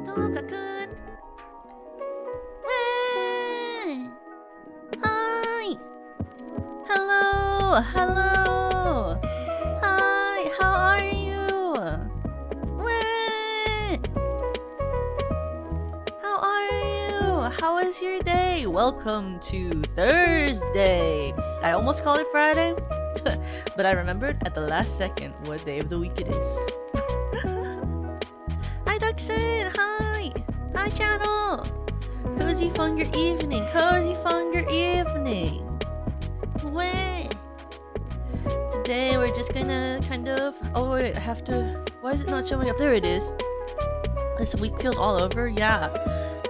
Toka-kun! Wait! Hi! Hello! Hello! Hi! How are you? Wait! How are you? How was your day? Welcome to Thursday! I almost called it Friday, but I remembered at the last second what day of the week it is. Hi Duxon! Hi! Hi channel! Cozy Funger evening! Cozy Funger evening! Wait! Today we're just gonna kind of... Oh wait, I have to... Why is it not showing up? There it is! This week feels all over? Yeah.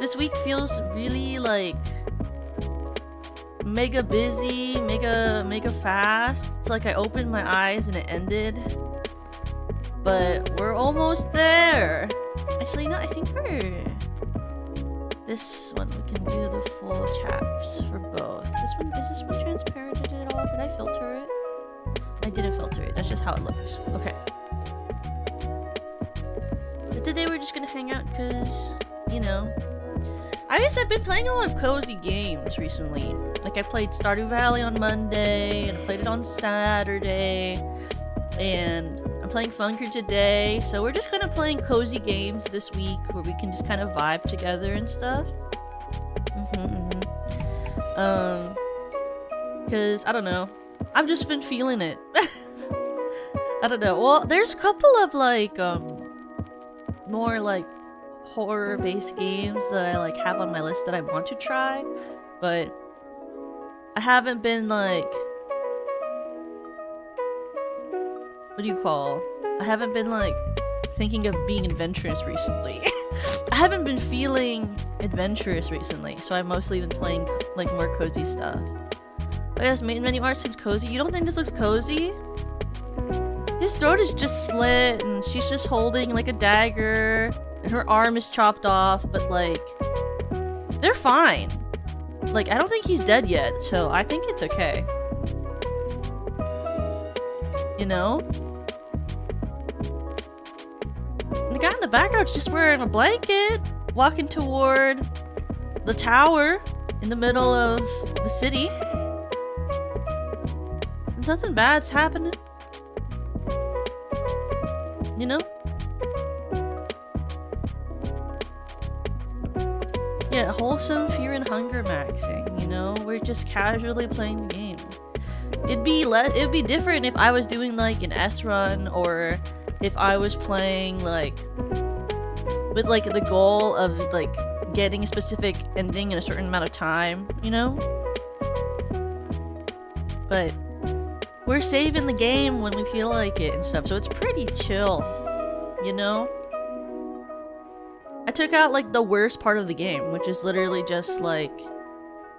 This week feels really like... mega busy, mega fast. It's like I opened my eyes and it ended. But we're almost there! Actually, no, I think we're... This one, we can do the full chaps for both. This one, is this one transparent at all? Did I filter it? I didn't filter it, that's just how it looks. Okay. But today we're just gonna hang out because, you know... I've been playing a lot of cozy games recently. Like I played Stardew Valley on Monday, and I played it on Saturday, and I'm playing Funger today, so we're just kind of playing cozy games this week where we can just kind of vibe together and stuff. Cause I don't know, I've just been feeling it. I don't know. Well, there's a couple of like more like horror-based games that I like have on my list that I want to try, but I haven't been like, what do you call? I haven't been like thinking of being adventurous recently. I haven't been feeling adventurous recently, so I've mostly been playing like more cozy stuff. Oh yes, menu art seems cozy. You don't think this looks cozy? His throat is just slit and she's just holding like a dagger. And her arm is chopped off, but like, they're fine. Like, I don't think he's dead yet, so I think it's okay. You know? And the guy in the background's just wearing a blanket, walking toward the tower in the middle of the city. Nothing bad's happening. You know? Yeah, wholesome fear and hunger maxing, you know? We're just casually playing the game. It'd be different if I was doing like an S run, or if I was playing like with like the goal of like getting a specific ending in a certain amount of time, you know? But we're saving the game when we feel like it and stuff, so it's pretty chill, you know? I took out like the worst part of the game, which is literally just like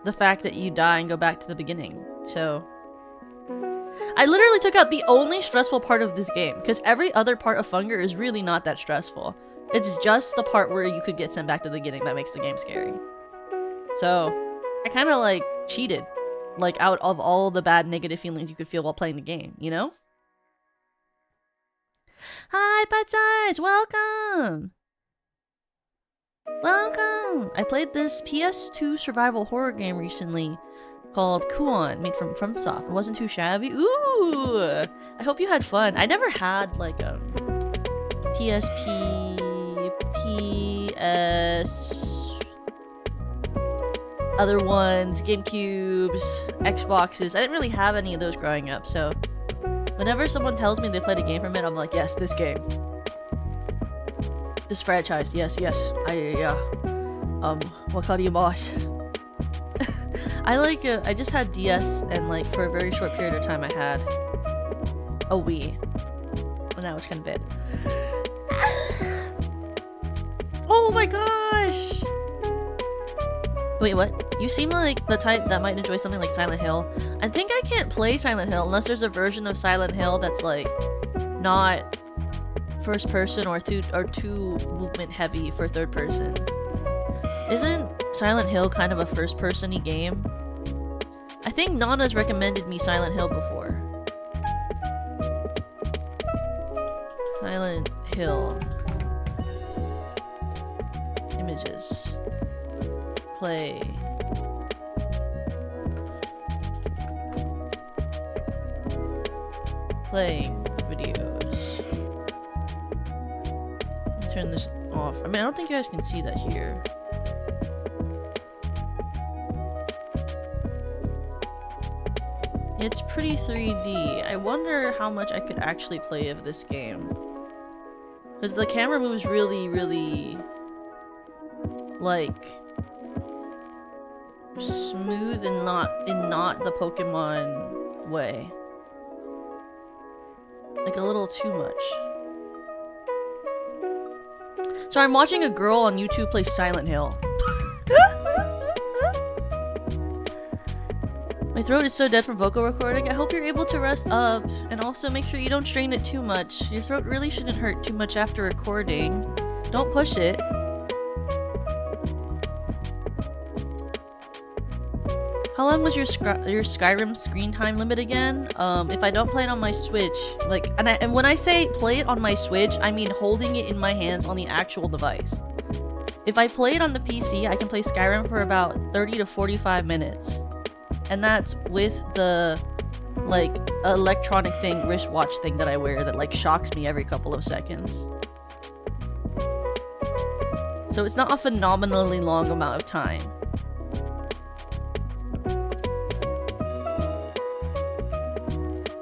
the fact that you die and go back to the beginning. So I literally took out the only stressful part of this game, because every other part of Funger is really not that stressful. It's just the part where you could get sent back to the beginning that makes the game scary. So I kind of like cheated, like out of all the bad negative feelings you could feel while playing the game, you know? Hi, Bite Size! Welcome! Welcome! I played this PS2 survival horror game recently called Kuon, made from FromSoft. It wasn't too shabby. Ooh! I hope you had fun. I never had like a PSP, PS, other ones, GameCubes, Xboxes. I didn't really have any of those growing up, so whenever someone tells me they played a game from it, I'm like, yes, this game. This franchise, yes. Wakari boss. I just had DS, and like for a very short period of time I had a Wii. And that was kind of it. Oh my gosh! Wait, what? You seem like the type that might enjoy something like Silent Hill. I think I can't play Silent Hill unless there's a version of Silent Hill that's like not first person or too movement heavy for third person. Isn't Silent Hill kind of a first person-y game? I think Nana's recommended me Silent Hill before. Silent Hill. Images. Play. Playing videos. Turn this off. I mean, I don't think you guys can see that here. It's pretty 3D. I wonder how much I could actually play of this game. Because the camera moves really, really... like... smooth and not the Pokemon way. Like a little too much. So I'm watching a girl on YouTube play Silent Hill. My throat is so dead from vocal recording. I hope you're able to rest up. And also make sure you don't strain it too much. Your throat really shouldn't hurt too much after recording. Don't push it. How long was your Skyrim screen time limit again? If I don't play it on my Switch, like, and when I say play it on my Switch, I mean holding it in my hands on the actual device. If I play it on the PC, I can play Skyrim for about 30 to 45 minutes. And that's with the, like, electronic thing, wristwatch thing that I wear that, like, shocks me every couple of seconds. So it's not a phenomenally long amount of time.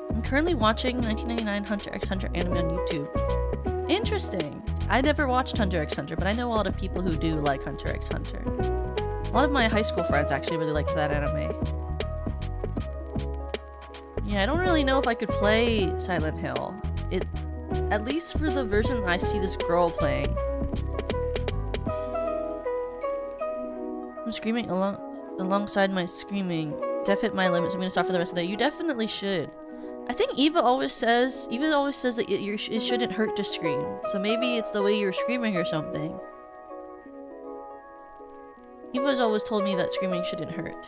I'm currently watching 1999 Hunter x Hunter anime on YouTube. Interesting. I never watched Hunter x Hunter, but I know a lot of people who do like Hunter x Hunter. A lot of my high school friends actually really liked that anime. Yeah, I don't really know if I could play Silent Hill. At least for the version I see this girl playing. I'm screaming alongside my screaming. Def hit my limits. I'm gonna stop for the rest of the day. You definitely should. I think Eva always says that it shouldn't hurt to scream. So maybe it's the way you're screaming or something. Eva's always told me that screaming shouldn't hurt.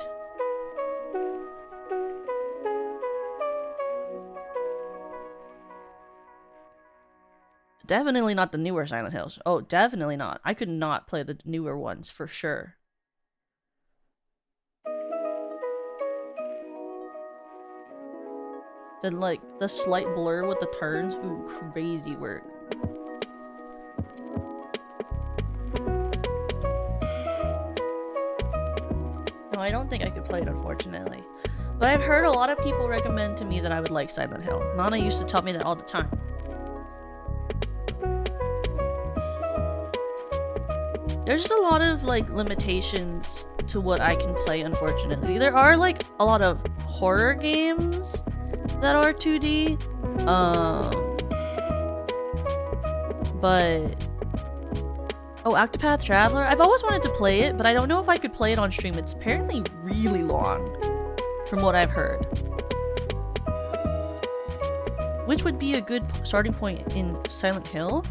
Definitely not the newer Silent Hills. Oh, definitely not. I could not play the newer ones for sure. Then, like, the slight blur with the turns. Ooh, crazy work. No, I don't think I could play it, unfortunately. But I've heard a lot of people recommend to me that I would like Silent Hill. Nana used to tell me that all the time. There's just a lot of, like, limitations to what I can play, unfortunately. There are, like, a lot of horror games that are 2D. But... oh, Octopath Traveler? I've always wanted to play it, but I don't know if I could play it on stream. It's apparently really long, from what I've heard. Which would be a good starting point in Silent Hill?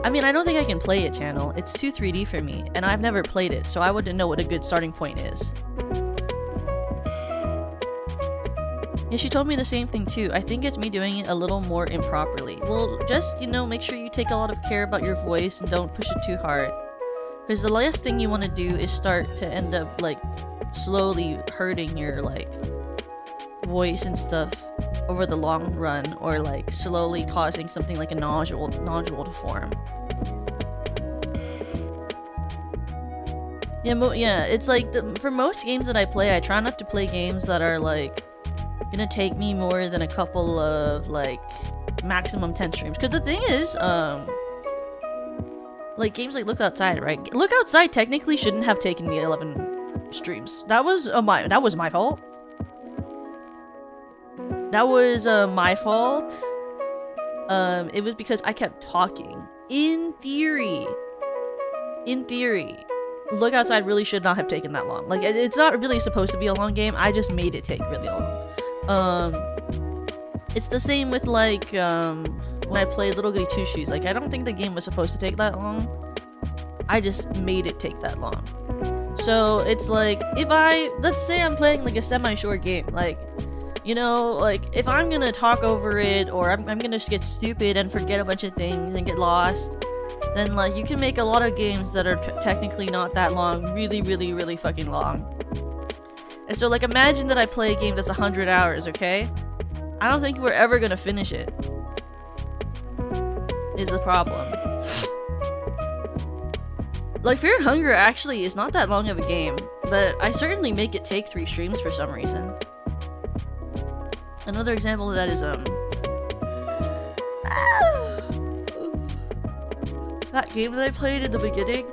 I mean, I don't think I can play it, channel. It's too 3D for me, and I've never played it, so I wouldn't know what a good starting point is. Yeah, she told me the same thing too. I think it's me doing it a little more improperly. Well, just, you know, make sure you take a lot of care about your voice and don't push it too hard. Because the last thing you want to do is start to end up, like, slowly hurting your, like, voice and stuff over the long run, or, like, slowly causing something like a nodule to form. Yeah, it's like, for most games that I play, I try not to play games that are, like, gonna take me more than a couple of, like, maximum 10 streams. Because the thing is, like, games like Look Outside, right? Look Outside technically shouldn't have taken me 11 streams. That was my fault. That was my fault. It was because I kept talking. In theory, Look Outside really should not have taken that long. Like, it's not really supposed to be a long game. I just made it take really long. It's the same with, like, when I played Little Goody Two Shoes. Like, I don't think the game was supposed to take that long. I just made it take that long. So, it's like, let's say I'm playing, like, a semi-short game. Like, You know, like, if I'm gonna talk over it, or I'm gonna just get stupid and forget a bunch of things and get lost, then, like, you can make a lot of games that are technically not that long really, really, really fucking long. And so, like, imagine that I play a game that's 100 hours, okay? I don't think we're ever gonna finish it. Is the problem. Like, Fear and Hunger actually is not that long of a game, but I certainly make it take 3 streams for some reason. Another example of that is, that game that I played in the beginning,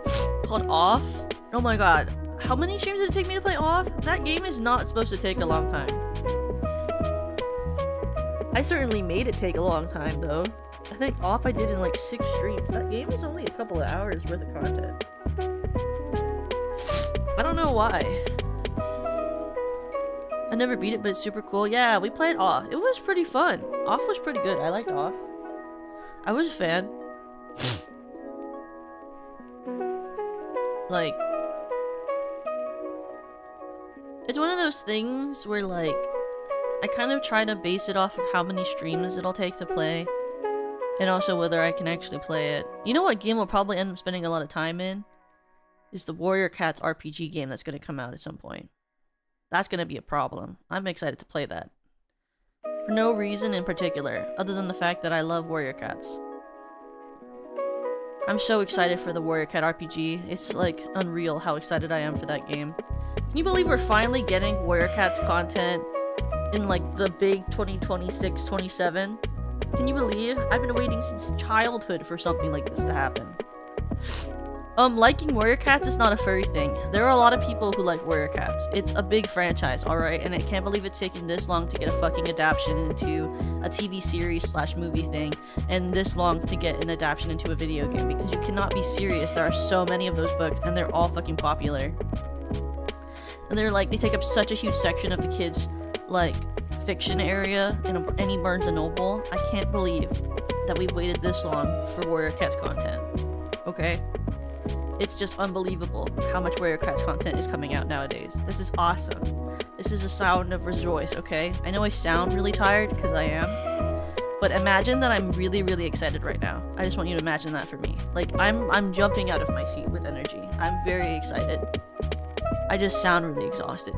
called Off. Oh my god. How many streams did it take me to play Off? That game is not supposed to take a long time. I certainly made it take a long time, though. I think Off I did in like 6 streams. That game is only a couple of hours worth of content. I don't know why. I never beat it, but it's super cool. Yeah, we played Off. It was pretty fun. Off was pretty good. I liked Off. I was a fan. Like, it's one of those things where, like, I kind of try to base it off of how many streams it'll take to play, and also whether I can actually play it. You know what game we'll probably end up spending a lot of time in? Is the Warrior Cats RPG game that's going to come out at some point. That's going to be a problem. I'm excited to play that. For no reason in particular, other than the fact that I love Warrior Cats. I'm so excited for the Warrior Cat RPG. It's, like, unreal how excited I am for that game. Can you believe we're finally getting Warrior Cats content in, like, the big 2026-27? Can you believe? I've been waiting since childhood for something like this to happen. Liking Warrior Cats is not a furry thing. There are a lot of people who like Warrior Cats. It's a big franchise, alright? And I can't believe it's taken this long to get a fucking adaptation into a TV series / movie thing, and this long to get an adaptation into a video game, because you cannot be serious. There are so many of those books, and they're all fucking popular. And they're like, they take up such a huge section of the kids' like fiction area in any Barnes & Noble. I can't believe that we've waited this long for Warrior Cats content. Okay? It's just unbelievable how much Warrior Cats content is coming out nowadays. This is awesome. This is a sound of rejoice, okay? I know I sound really tired, because I am. But imagine that I'm really, really excited right now. I just want you to imagine that for me. Like, I'm jumping out of my seat with energy. I'm very excited. I just sound really exhausted.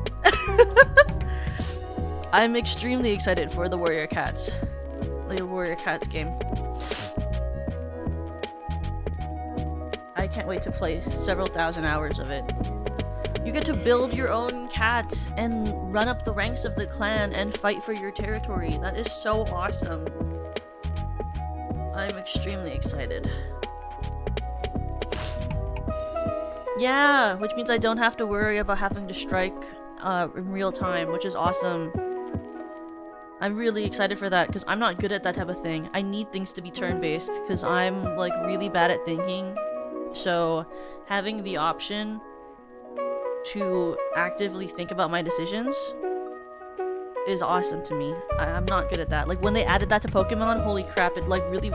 I'm extremely excited for the Warrior Cats. The Warrior Cats game. I can't wait to play several thousand hours of it. You get to build your own cats and run up the ranks of the clan and fight for your territory. That is so awesome. I'm extremely excited. Yeah, which means I don't have to worry about having to strike in real time, which is awesome. I'm really excited for that, because I'm not good at that type of thing. I need things to be turn-based, because I'm, like, really bad at thinking. So, having the option to actively think about my decisions is awesome to me. I'm not good at that. Like, when they added that to Pokemon, holy crap, it, like, really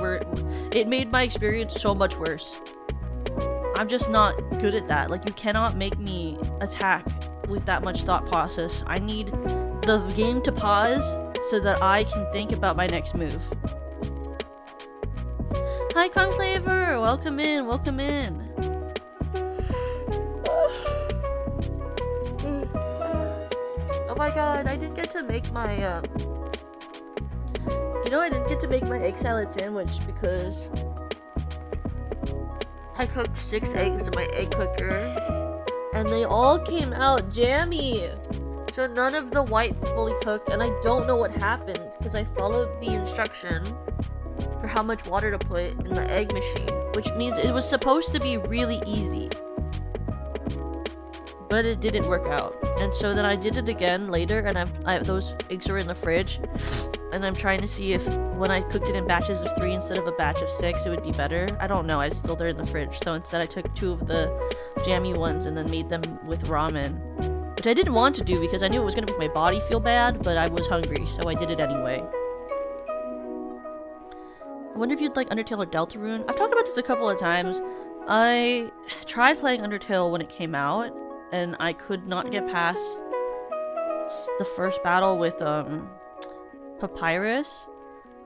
it made my experience so much worse. I'm just not good at that. Like, you cannot make me attack with that much thought process. I need the game to pause so that I can think about my next move. Hi, Conclaver! Welcome in, welcome in. Oh my god, I didn't get to make my, You know, I didn't get to make my egg salad sandwich because I cooked 6 eggs in my egg cooker, and they all came out jammy! So none of the whites fully cooked, and I don't know what happened, because I followed the instruction for how much water to put in the egg machine, which means it was supposed to be really easy. But it didn't work out. And so then I did it again later, and those eggs are in the fridge, and I'm trying to see if when I cooked it in batches of 3 instead of a batch of 6, it would be better. I don't know, it's still there in the fridge. So instead I took 2 of the jammy ones and then made them with ramen, which I didn't want to do because I knew it was going to make my body feel bad, but I was hungry, so I did it anyway. I wonder if you'd like Undertale or Deltarune. I've talked about this a couple of times. I tried playing Undertale when it came out, and I could not get past the first battle with Papyrus.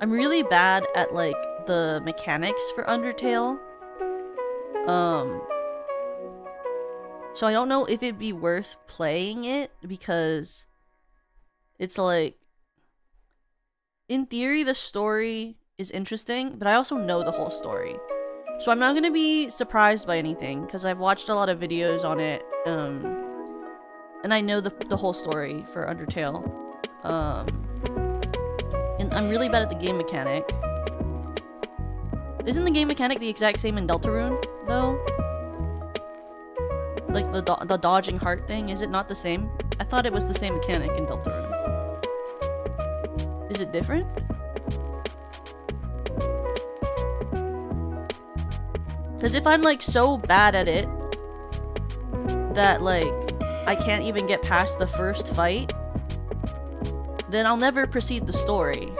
I'm really bad at like the mechanics for Undertale. So I don't know if it'd be worth playing it, because it's like, in theory the story is interesting, but I also know the whole story. So I'm not gonna be surprised by anything, because I've watched a lot of videos on it, and I know the whole story for Undertale. And I'm really bad at the game mechanic. Isn't the game mechanic the exact same in Deltarune, though? Like the dodging heart thing, is it not the same? I thought it was the same mechanic in Deltarune. Is it different? Because if I'm like so bad at it that like I can't even get past the first fight, then I'll never proceed the story.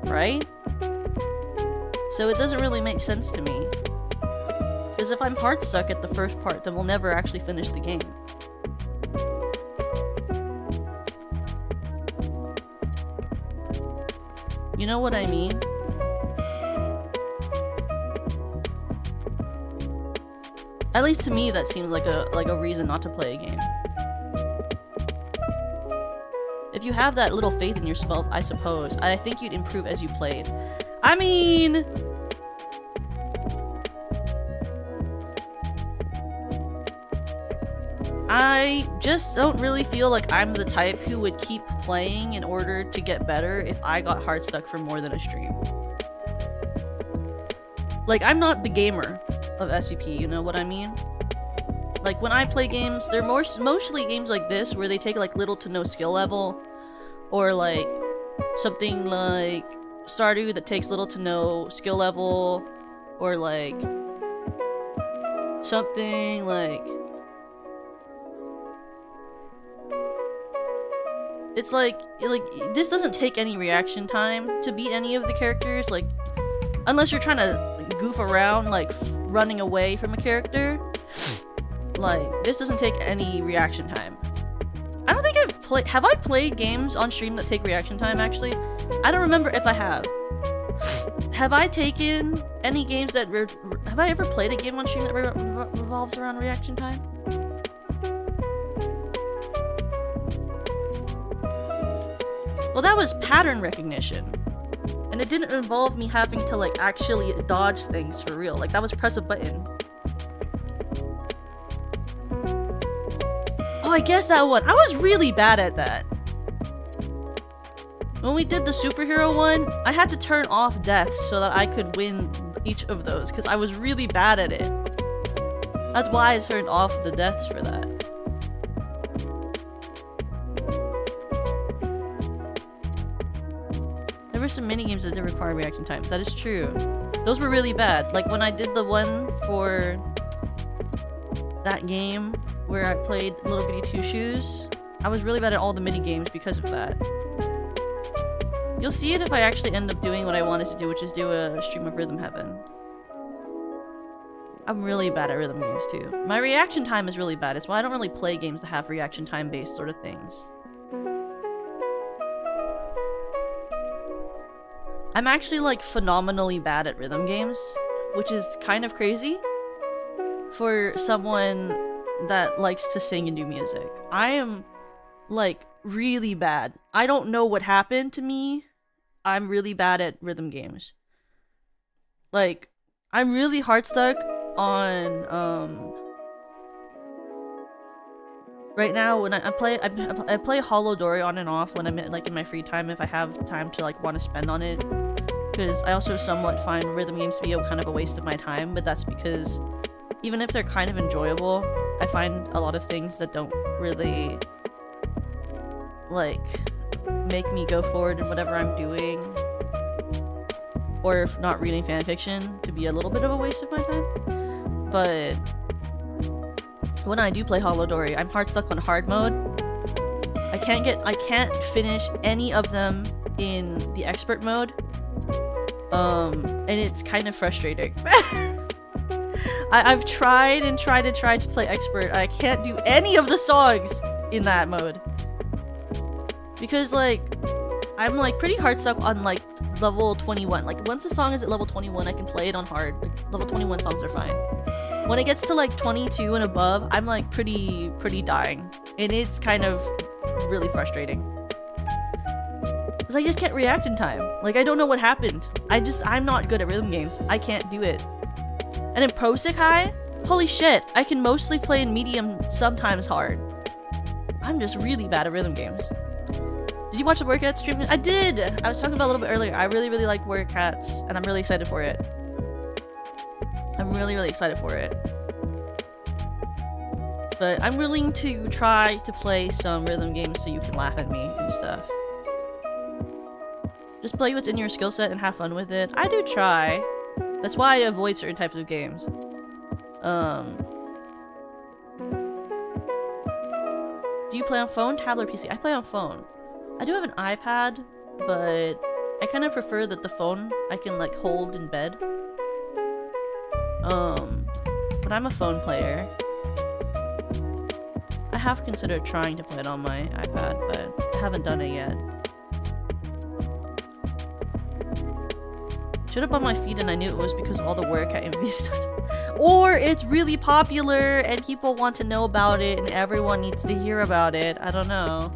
Right? So it doesn't really make sense to me. Because if I'm hard stuck at the first part, then we'll never actually finish the game. You know what I mean? At least to me, that seems like a reason not to play a game. If you have that little faith in yourself, I suppose, I think you'd improve as you played. I mean... I just don't really feel like I'm the type who would keep playing in order to get better if I got hard stuck for more than a stream. Like, I'm not the gamer of SVP, you know what I mean? Like, when I play games, they're mostly games like this where they take like little to no skill level, or like something like Stardew that takes little to no skill level, or like something like... It's like this doesn't take any reaction time to beat any of the characters, like, unless you're trying to like, goof around, like running away from a character. Like, this doesn't take any reaction time. I don't think I've played... Have I played games on stream that take reaction time, actually? I don't remember if I have. Have I taken any games that... Have I ever played a game on stream that revolves around reaction time? Well, that was pattern recognition. And it didn't involve me having to, like, actually dodge things for real. Like, that was press a button. Oh, I guess that one. I was really bad at that. When we did the superhero one, I had to turn off deaths so that I could win each of those, because I was really bad at it. That's why I turned off the deaths for that. There were some minigames that did require reaction time. That is true. Those were really bad. Like when I did the one for that game where I played Little Goody Two Shoes, I was really bad at all the minigames because of that. You'll see it if I actually end up doing what I wanted to do, which is do a stream of Rhythm Heaven. I'm really bad at rhythm games too. My reaction time is really bad. It's why I don't really play games that have reaction time based sort of things. I'm actually like phenomenally bad at rhythm games, which is kind of crazy for someone that likes to sing and do music. I am like really bad. I don't know what happened to me. I'm really bad at rhythm games. Like, I'm really hard stuck on right now when I play Hollow Dory on and off when I'm in my free time, if I have time to like want to spend on it, because I also somewhat find rhythm games to be kind of a waste of my time, but that's because even if they're kind of enjoyable, I find a lot of things that don't really like make me go forward in whatever I'm doing, or if not reading fanfiction, to be a little bit of a waste of my time. But when I do play Hollow Dory, I'm hard stuck on hard mode. I can't finish any of them in the expert mode. And it's kind of frustrating. I've tried to play expert. I can't do any of the songs in that mode. Because, like, I'm, like, pretty hard stuck on, like, level 21. Like, once the song is at level 21, I can play it on hard. Like, level 21 songs are fine. When it gets to, like, 22 and above, I'm, like, pretty dying. And it's kind of really frustrating. Because I just can't react in time. Like, I don't know what happened. I'm not good at rhythm games. I can't do it. And in Pro High, holy shit, I can mostly play in medium, sometimes hard. I'm just really bad at rhythm games. Did you watch the Work Cats stream? I did! I was talking about a little bit earlier. I really like Work Cats, and I'm really excited for it. I'm really excited for it. But I'm willing to try to play some rhythm games so you can laugh at me and stuff. Just play what's in your skill set and have fun with it. I do try. That's why I avoid certain types of games. Do you play on phone, tablet, or PC? I play on phone. I do have an iPad, but I kind of prefer that the phone I can like hold in bed. But I'm a phone player. I have considered trying to play it on my iPad, but I haven't done it yet. Showed up on my feed and I knew it was because of all the work at invested. Or it's really popular and people want to know about it and everyone needs to hear about it. I don't know.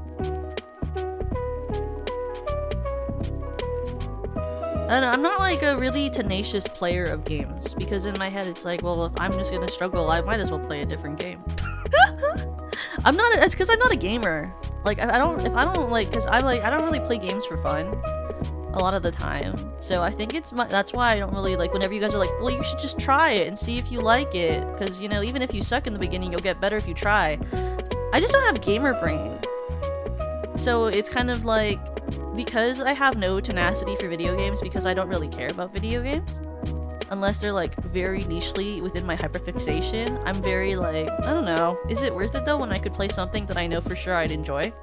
I'm not like a really tenacious player of games because in my head it's like, well, if I'm just gonna struggle, I might as well play a different game. It's because I'm not a gamer. Like I don't really play games for fun a lot of the time. So I think that's why I don't really like whenever you guys are like, well, you should just try it and see if you like it. Because, you know, even if you suck in the beginning, you'll get better if you try. I just don't have gamer brain. So it's kind of like, because I have no tenacity for video games, because I don't really care about video games, unless they're like very nichely within my hyperfixation, I'm very like, I don't know, is it worth it though when I could play something that I know for sure I'd enjoy?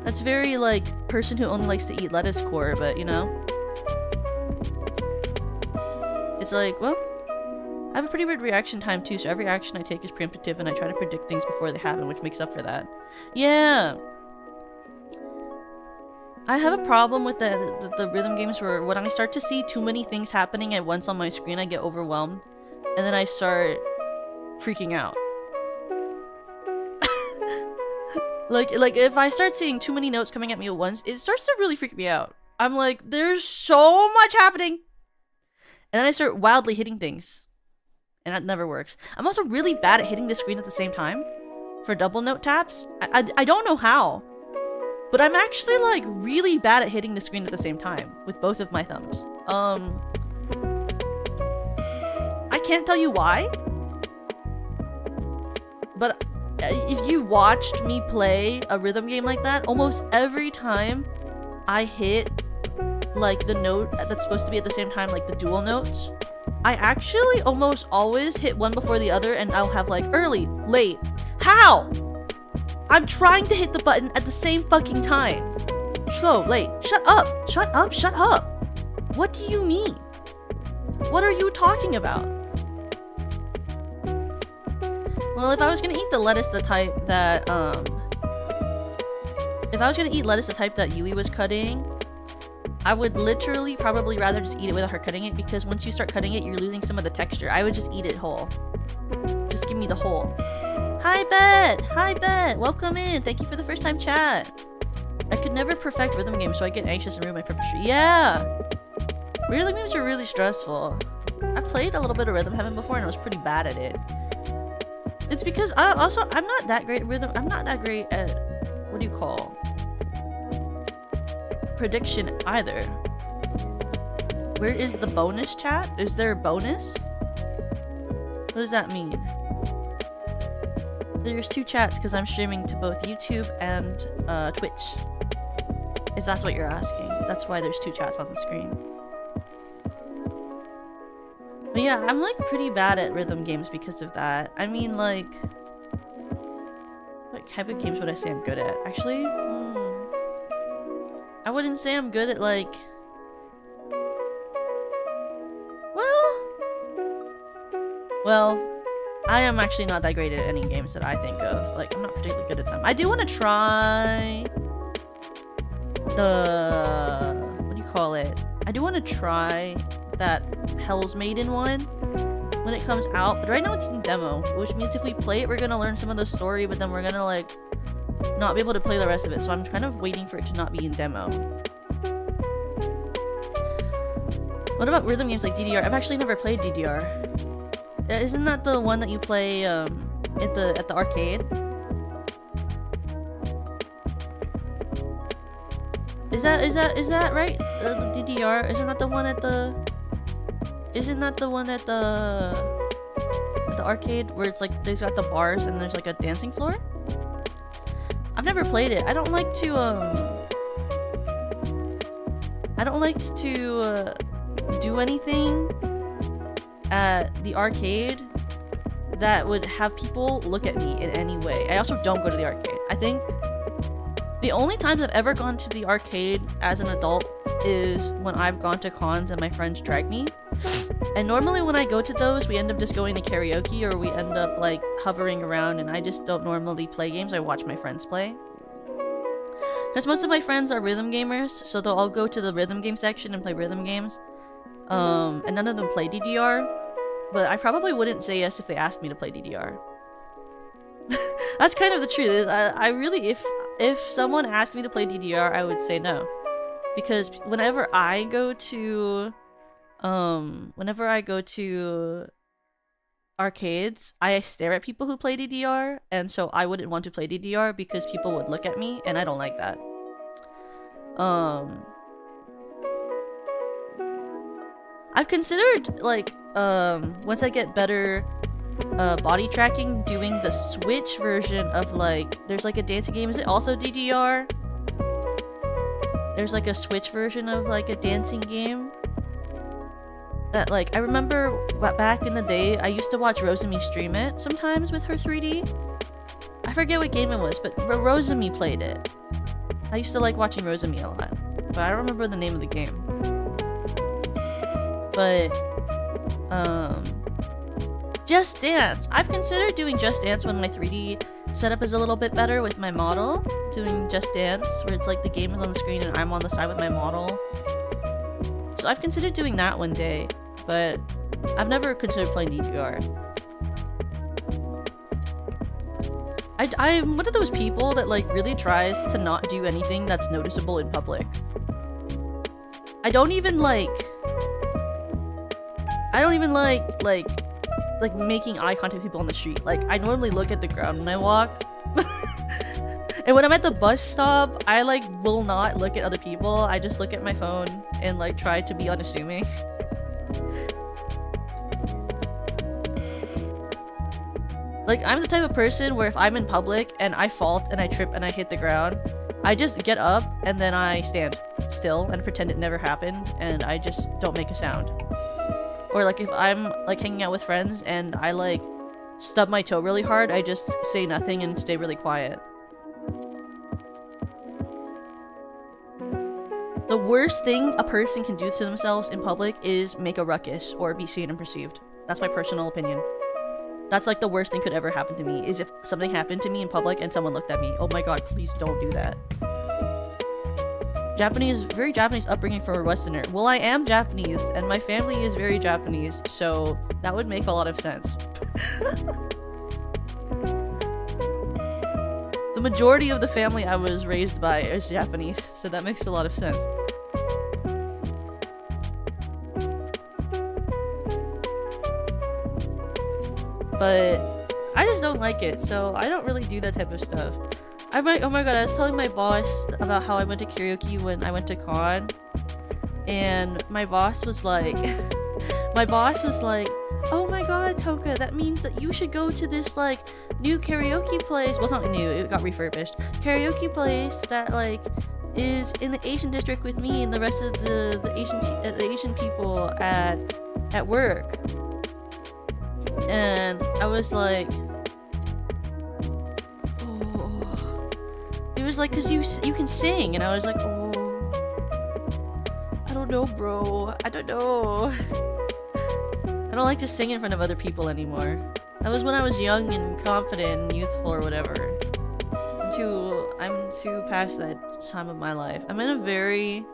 That's very like person who only likes to eat lettuce core, but you know, it's like, well, I have a pretty weird reaction time too, so every action I take is preemptive and I try to predict things before they happen, which makes up for that. Yeah. I have a problem with the rhythm games where when I start to see too many things happening at once on my screen, I get overwhelmed. And then I start freaking out. like if I start seeing too many notes coming at me at once, it starts to really freak me out. I'm like, there's so much happening. And then I start wildly hitting things. And that never works. I'm also really bad at hitting the screen at the same time for double note taps. I don't know how. But I'm actually, like, really bad at hitting the screen at the same time with both of my thumbs. I can't tell you why. But if you watched me play a rhythm game like that, almost every time I hit, like, the note that's supposed to be at the same time, like the dual notes, I actually almost always hit one before the other and I'll have, like, early, late. How? I'm trying to hit the button at the same fucking time. Slow, late. Shut up! Shut up! Shut up! What do you mean? What are you talking about? Well, if I was gonna eat the lettuce the type that, if I was gonna eat lettuce the type that Yui was cutting, I would literally probably rather just eat it without her cutting it, because once you start cutting it, you're losing some of the texture. I would just eat it whole. Just give me the whole. Hi, Bet! Hi, Bet! Welcome in! Thank you for the first time chat! I could never perfect rhythm games, so I get anxious and ruin my perfect streak. Yeah! Rhythm games are really stressful. I've played a little bit of Rhythm Heaven before and I was pretty bad at it. It's because I'm not that great at rhythm. I'm not that great at, what do you call, prediction either. Where is the bonus chat? Is there a bonus? What does that mean? There's two chats because I'm streaming to both YouTube and Twitch. If that's what you're asking. That's why there's two chats on the screen. But yeah, I'm like pretty bad at rhythm games because of that. I mean, like, what type of games would I say I'm good at? Actually, I wouldn't say I'm good at, like, well, I am actually not that great at any games that I think of. Like, I'm not particularly good at them. I do want to try the... what do you call it? I do want to try that Hell's Maiden one when it comes out, but right now it's in demo, which means if we play it, we're gonna learn some of the story, but then we're gonna, like, not be able to play the rest of it, so I'm kind of waiting for it to not be in demo. What about rhythm games like DDR? I've actually never played DDR. Isn't that the one that you play at the arcade? Is that right? The DDR, isn't that the one at the arcade where it's like there's got the bars and there's like a dancing floor? I've never played it. I don't like to do anything at the arcade that would have people look at me in any way. I also don't go to the arcade. I think the only times I've ever gone to the arcade as an adult is when I've gone to cons and my friends drag me. And normally when I go to those, we end up just going to karaoke or we end up like hovering around, and I just don't normally play games. I watch my friends play. Because most of my friends are rhythm gamers, so they'll all go to the rhythm game section and play rhythm games. And none of them play DDR, but I probably wouldn't say yes if they asked me to play DDR. That's kind of the truth. I really, if someone asked me to play DDR, I would say no. Because whenever I go to arcades, I stare at people who play DDR, and so I wouldn't want to play DDR because people would look at me, and I don't like that. I've considered, like, once I get better body tracking, doing the Switch version of, like, there's like a dancing game. Is it also DDR? There's like a Switch version of like a dancing game that, like, I remember back in the day, I used to watch Rosemi stream it sometimes with her 3D. I forget what game it was, but Rosemi played it. I used to like watching Rosemi a lot, but I don't remember the name of the game. But, Just Dance. I've considered doing Just Dance when my 3D setup is a little bit better with my model. Doing Just Dance, where it's like the game is on the screen and I'm on the side with my model. So I've considered doing that one day, but I've never considered playing DDR. I'm one of those people that, like, really tries to not do anything that's noticeable in public. I don't even like making eye contact with people on the street. Like, I normally look at the ground when I walk. And when I'm at the bus stop, I, like, will not look at other people. I just look at my phone and, like, try to be unassuming. Like, I'm the type of person where if I'm in public and I fall and I trip and I hit the ground, I just get up and then I stand still and pretend it never happened, and I just don't make a sound. Or, like, if I'm, like, hanging out with friends and I, like, stub my toe really hard, I just say nothing and stay really quiet. The worst thing a person can do to themselves in public is make a ruckus or be seen and perceived. That's my personal opinion. That's, like, the worst thing could ever happen to me, is if something happened to me in public and someone looked at me. Oh my god, please don't do that. Very Japanese upbringing for a Westerner. Well, I am Japanese, and my family is very Japanese, so that would make a lot of sense. The majority of the family I was raised by is Japanese, so that makes a lot of sense. But I just don't like it, so I don't really do that type of stuff. Oh my god, I was telling my boss about how I went to karaoke when I went to con, and my boss was like, oh my god, Toka, that means that you should go to this, like, new karaoke place. Well, it's not new, it got refurbished. Karaoke place that, like, is in the Asian district with me and the rest of the Asian people at work. And I was like, oh. He was like, cause you can sing, and I was like, oh, I don't know, bro. I don't know. I don't like to sing in front of other people anymore. That was when I was young and confident and youthful or whatever. I'm too past that time of my life. I'm in a very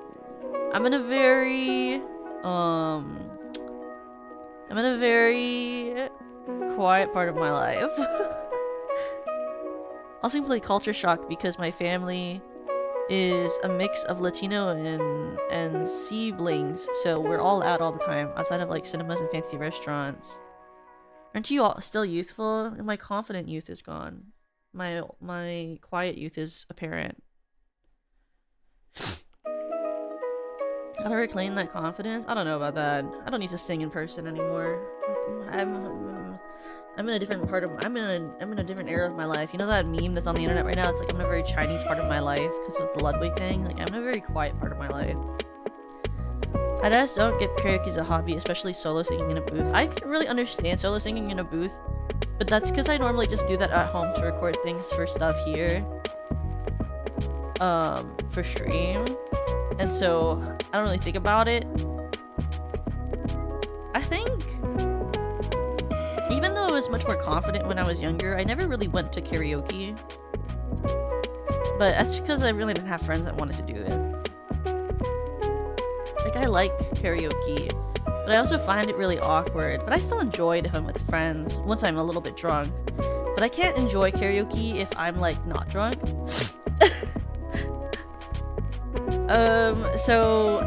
quiet part of my life. Also simply culture shock because my family is a mix of Latino and siblings, so we're all out all the time outside of like cinemas and fancy restaurants. Aren't you all still youthful? My confident youth is gone. My quiet youth is apparent. Gotta reclaim that confidence? I don't know about that. I don't need to sing in person anymore. I'm in a different part of I'm in a different era of my life. You know that meme that's on the internet right now? It's like I'm in a very Chinese part of my life because of the Ludwig thing. Like I'm in a very quiet part of my life. I just don't get karaoke as a hobby, especially solo singing in a booth. I can really understand solo singing in a booth, but that's because I normally just do that at home to record things for stuff here. For stream. And so I don't really think about it. I think even though I was much more confident when I was younger, I never really went to karaoke. But that's because I really didn't have friends that wanted to do it. Like, I like karaoke, but I also find it really awkward. But I still enjoy it if I'm with friends, once I'm a little bit drunk. But I can't enjoy karaoke if I'm, like, not drunk. So...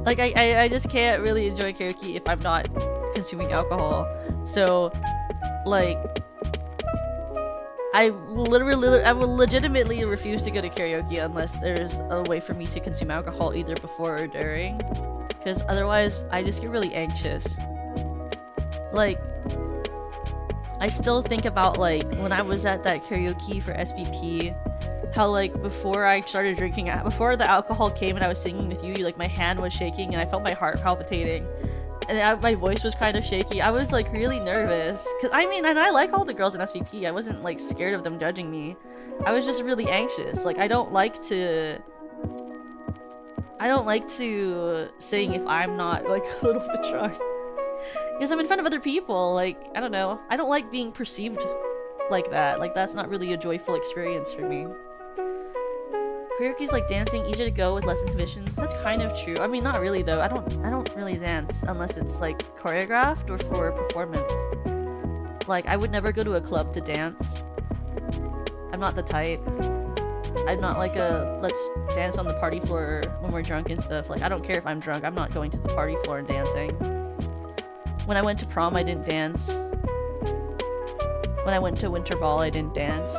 like, I just can't really enjoy karaoke if I'm not consuming alcohol. So, like... I will legitimately refuse to go to karaoke unless there's a way for me to consume alcohol either before or during. Because otherwise, I just get really anxious. Like, I still think about, like, when I was at that karaoke for SVP, how, like, before I started drinking, before the alcohol came and I was singing with you, like, my hand was shaking and I felt my heart palpitating. And my voice was kind of shaky. I was, like, really nervous. Because, I mean, and I like all the girls in SVP. I wasn't, like, scared of them judging me. I was just really anxious. Like, I don't like to sing if I'm not, like, a little bit drunk. Because I'm in front of other people. Like, I don't know. I don't like being perceived like that. Like, that's not really a joyful experience for me. Karaoke's like dancing, easier to go with less inhibitions. That's kind of true. I mean, not really though. I don't really dance unless it's like choreographed or for a performance. Like, I would never go to a club to dance. I'm not the type. I'm not like a let's dance on the party floor when we're drunk and stuff. Like, I don't care if I'm drunk. I'm not going to the party floor and dancing. When I went to prom, I didn't dance. When I went to winter ball, I didn't dance.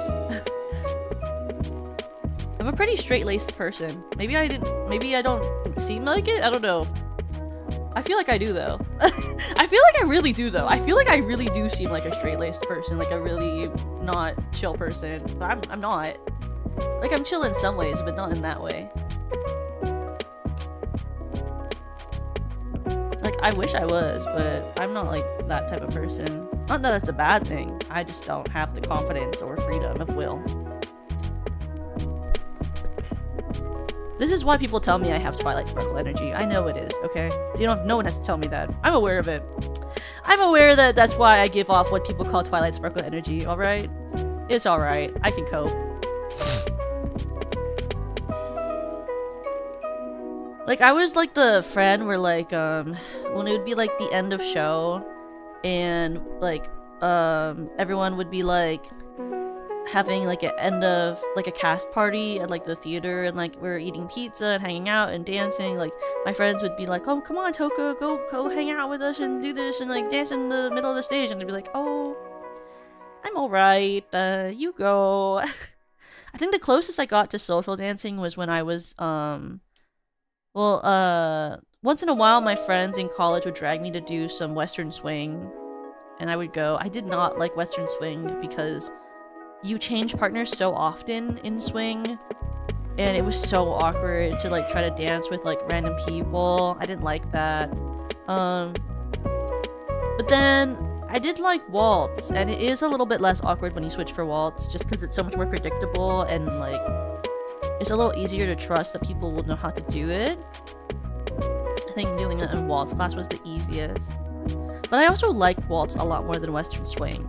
I'm a pretty straight-laced person. Maybe I don't seem like it? I don't know. I feel like I do, though. I feel like I really do, though. I feel like I really do seem like a straight-laced person. Like a really not chill person. But I'm not. Like, I'm chill in some ways, but not in that way. Like, I wish I was, but I'm not, like, that type of person. Not that it's a bad thing. I just don't have the confidence or freedom of will. This is why people tell me I have Twilight Sparkle energy. I know it is, okay? No one has to tell me that. I'm aware of it. I'm aware that that's why I give off what people call Twilight Sparkle energy, alright? It's alright. I can cope. Like, I was like the friend where, like, when it would be like the end of show and, like, everyone would be like having like an end of like a cast party at like the theater, and like we're eating pizza and hanging out and dancing. Like, my friends would be like, oh, come on, Toka, go hang out with us and do this and like dance in the middle of the stage. And I'd be like, oh, I'm alright, you go. I think the closest I got to social dancing was when I was once in a while my friends in college would drag me to do some Western swing, and I would go. I did not like Western swing because you change partners so often in swing, and it was so awkward to like try to dance with like random people. I didn't like that. But then I did like waltz, and it is a little bit less awkward when you switch for waltz, just because it's so much more predictable and like it's a little easier to trust that people will know how to do it. I think doing it in waltz class was the easiest. But I also like waltz a lot more than Western swing.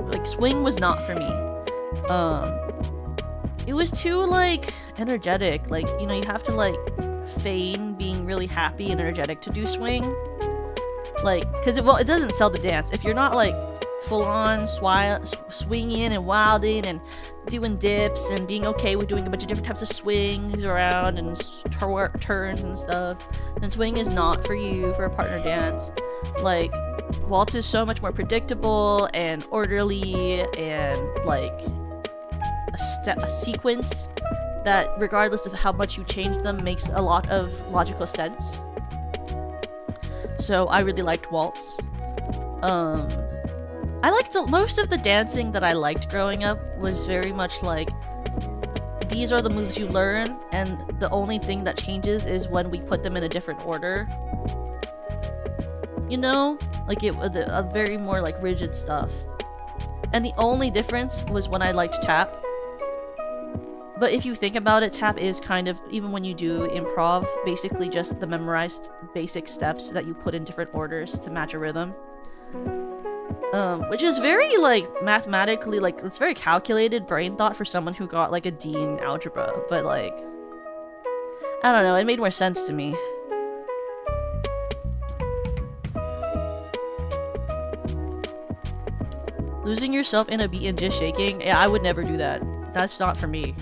Like swing was not for me. It was too, like, energetic. Like, you know, you have to, like, feign being really happy and energetic to do swing. Like, because it doesn't sell the dance. If you're not, like, full-on swinging and wilding and doing dips and being okay with doing a bunch of different types of swings around and turns and stuff, then swing is not for you for a partner dance. Like, waltz is so much more predictable and orderly and, like, a sequence that, regardless of how much you change them, makes a lot of logical sense. So I really liked waltz. I liked most of the dancing that I liked growing up was very much like, these are the moves you learn, and the only thing that changes is when we put them in a different order. You know? Like, it was a very more, like, rigid stuff. And the only difference was when I liked tap. But if you think about it, tap is kind of, even when you do improv, basically just the memorized basic steps that you put in different orders to match a rhythm. Which is very, like, mathematically, like, it's very calculated brain thought for someone who got, like, a D in algebra. But, like, I don't know, it made more sense to me. Losing yourself in a beat and just shaking? Yeah, I would never do that. That's not for me.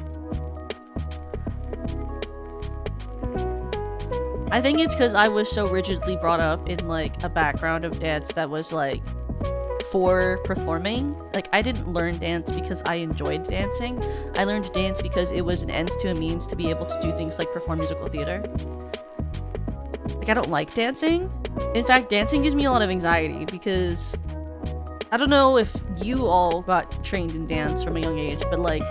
I think it's because I was so rigidly brought up in, like, a background of dance that was, like, for performing. Like, I didn't learn dance because I enjoyed dancing. I learned dance because it was an ends to a means to be able to do things like perform musical theater. Like, I don't like dancing. In fact, dancing gives me a lot of anxiety because I don't know if you all got trained in dance from a young age, but, like,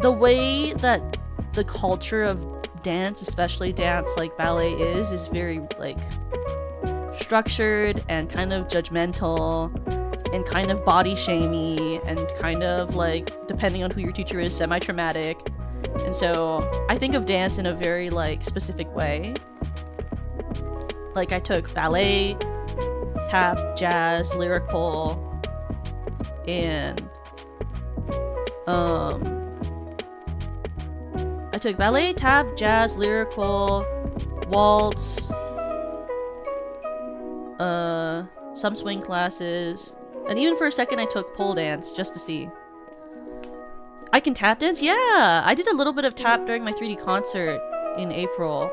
the way that the culture of dance, especially dance like ballet is very, like, structured and kind of judgmental and kind of body shamey and kind of, like, depending on who your teacher is, semi-traumatic. And so I think of dance in a very, like, specific way. Like, I took ballet, tap, jazz, lyrical, and I took ballet, tap, jazz, lyrical, waltz, some swing classes, and even for a second I took pole dance just to see. I can tap dance? Yeah! I did a little bit of tap during my 3D concert in April.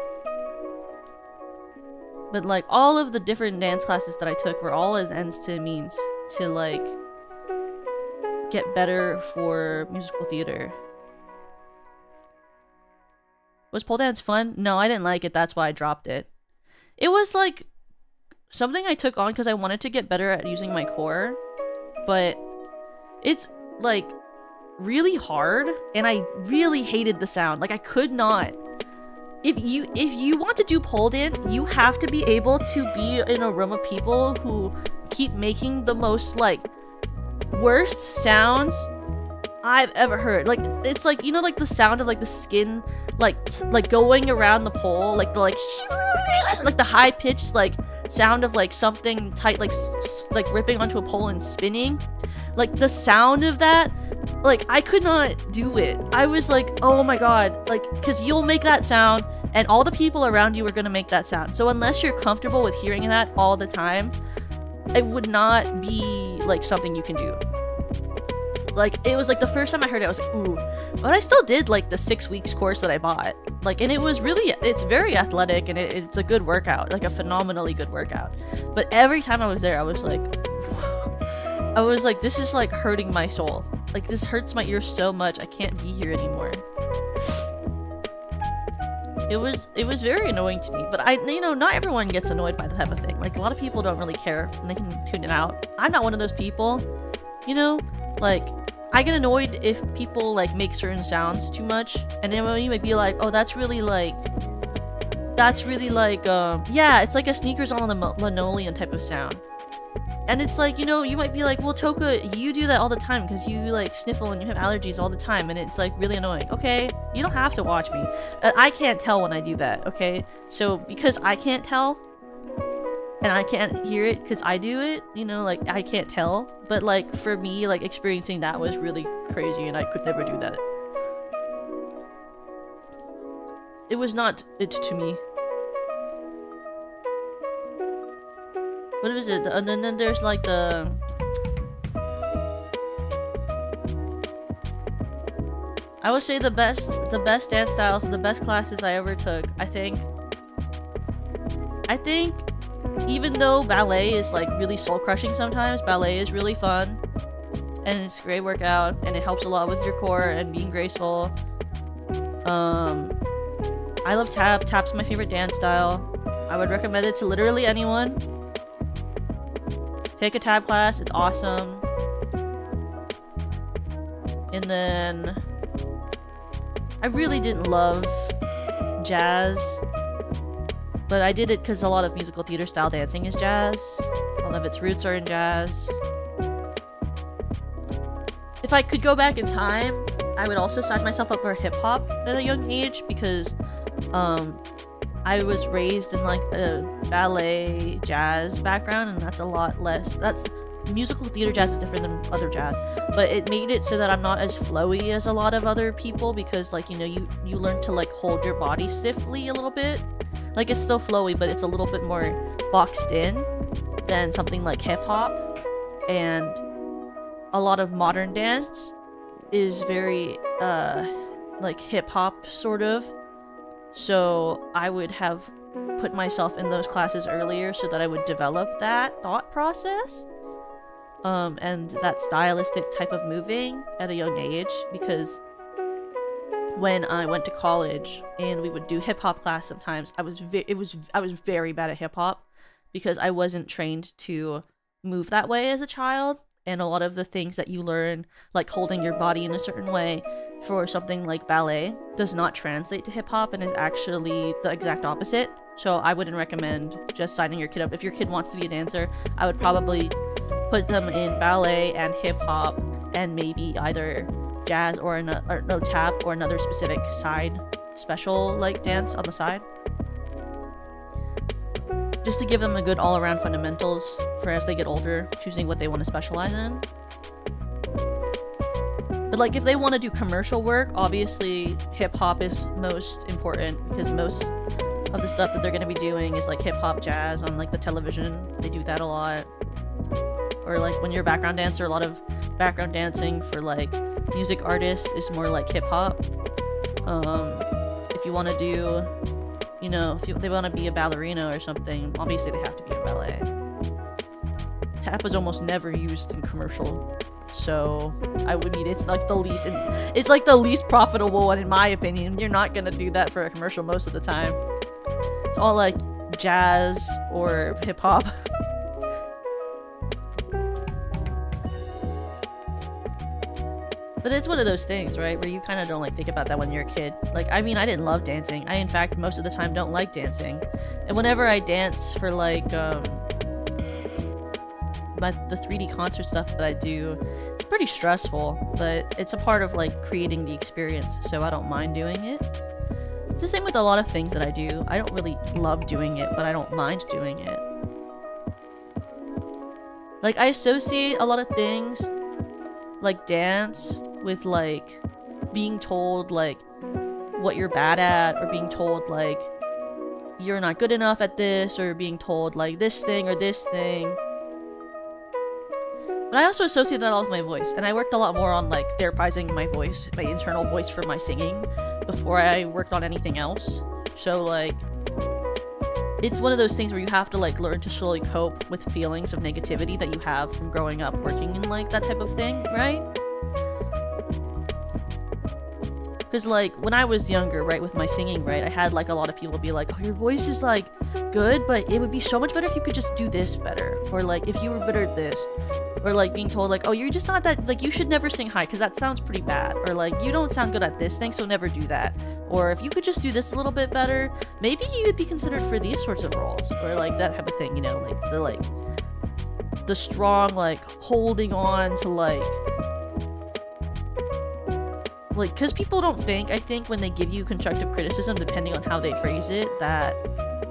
But, like, all of the different dance classes that I took were all as ends to means to, like, get better for musical theater. Was pole dance fun? No, I didn't like it. That's why I dropped it. It was, like, something I took on because I wanted to get better at using my core. But it's, like, really hard. And I really hated the sound. Like, I could not. If you want to do pole dance, you have to be able to be in a room of people who keep making the most, like, worst sounds I've ever heard. Like, it's like, you know, like the sound of, like, the skin, like going around the pole, like the, like the high pitched, like, sound of, like, something tight, like ripping onto a pole and spinning. Like, the sound of that, like, I could not do it. I was like, oh my god, like, because you'll make that sound and all the people around you are gonna make that sound. So unless you're comfortable with hearing that all the time, it would not be, like, something you can do. Like, it was, like, the first time I heard it, I was like, ooh. But I still did, like, the 6 weeks course that I bought. Like, and it was really, it's very athletic, and it's a good workout. Like, a phenomenally good workout. But every time I was there, I was like, this is, like, hurting my soul. Like, this hurts my ears so much, I can't be here anymore. It was very annoying to me, but not everyone gets annoyed by that type of thing. Like, a lot of people don't really care, and they can tune it out. I'm not one of those people, you know? Like, I get annoyed if people, like, make certain sounds too much, and then you might be like, oh, that's really, like, yeah, it's like a sneakers on the linoleum type of sound. And it's like, you know, you might be like, well, Toka, you do that all the time because you, like, sniffle and you have allergies all the time, and it's, like, really annoying. Okay, you don't have to watch me. I can't tell when I do that, okay? So, because I can't tell, and I can't hear it because I do it, you know, like I can't tell. But like for me, like experiencing that was really crazy, and I could never do that. It was not it to me. What is it? And then there's like the... I would say the best dance styles and the best classes I ever took, I think even though ballet is like really soul crushing sometimes, ballet is really fun and it's a great workout and it helps a lot with your core and being graceful. I love tap. Tap's my favorite dance style. I would recommend it to literally anyone. Take a tap class, it's awesome. And then I really didn't love jazz, but I did it because a lot of musical theater style dancing is jazz. A lot of its roots are in jazz. If I could go back in time, I would also sign myself up for hip-hop at a young age because I was raised in like a ballet jazz background, and that's a lot less. That's musical theater jazz is different than other jazz, but it made it so that I'm not as flowy as a lot of other people because, like, you know, you learn to like hold your body stiffly a little bit. Like, it's still flowy, but it's a little bit more boxed in than something like hip-hop. And a lot of modern dance is very like hip-hop sort of. So I would have put myself in those classes earlier so that I would develop that thought process and that stylistic type of moving at a young age, because when I went to college and we would do hip-hop class sometimes, I was very bad at hip-hop because I wasn't trained to move that way as a child, and a lot of the things that you learn, like holding your body in a certain way for something like ballet, does not translate to hip-hop and is actually the exact opposite. So I wouldn't recommend just signing your kid up. If your kid wants to be a dancer, I would probably put them in ballet and hip-hop and maybe either jazz or no tap or another specific side special like dance on the side, just to give them a good all-around fundamentals for as they get older, choosing what they want to specialize in. But like if they want to do commercial work, obviously hip-hop is most important because most of the stuff that they're going to be doing is like hip-hop jazz on like the television. They do that a lot. Or like when you're a background dancer, a lot of background dancing for like music artists is more like hip-hop. If you want to do, you know, if they want to be a ballerina or something, obviously they have to be in ballet. Tap is almost never used in commercial, so I would mean it's like the least profitable one in my opinion. You're not gonna do that for a commercial most of the time. It's all like jazz or hip hop. But it's one of those things, right, where you kind of don't like think about that when you're a kid. Like, I mean, I didn't love dancing. I, in fact, most of the time don't like dancing. And whenever I dance for like the 3D concert stuff that I do, it's pretty stressful, but it's a part of like creating the experience, so I don't mind doing it. It's the same with a lot of things that I do. I don't really love doing it, but I don't mind doing it. Like, I associate a lot of things like dance with like being told like what you're bad at, or being told like you're not good enough at this, or being told like this thing or this thing. But I also associate that all with my voice, and I worked a lot more on like therapizing my voice, my internal voice for my singing, before I worked on anything else. So like it's one of those things where you have to like learn to slowly cope with feelings of negativity that you have from growing up working in like that type of thing, right? Because like when I was younger, right, with my singing, right, I had like a lot of people be like, oh, your voice is like good, but it would be so much better if you could just do this better, or like if you were better at this, or like being told like, oh, you're just not that, like you should never sing high because that sounds pretty bad, or like you don't sound good at this thing, so never do that. Or if you could just do this a little bit better, maybe you would be considered for these sorts of roles, or like that type of thing, you know, like the strong like holding on to like because people don't think, I think when they give you constructive criticism, depending on how they phrase it, that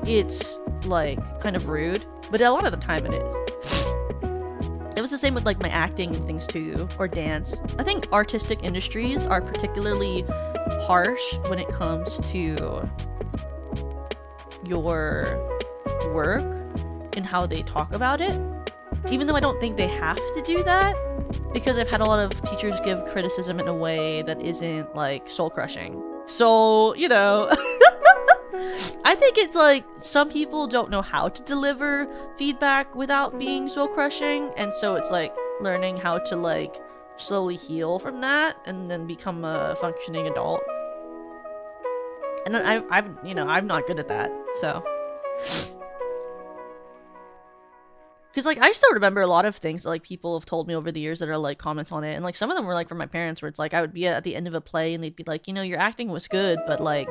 it's like kind of rude, but a lot of the time it is. It was the same with like my acting and things too, or dance. I think artistic industries are particularly harsh when it comes to your work and how they talk about it. Even though I don't think they have to do that, because I've had a lot of teachers give criticism in a way that isn't like soul crushing. So, you know, I think it's like some people don't know how to deliver feedback without being soul crushing, and so it's like learning how to like slowly heal from that and then become a functioning adult. And then I'm not good at that, so. Because, like, I still remember a lot of things that, like, people have told me over the years that are, like, comments on it. And, like, some of them were, like, from my parents where it's, like, I would be at the end of a play and they'd be like, you know, your acting was good, but, like,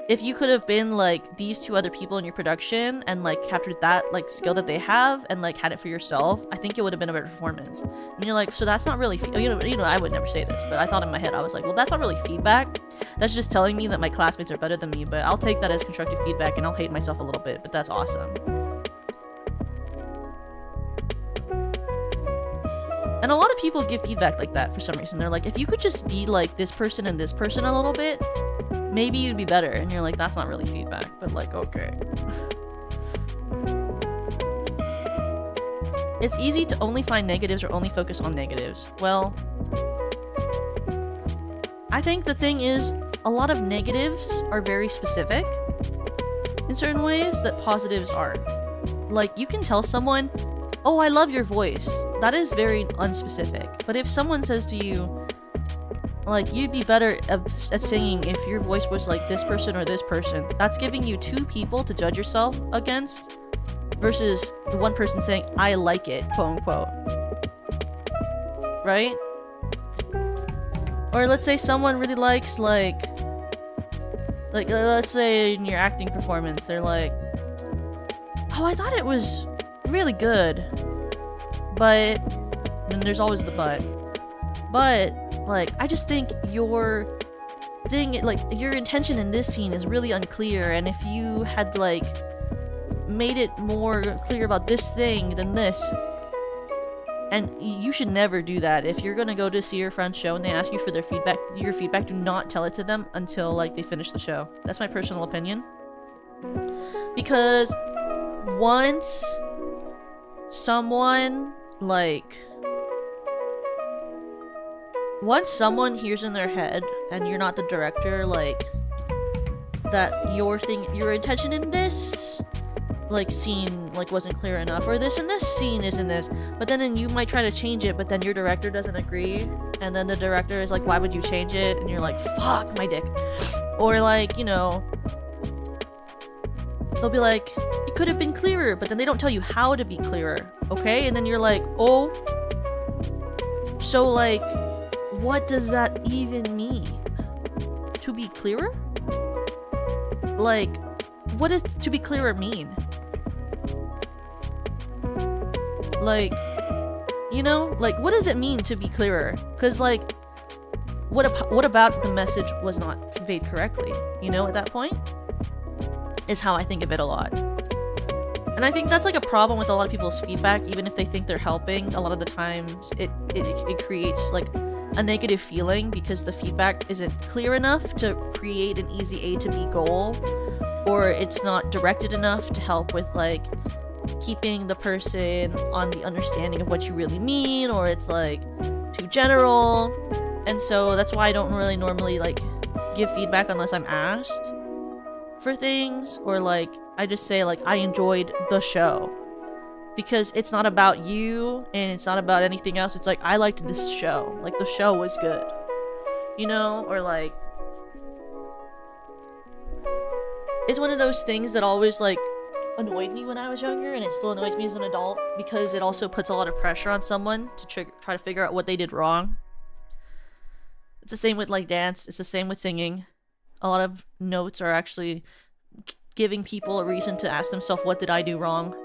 if you could have been, like, these two other people in your production and, like, captured that, like, skill that they have and, like, had it for yourself, I think it would have been a better performance. And you're like, so that's not really, you know, I would never say this, but I thought in my head, I was like, well, that's not really feedback. That's just telling me that my classmates are better than me, but I'll take that as constructive feedback and I'll hate myself a little bit, but that's awesome. And a lot of people give feedback like that for some reason. They're like, if you could just be like this person and this person a little bit, maybe you'd be better. And you're like, that's not really feedback, but like, okay. It's easy to only find negatives or only focus on negatives. Well, I think the thing is, a lot of negatives are very specific in certain ways that positives aren't. Like, you can tell someone, oh, I love your voice. That is very unspecific. But if someone says to you, like, you'd be better at singing if your voice was like this person or this person, that's giving you two people to judge yourself against versus the one person saying, I like it, quote unquote. Right? Or let's say someone really likes, like let's say in your acting performance, they're like, oh, I thought it was really good, but, and there's always the but, like, I just think your thing, like, your intention in this scene is really unclear, and if you had, like, made it more clear about this thing than this, and you should never do that. If you're gonna go to see your friend's show and they ask you for your feedback, do not tell it to them until, like, they finish the show. That's my personal opinion. Because once someone hears in their head, and you're not the director, like, that your intention in this, like, scene, like, wasn't clear enough, or this and this scene isn't this, but then you might try to change it, but then your director doesn't agree, and then the director is like, why would you change it? And you're like, fuck my dick. Or, like, you know, they'll be like, it could have been clearer, but then they don't tell you how to be clearer, okay? And then you're like, oh, so, like, what does that even mean? To be clearer? Like, what does to be clearer mean? Like, you know, like, what does it mean to be clearer? Because, like, what about the message was not conveyed correctly, you know, at that point? Is how I think of it a lot. And I think that's, like, a problem with a lot of people's feedback. Even if they think they're helping, a lot of the times it creates, like, a negative feeling because the feedback isn't clear enough to create an easy A to B goal, or it's not directed enough to help with, like, keeping the person on the understanding of what you really mean, or it's, like, too general. And so that's why I don't really normally, like, give feedback unless I'm asked for things, or, like, I just say, like, I enjoyed the show. Because it's not about you, and it's not about anything else. It's like, I liked this show. Like, the show was good. You know? Or, like, it's one of those things that always, like, annoyed me when I was younger, and it still annoys me as an adult, because it also puts a lot of pressure on someone to try to figure out what they did wrong. It's the same with, like, dance. It's the same with singing. A lot of notes are actually giving people a reason to ask themselves, what did I do wrong?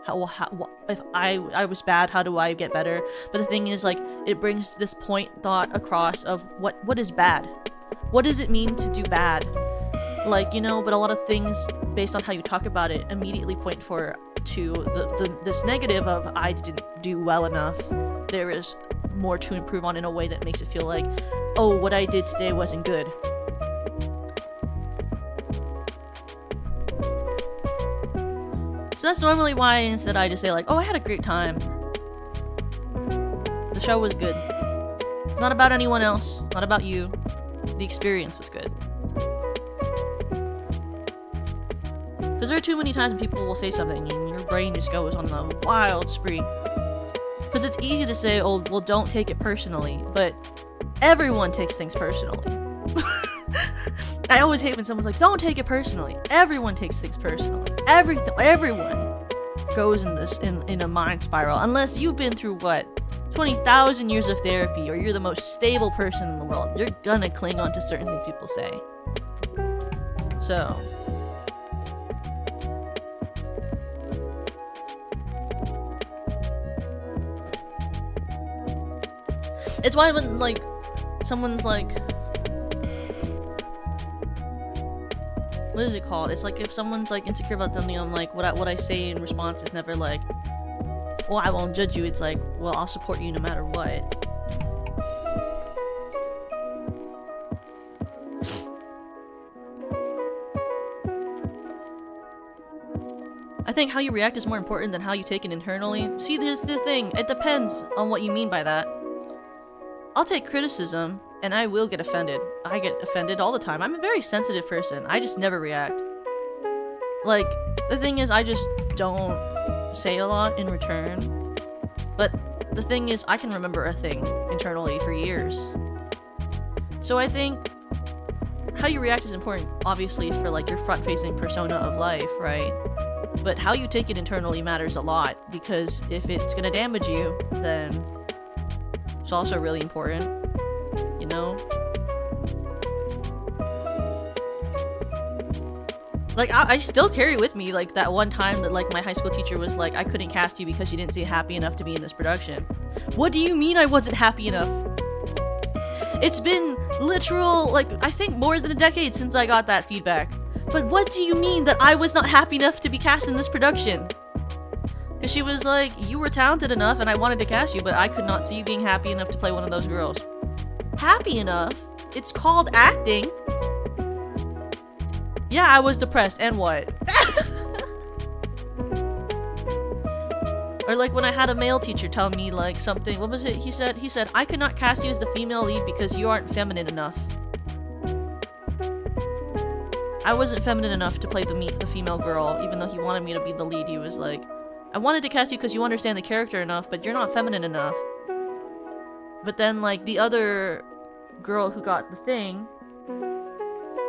If I was bad, how do I get better? But the thing is, like, it brings this point thought across of what is bad? What does it mean to do bad? like, you know, but a lot of things based on how you talk about it immediately point to this negative of I didn't do well enough. There is more to improve on in a way that makes it feel like, oh, what I did today wasn't good. So that's normally why instead I just say like, oh, I had a great time. The show was good. It's not about anyone else. It's not about you. The experience was good. Because there are too many times when people will say something and your brain just goes on a wild spree. Because it's easy to say, oh, well, don't take it personally. But everyone takes things personally. I always hate when someone's like, don't take it personally. Everyone takes things personally. Everyone goes in a mind spiral. Unless you've been through, what, 20,000 years of therapy, or you're the most stable person in the world. You're gonna cling on to certain things people say. So... it's why when, like, someone's like... what is it called? It's like if someone's, like, insecure about something, I'm like, what I say in response is never like, well, I won't judge you. It's like, well, I'll support you no matter what. I think how you react is more important than how you take it internally. See, this is the thing. It depends on what you mean by that. I'll take criticism, and I will get offended. I get offended all the time. I'm a very sensitive person. I just never react. Like, the thing is, I just don't say a lot in return. But the thing is, I can remember a thing internally for years. So I think how you react is important, obviously, for, like, your front-facing persona of life, right? But how you take it internally matters a lot, because if it's gonna damage you, then... it's also really important, you know? Like, I still carry with me, like, that one time that, like, my high school teacher was like, I couldn't cast you because you didn't seem happy enough to be in this production. What do you mean I wasn't happy enough? It's been literal, like, I think more than a decade since I got that feedback. But what do you mean that I was not happy enough to be cast in this production? Because she was like, you were talented enough and I wanted to cast you, but I could not see you being happy enough to play one of those girls. Happy enough? It's called acting. Yeah, I was depressed, and what? Or like when I had a male teacher tell me like something, what was it he said? He said, I could not cast you as the female lead because you aren't feminine enough. I wasn't feminine enough to play the female girl, even though he wanted me to be the lead. He was like, I wanted to cast you because you understand the character enough, but you're not feminine enough. But then, like, the other girl who got the thing...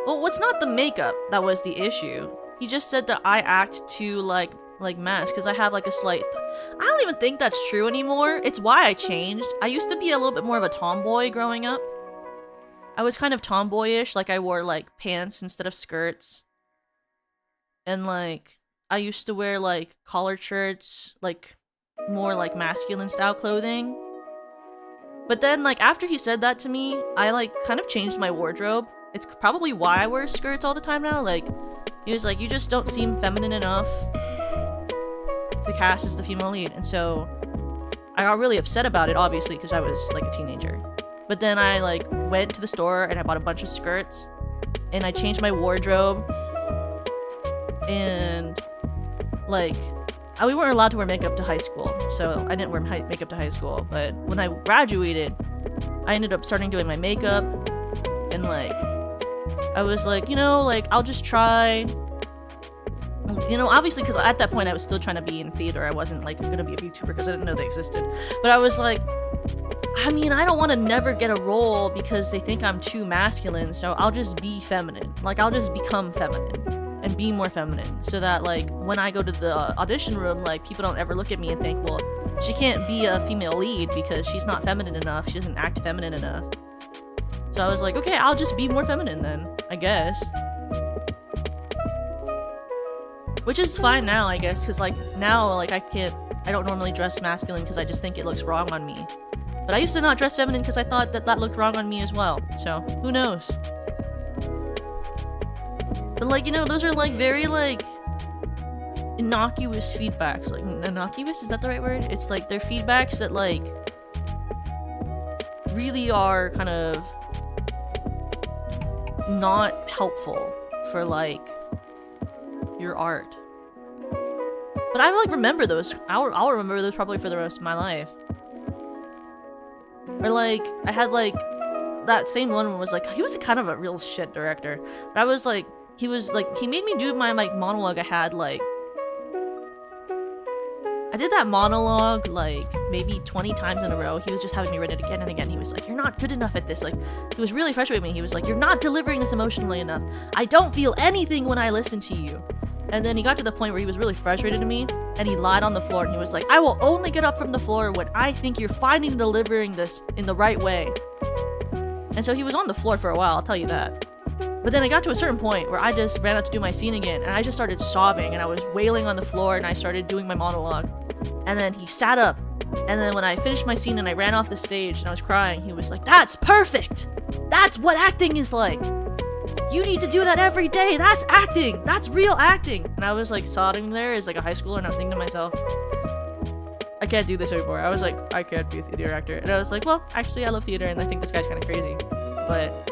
well, what's not the makeup that was the issue. He just said that I act too, like match, because I have, like, a slight... I don't even think that's true anymore. It's why I changed. I used to be a little bit more of a tomboy growing up. I was kind of tomboyish, like, I wore, like, pants instead of skirts. And, like... I used to wear, like, collared shirts, like, more, like, masculine-style clothing. But then, like, after he said that to me, I, like, kind of changed my wardrobe. It's probably why I wear skirts all the time now. Like, he was like, you just don't seem feminine enough to cast as the female lead. And so, I got really upset about it, obviously, because I was, like, a teenager. But then I, like, went to the store and I bought a bunch of skirts. And I changed my wardrobe. And... like, we weren't allowed to wear makeup to high school, so I didn't wear makeup to high school, but when I graduated, I ended up starting doing my makeup, and, like, I was like, you know, like, I'll just try, you know, obviously, because at that point, I was still trying to be in theater. I wasn't, like, gonna be a VTuber, because I didn't know they existed, but I was like, I mean, I don't want to never get a role because they think I'm too masculine, so I'll just be feminine. Like, I'll just become feminine. And be more feminine, so that, like, when I go to the audition room, like, people don't ever look at me and think, well, she can't be a female lead because she's not feminine enough, she doesn't act feminine enough. So I was like, okay, I'll just be more feminine then, I guess. Which is fine now, I guess, because, like, now, like, I don't normally dress masculine because I just think it looks wrong on me. But I used to not dress feminine because I thought that looked wrong on me as well, so who knows? But like, you know, those are like very like innocuous feedbacks. Like, innocuous, is that the right word? It's like they're feedbacks that like really are kind of not helpful for like your art. But I like remember those. I'll remember those probably for the rest of my life. Or like I had like that same one was like, he was kind of a real shit director. But I was like, he made me do my like monologue. I did that monologue like maybe 20 times in a row. He was just having me read it again and again. He was like, you're not good enough at this. Like, he was really frustrating me. He was like, you're not delivering this emotionally enough. I don't feel anything when I listen to you. And then he got to the point where he was really frustrated to me, and he lied on the floor, and he was like, I will only get up from the floor when I think you're finally delivering this in the right way. And so he was on the floor for a while, I'll tell you that. But then I got to a certain point where I just ran out to do my scene again, and I just started sobbing, and I was wailing on the floor, and I started doing my monologue. And then he sat up, and then when I finished my scene and I ran off the stage and I was crying, he was like, that's perfect! That's what acting is like! You need to do that every day! That's acting! That's real acting! And I was like sobbing there as like a high schooler, and I was thinking to myself, I can't do this anymore. I was like, I can't be a theater actor. And I was like, well, actually I love theater and I think this guy's kind of crazy. But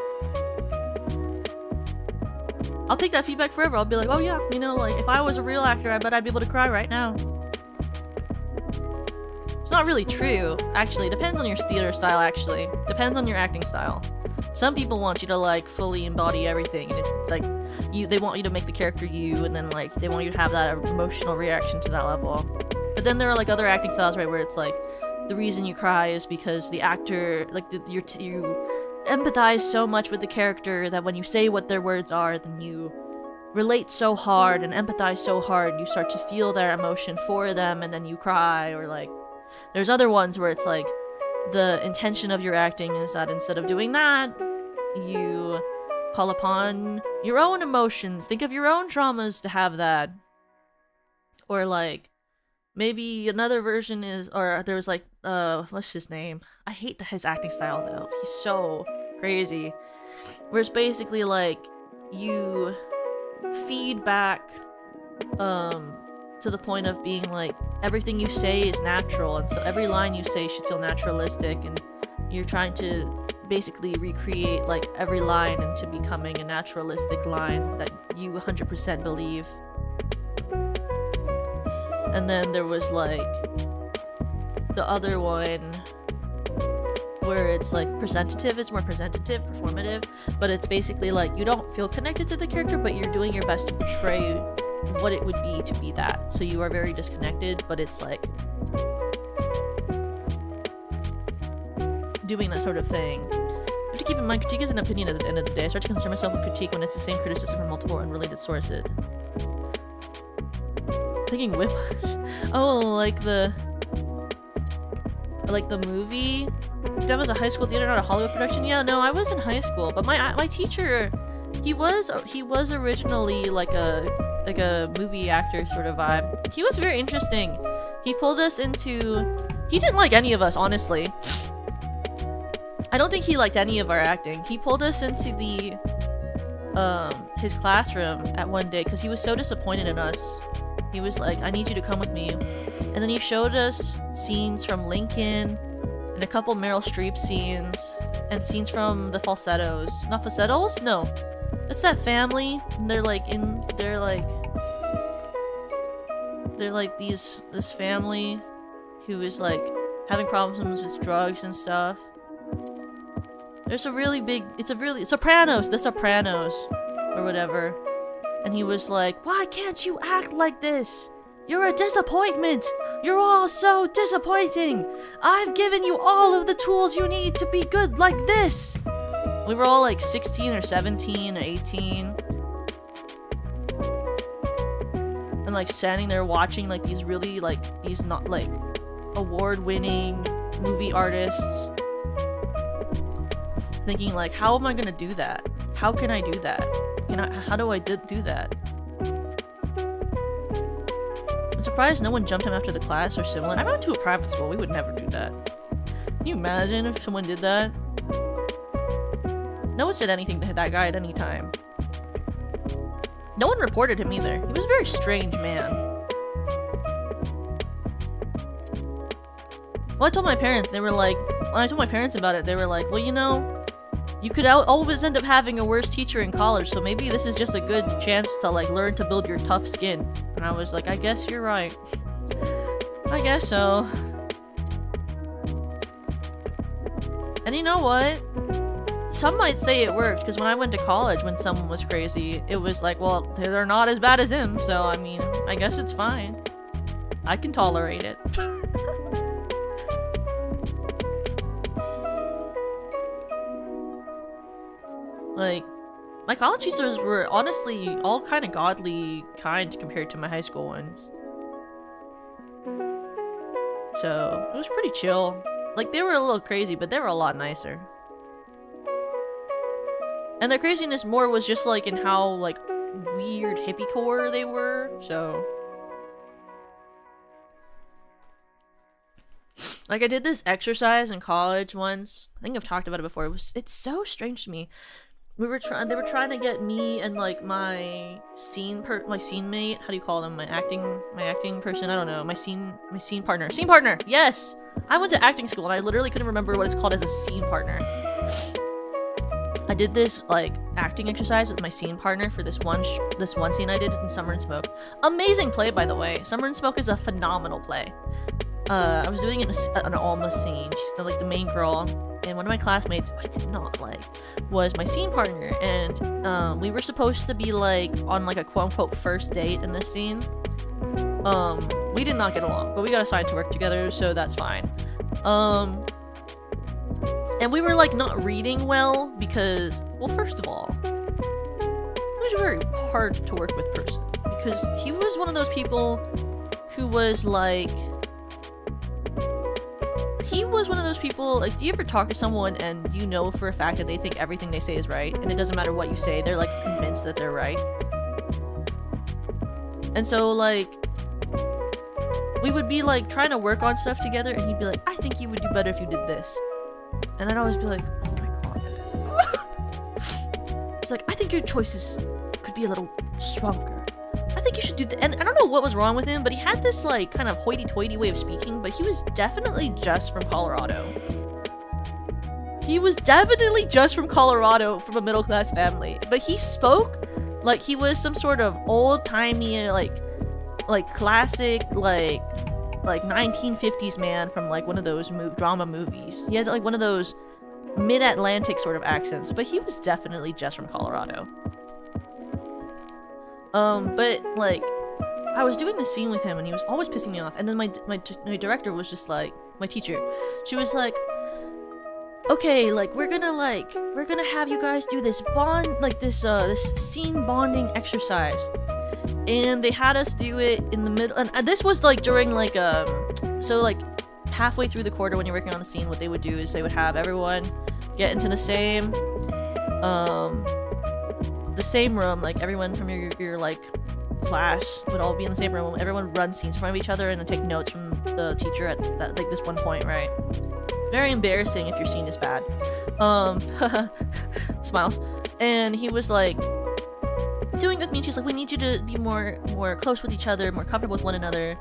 I'll take that feedback forever. I'll be like, oh yeah, you know, like if I was a real actor, I bet I'd be able to cry right now. It's not really true, actually. It depends on your theater style, actually. Depends on your acting style. Some people want you to like fully embody everything, and they want you to make the character you, and then like they want you to have that emotional reaction to that level. But then there are like other acting styles, right, where it's like the reason you cry is because the actor, like you empathize so much with the character that when you say what their words are, then you relate so hard and empathize so hard, you start to feel their emotion for them, and then you cry. Or like there's other ones where it's like the intention of your acting is that instead of doing that, you call upon your own emotions, think of your own traumas to have that. Or like maybe another version is, or there was like what's his name, I hate his acting style though, he's so crazy, where it's basically like you feed back to the point of being like everything you say is natural, and so every line you say should feel naturalistic, and you're trying to basically recreate like every line into becoming a naturalistic line that you 100% believe. And then there was like the other one where it's like presentative, it's more presentative, performative, but it's basically like you don't feel connected to the character, but you're doing your best to portray what it would be to be that. So you are very disconnected, but it's like doing that sort of thing. You have to keep in mind, critique is an opinion at the end of the day. I start to concern myself with critique when it's the same criticism from multiple unrelated sources. Thinking Whiplash. Oh, like the movie? That was a high school theater, not a Hollywood production? Yeah, no, I was in high school, but my teacher, he was originally like a movie actor sort of vibe. He was very interesting. He pulled us into... He didn't like any of us, honestly. I don't think he liked any of our acting. He pulled us into the his classroom at one day because he was so disappointed in us. He was like, I need you to come with me. And then he showed us scenes from Lincoln and a couple Meryl Streep scenes and scenes from the Falsettos. Not Falsettos? No. It's that family. They're like this family who is like having problems with drugs and stuff. There's a really big, Sopranos, The Sopranos, or whatever. And he was like, why can't you act like this? You're a disappointment! You're all so disappointing! I've given you all of the tools you need to be good like this! We were all like 16 or 17 or 18. And like standing there watching like these really like, these not like award-winning movie artists. Thinking like, how am I gonna do that? How can I do that? How do I do that? I'm surprised no one jumped him after the class or similar. I went to a private school, we would never do that. Can you imagine if someone did that? No one said anything to that guy at any time. No one reported him either. He was a very strange man. Well, I told my parents, they were like, when I told my parents about it, they were like, well, you know, you could always end up having a worse teacher in college, so maybe this is just a good chance to, like, learn to build your tough skin. And I was like, I guess you're right. I guess so. And you know what? Some might say it worked, because when I went to college, when someone was crazy, it was like, well, they're not as bad as him, so, I mean, I guess it's fine. I can tolerate it. Like, my college teachers were honestly all kind of godly kind compared to my high school ones. So, it was pretty chill. Like, they were a little crazy, but they were a lot nicer. And their craziness more was just, like, in how, like, weird hippie-core they were, so... Like, I did this exercise in college once. I think I've talked about it before. It's so strange to me. They were trying to get me and, like, my scene mate, how do you call them? My acting person, I don't know. My scene partner. Scene partner! Yes! I went to acting school and I literally couldn't remember what it's called as a scene partner. I did this, like, acting exercise with my scene partner for this one scene I did in Summer and Smoke. Amazing play, by the way. Summer and Smoke is a phenomenal play. I was doing an Alma scene. She's the main girl. And one of my classmates, who I did not like, was my scene partner. And we were supposed to be, like, on, like, a quote-unquote first date in this scene. We did not get along, but we got assigned to work together, so that's fine. And we were, like, not reading well because, well, first of all, he was a very hard to work with person. Because he was one of those people who was, like... He was one of those people, like, do you ever talk to someone and you know for a fact that they think everything they say is right, and it doesn't matter what you say, they're, like, convinced that they're right? And so, like, we would be, like, trying to work on stuff together, and he'd be like, I think you would do better if you did this. And I'd always be like, oh my god. It's like, I think your choices could be a little stronger. I think you should do that. And I don't know what was wrong with him, but he had this, like, kind of hoity-toity way of speaking, but he was definitely just from Colorado. He was definitely just from Colorado, from a middle-class family. But he spoke like he was some sort of old-timey, like classic, like 1950s man from, like, one of those drama movies. He had, like, one of those mid-Atlantic sort of accents, but he was definitely just from Colorado. But, like, I was doing this scene with him and he was always pissing me off, and then my director was just like, my teacher, she was like, okay, like, we're gonna have you guys do this this scene bonding exercise. And they had us do it in the middle, and this was, like, during, like, so, like, halfway through the quarter when you're working on the scene, what they would do is they would have everyone get into the same room, like, everyone from your like, class would all be in the same room, everyone would run scenes in front of each other and then take notes from the teacher at that, like, this one point, right? Very embarrassing if your scene is bad. Smiles. And he was, like, doing it with me, and she's like, we need you to be more close with each other, more comfortable with one another.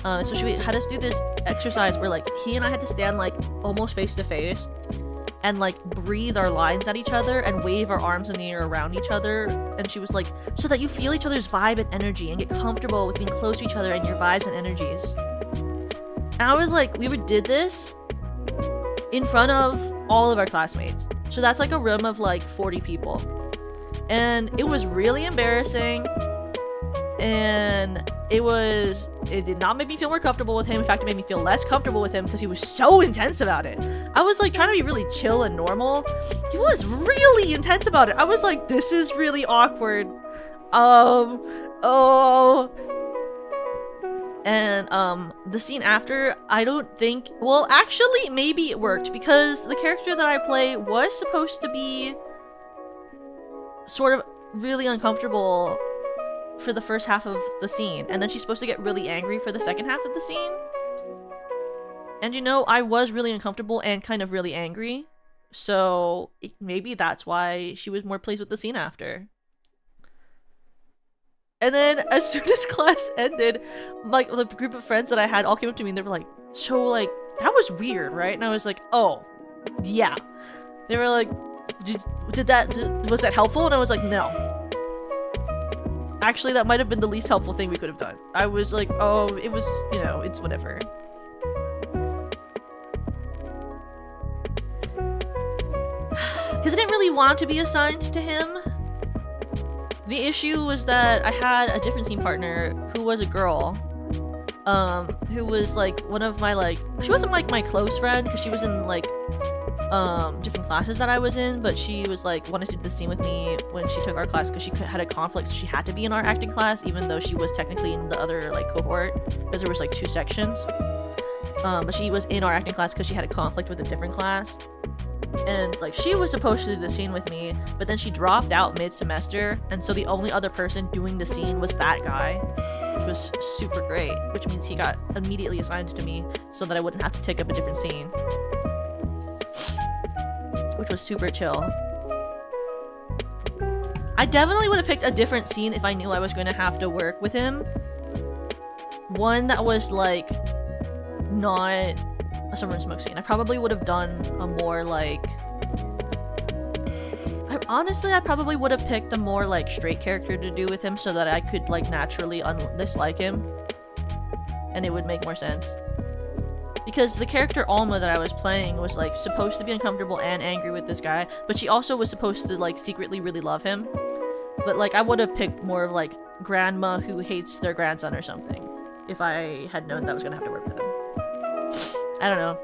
So she had us do this exercise where, like, he and I had to stand, like, almost face to face and, like, breathe our lines at each other and wave our arms in the air around each other. And she was like, so that you feel each other's vibe and energy and get comfortable with being close to each other and your vibes and energies. And I was like, we did this in front of all of our classmates. So that's, like, a room of, like, 40 people. And it was really embarrassing, and it did not make me feel more comfortable with him. In fact, it made me feel less comfortable with him because he was so intense about it. I was, like, trying to be really chill and normal. He was really intense about it. I was like, this is really awkward. And the scene after, I don't think, well, actually, maybe it worked because the character that I play was supposed to be sort of really uncomfortable for the first half of the scene, and then she's supposed to get really angry for the second half of the scene. And, you know, I was really uncomfortable and kind of really angry, so maybe that's why she was more pleased with the scene after. And then as soon as class ended, like the group of friends that I had all came up to me and they were like, so like, that was weird, right? And I was like, oh, yeah. They were like, was that helpful? And I was like, no. Actually, that might have been the least helpful thing we could have done. I was like, oh, it was, you know, it's whatever. Because I didn't really want to be assigned to him. The issue was that I had a different scene partner who was a girl. Who was like one of my like, she wasn't like my close friend because she was in like different classes that I was in, but she was like wanted to do the scene with me when she took our class because she had a conflict, so she had to be in our acting class even though she was technically in the other like cohort because there was like 2 sections. But she was in our acting class because she had a conflict with a different class. And like she was supposed to do the scene with me, but then she dropped out mid-semester, and so the only other person doing the scene was that guy, which was super great, which means he got immediately assigned to me so that I wouldn't have to take up a different scene, which was super chill. I definitely would have picked a different scene if I knew I was going to have to work with him. One that was like not a summer and smoke scene. I probably would have done a more like, I probably would have picked a more like straight character to do with him so that I could like naturally dislike him and it would make more sense. Because the character Alma that I was playing was like supposed to be uncomfortable and angry with this guy, but she also was supposed to like secretly really love him. But like I would have picked more of like grandma who hates their grandson or something if I had known that I was gonna have to work with him. I don't know.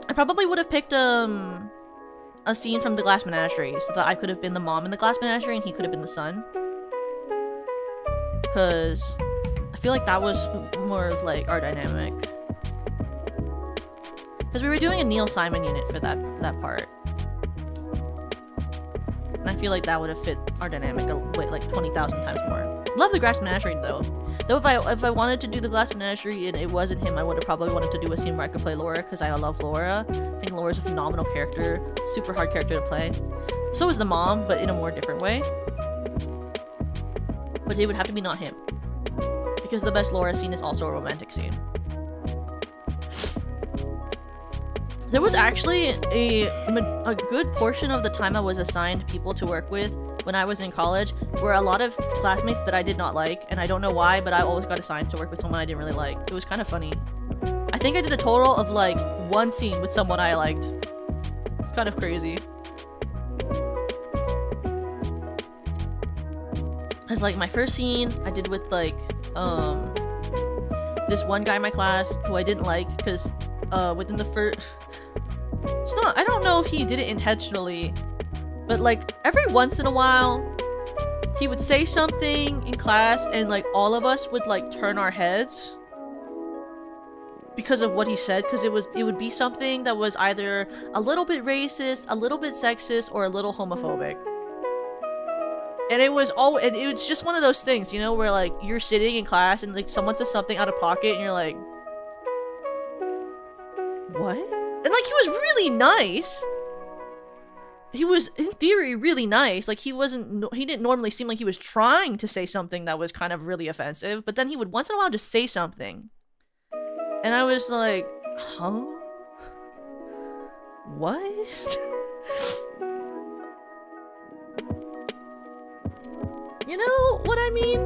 I probably would have picked a scene from the Glass Menagerie so that I could have been the mom in the Glass Menagerie and he could have been the son. Because I feel like that was more of like our dynamic. Because we were doing a Neil Simon unit for that part. And I feel like that would have fit our dynamic like 20,000 times more. Love the Glass Menagerie though. Though if I wanted to do the Glass Menagerie and it wasn't him, I would have probably wanted to do a scene where I could play Laura because I love Laura. I think Laura's a phenomenal character, super hard character to play. So is the mom, but in a more different way. But it would have to be not him. Because the best Laura scene is also a romantic scene. There was actually a good portion of the time I was assigned people to work with when I was in college were a lot of classmates that I did not like, and I don't know why, but I always got assigned to work with someone I didn't really like. It was kind of funny. I think I did a total of like 1 scene with someone I liked. It's kind of crazy. It's like my first scene I did with like this one guy in my class who I didn't like because within the first, it's not, I don't know if he did it intentionally, but like every once in a while he would say something in class and like all of us would like turn our heads because of what he said, because it would be something that was either a little bit racist, a little bit sexist, or a little homophobic. And it was just one of those things, you know, where like you're sitting in class and like someone says something out of pocket and you're like, what? And like he was really nice. He was in theory really nice. Like he didn't normally seem like he was trying to say something that was kind of really offensive, but then he would once in a while just say something. And I was like, huh? What? You know what I mean?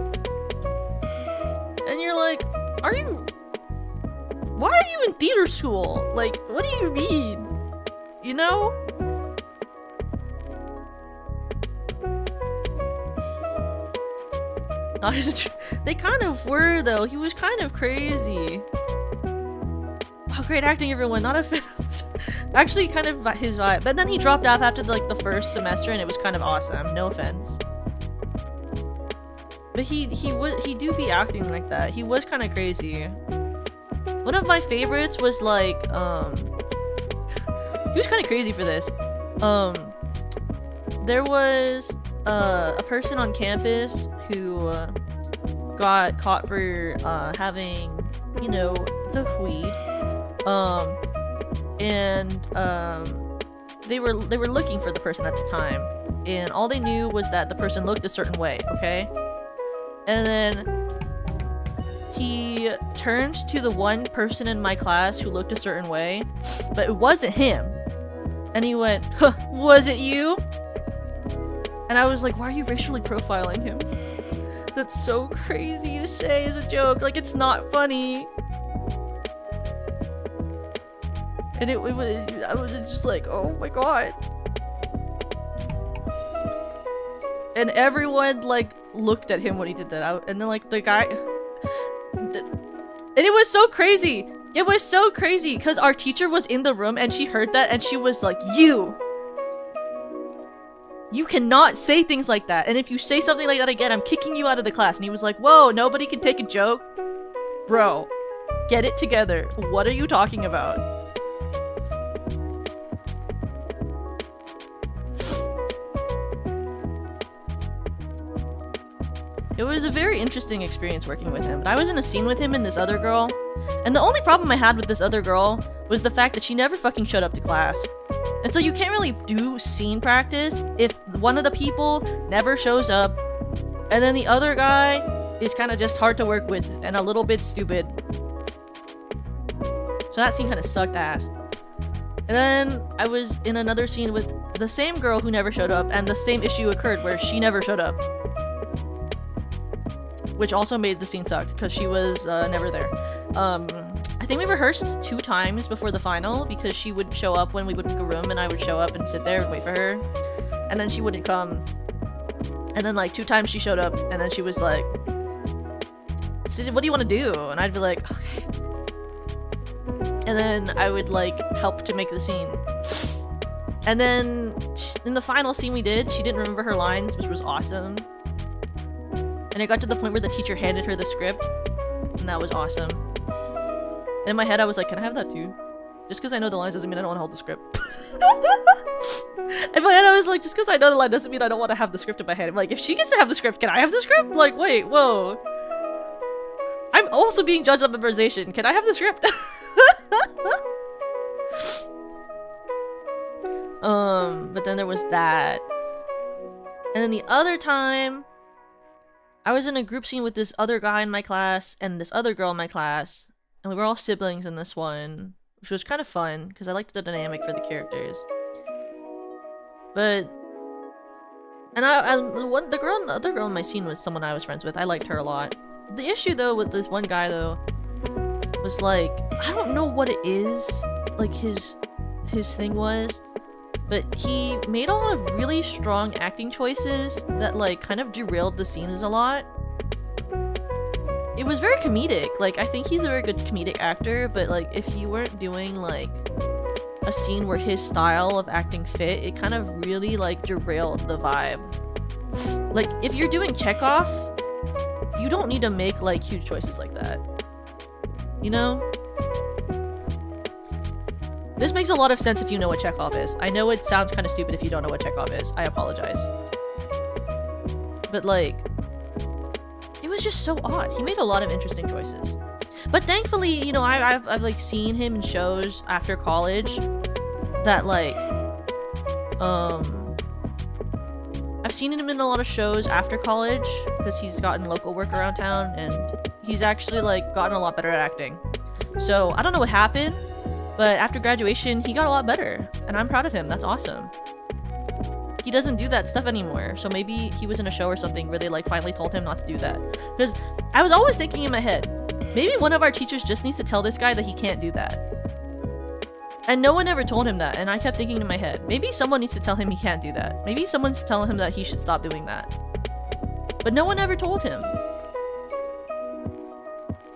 And you're like, why are you in theater school? Like, what do you mean? You know? They kind of were though. He was kind of crazy. Oh, great acting, everyone. Not a fan. Actually, kind of his vibe. But then he dropped off after like the first semester, and it was kind of awesome. No offense. But he do be acting like that. He was kind of crazy. One of my favorites was like he was kind of crazy for this. There was a person on campus who got caught for having, you know, the weed. They were looking for the person at the time, and all they knew was that the person looked a certain way, okay? And then he turned to the one person in my class who looked a certain way, but it wasn't him. And he went, huh, was it you? And I was like, why are you racially profiling him? That's so crazy to say as a joke. Like, it's not funny. And I was just like, oh my god. And everyone, like, looked at him when he did that. And then, like, the guy... And it was so crazy! It was so crazy! Because our teacher was in the room and she heard that and she was like, you cannot say things like that. And if you say something like that again, I'm kicking you out of the class. And he was like, whoa, nobody can take a joke? Bro, get it together. What are you talking about? It was a very interesting experience working with him. But I was in a scene with him and this other girl, and the only problem I had with this other girl was the fact that she never fucking showed up to class. And so you can't really do scene practice if one of the people never shows up, and then the other guy is kind of just hard to work with and a little bit stupid. So that scene kind of sucked ass. And then I was in another scene with the same girl who never showed up, and the same issue occurred where she never showed up. Which also made the scene suck, because she was never there. I think we rehearsed 2 times before the final, because she would show up when we would book a room, and I would show up and sit there and wait for her. And then she wouldn't come. And then, like, 2 times she showed up, and then she was like, Sid, what do you want to do? And I'd be like, okay. And then I would, like, help to make the scene. And then, in the final scene we did, she didn't remember her lines, which was awesome. And it got to the point where the teacher handed her the script, and that was awesome. And in my head, I was like, can I have that too? Just because I know the lines doesn't mean I don't want to hold the script. In my head, I was like, just because I know the line doesn't mean I don't want to have the script in my head. I'm like, if she gets to have the script, can I have the script? Like, wait, whoa. I'm also being judged on memorization. Can I have the script? But then there was that. And then the other time, I was in a group scene with this other guy in my class and this other girl in my class, and we were all siblings in this one, which was kind of fun because I liked the dynamic for the characters. But the other girl in my scene was someone I was friends with. I liked her a lot. The issue though with this one guy though was like, I don't know what it is, like his thing was, but he made a lot of really strong acting choices that like kind of derailed the scenes a lot. It was very comedic. Like, I think he's a very good comedic actor, but like if you weren't doing like a scene where his style of acting fit, it kind of really like derailed the vibe. Like, if you're doing Chekhov, you don't need to make like huge choices like that. You know? This makes a lot of sense if you know what Chekhov is. I know it sounds kind of stupid if you don't know what Chekhov is. I apologize. But like, it was just so odd. He made a lot of interesting choices. But thankfully, you know, I've like seen him in shows after college that like, I've seen him in a lot of shows after college because he's gotten local work around town and he's actually like gotten a lot better at acting. So I don't know what happened, but after graduation, he got a lot better and I'm proud of him. That's awesome. He doesn't do that stuff anymore, so maybe he was in a show or something where they like finally told him not to do that. Because I was always thinking in my head, maybe one of our teachers just needs to tell this guy that he can't do that. And no one ever told him that, and I kept thinking in my head, maybe someone needs to tell him he can't do that. Maybe someone's telling him that he should stop doing that. But no one ever told him.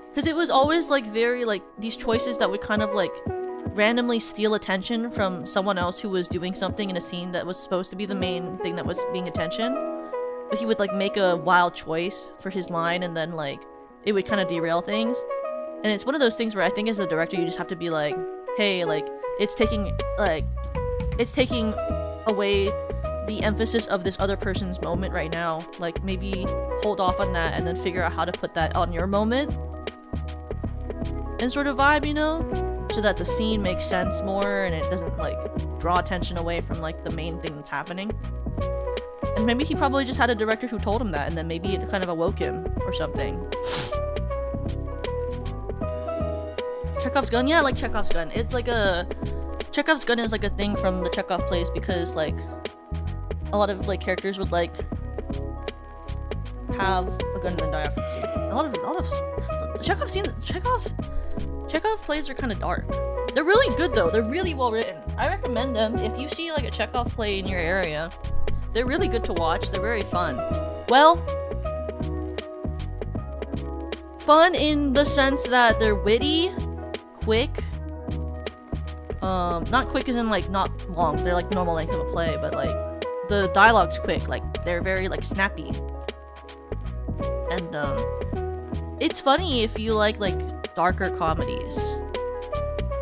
Because it was always like very like these choices that would kind of like randomly steal attention from someone else who was doing something in a scene that was supposed to be the main thing that was being attention. But he would like make a wild choice for his line and then like it would kind of derail things. And it's one of those things where I think as a director you just have to be like, hey, like it's taking away the emphasis of this other person's moment right now. Like maybe hold off on that and then figure out how to put that on your moment and sort of vibe, you know? So that the scene makes sense more and it doesn't like draw attention away from like the main thing that's happening. And maybe he probably just had a director who told him that and then maybe it kind of awoke him or something. Chekhov's gun? Yeah, I like Chekhov's gun. It's like a... Chekhov's gun is like a thing from the Chekhov plays because like a lot of like characters would like have a gun and then die after the scene. A lot of Chekhov plays are kind of dark. They're really good though. They're really well written. I recommend them if you see like a Chekhov play in your area. They're really good to watch. They're very fun. Well, fun in the sense that they're witty, quick. Not quick as in like not long. They're like normal length of a play, but like the dialogue's quick. Like they're very like snappy. And it's funny if you like darker comedies.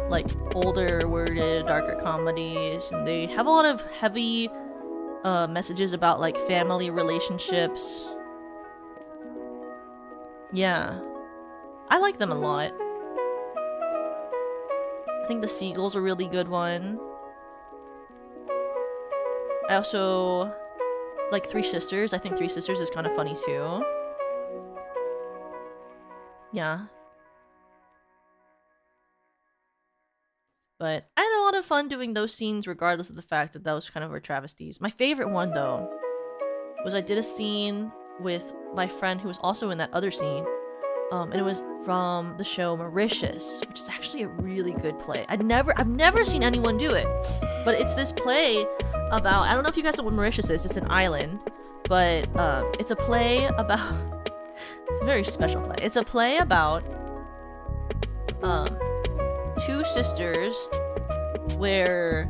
Like older worded darker comedies, and they have a lot of heavy messages about like family relationships. Yeah. I like them a lot. I think The Seagull's a really good one. I also like Three Sisters. I think Three Sisters is kind of funny too. Yeah. But I had a lot of fun doing those scenes regardless of the fact that those kind of were travesties. My favorite one though was I did a scene with my friend who was also in that other scene. And it was from the show Mauritius, which is actually a really good play. I've never seen anyone do it, but it's this play about, I don't know if you guys know what Mauritius is. It's an island, but it's a play about, it's a very special play. It's a play about two sisters where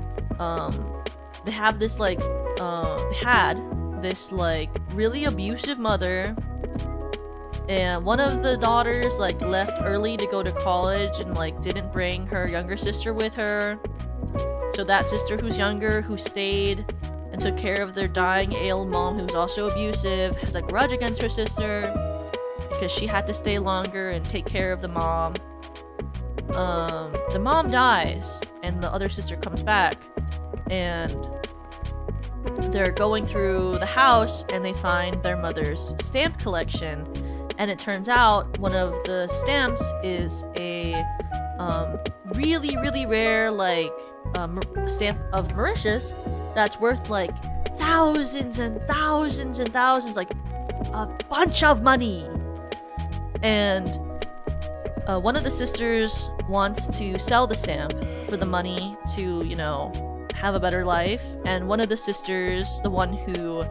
they have this like they had this like really abusive mother. And one of the daughters like left early to go to college and like didn't bring her younger sister with her. So that sister who's younger, who stayed and took care of their dying ill mom who's also abusive, has a grudge against her sister because she had to stay longer and take care of the mom. The mom dies and the other sister comes back, and they're going through the house and they find their mother's stamp collection. And it turns out one of the stamps is a really, really rare like stamp of Mauritius that's worth like thousands and thousands and thousands, like a bunch of money. And one of the sisters wants to sell the stamp for the money to, you know, have a better life. And one of the sisters, the one who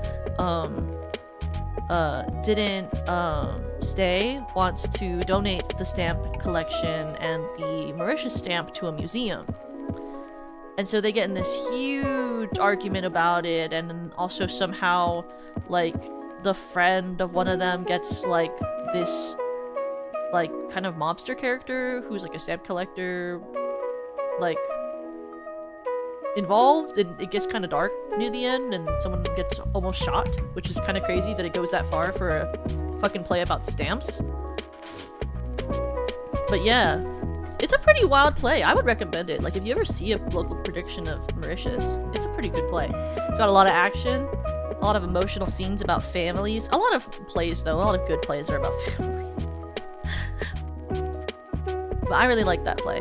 didn't stay, wants to donate the stamp collection and the Mauritius stamp to a museum. And so they get in this huge argument about it, and then also somehow like the friend of one of them gets like this like kind of mobster character who's like a stamp collector like involved, and it gets kind of dark near the end and someone gets almost shot, which is kind of crazy that it goes that far for a fucking play about stamps. But yeah, it's a pretty wild play. I would recommend it. Like if you ever see a local production of Mauritius, it's a pretty good play. It's got a lot of action, a lot of emotional scenes about families. A lot of plays though, a lot of good plays are about families. But I really like that play.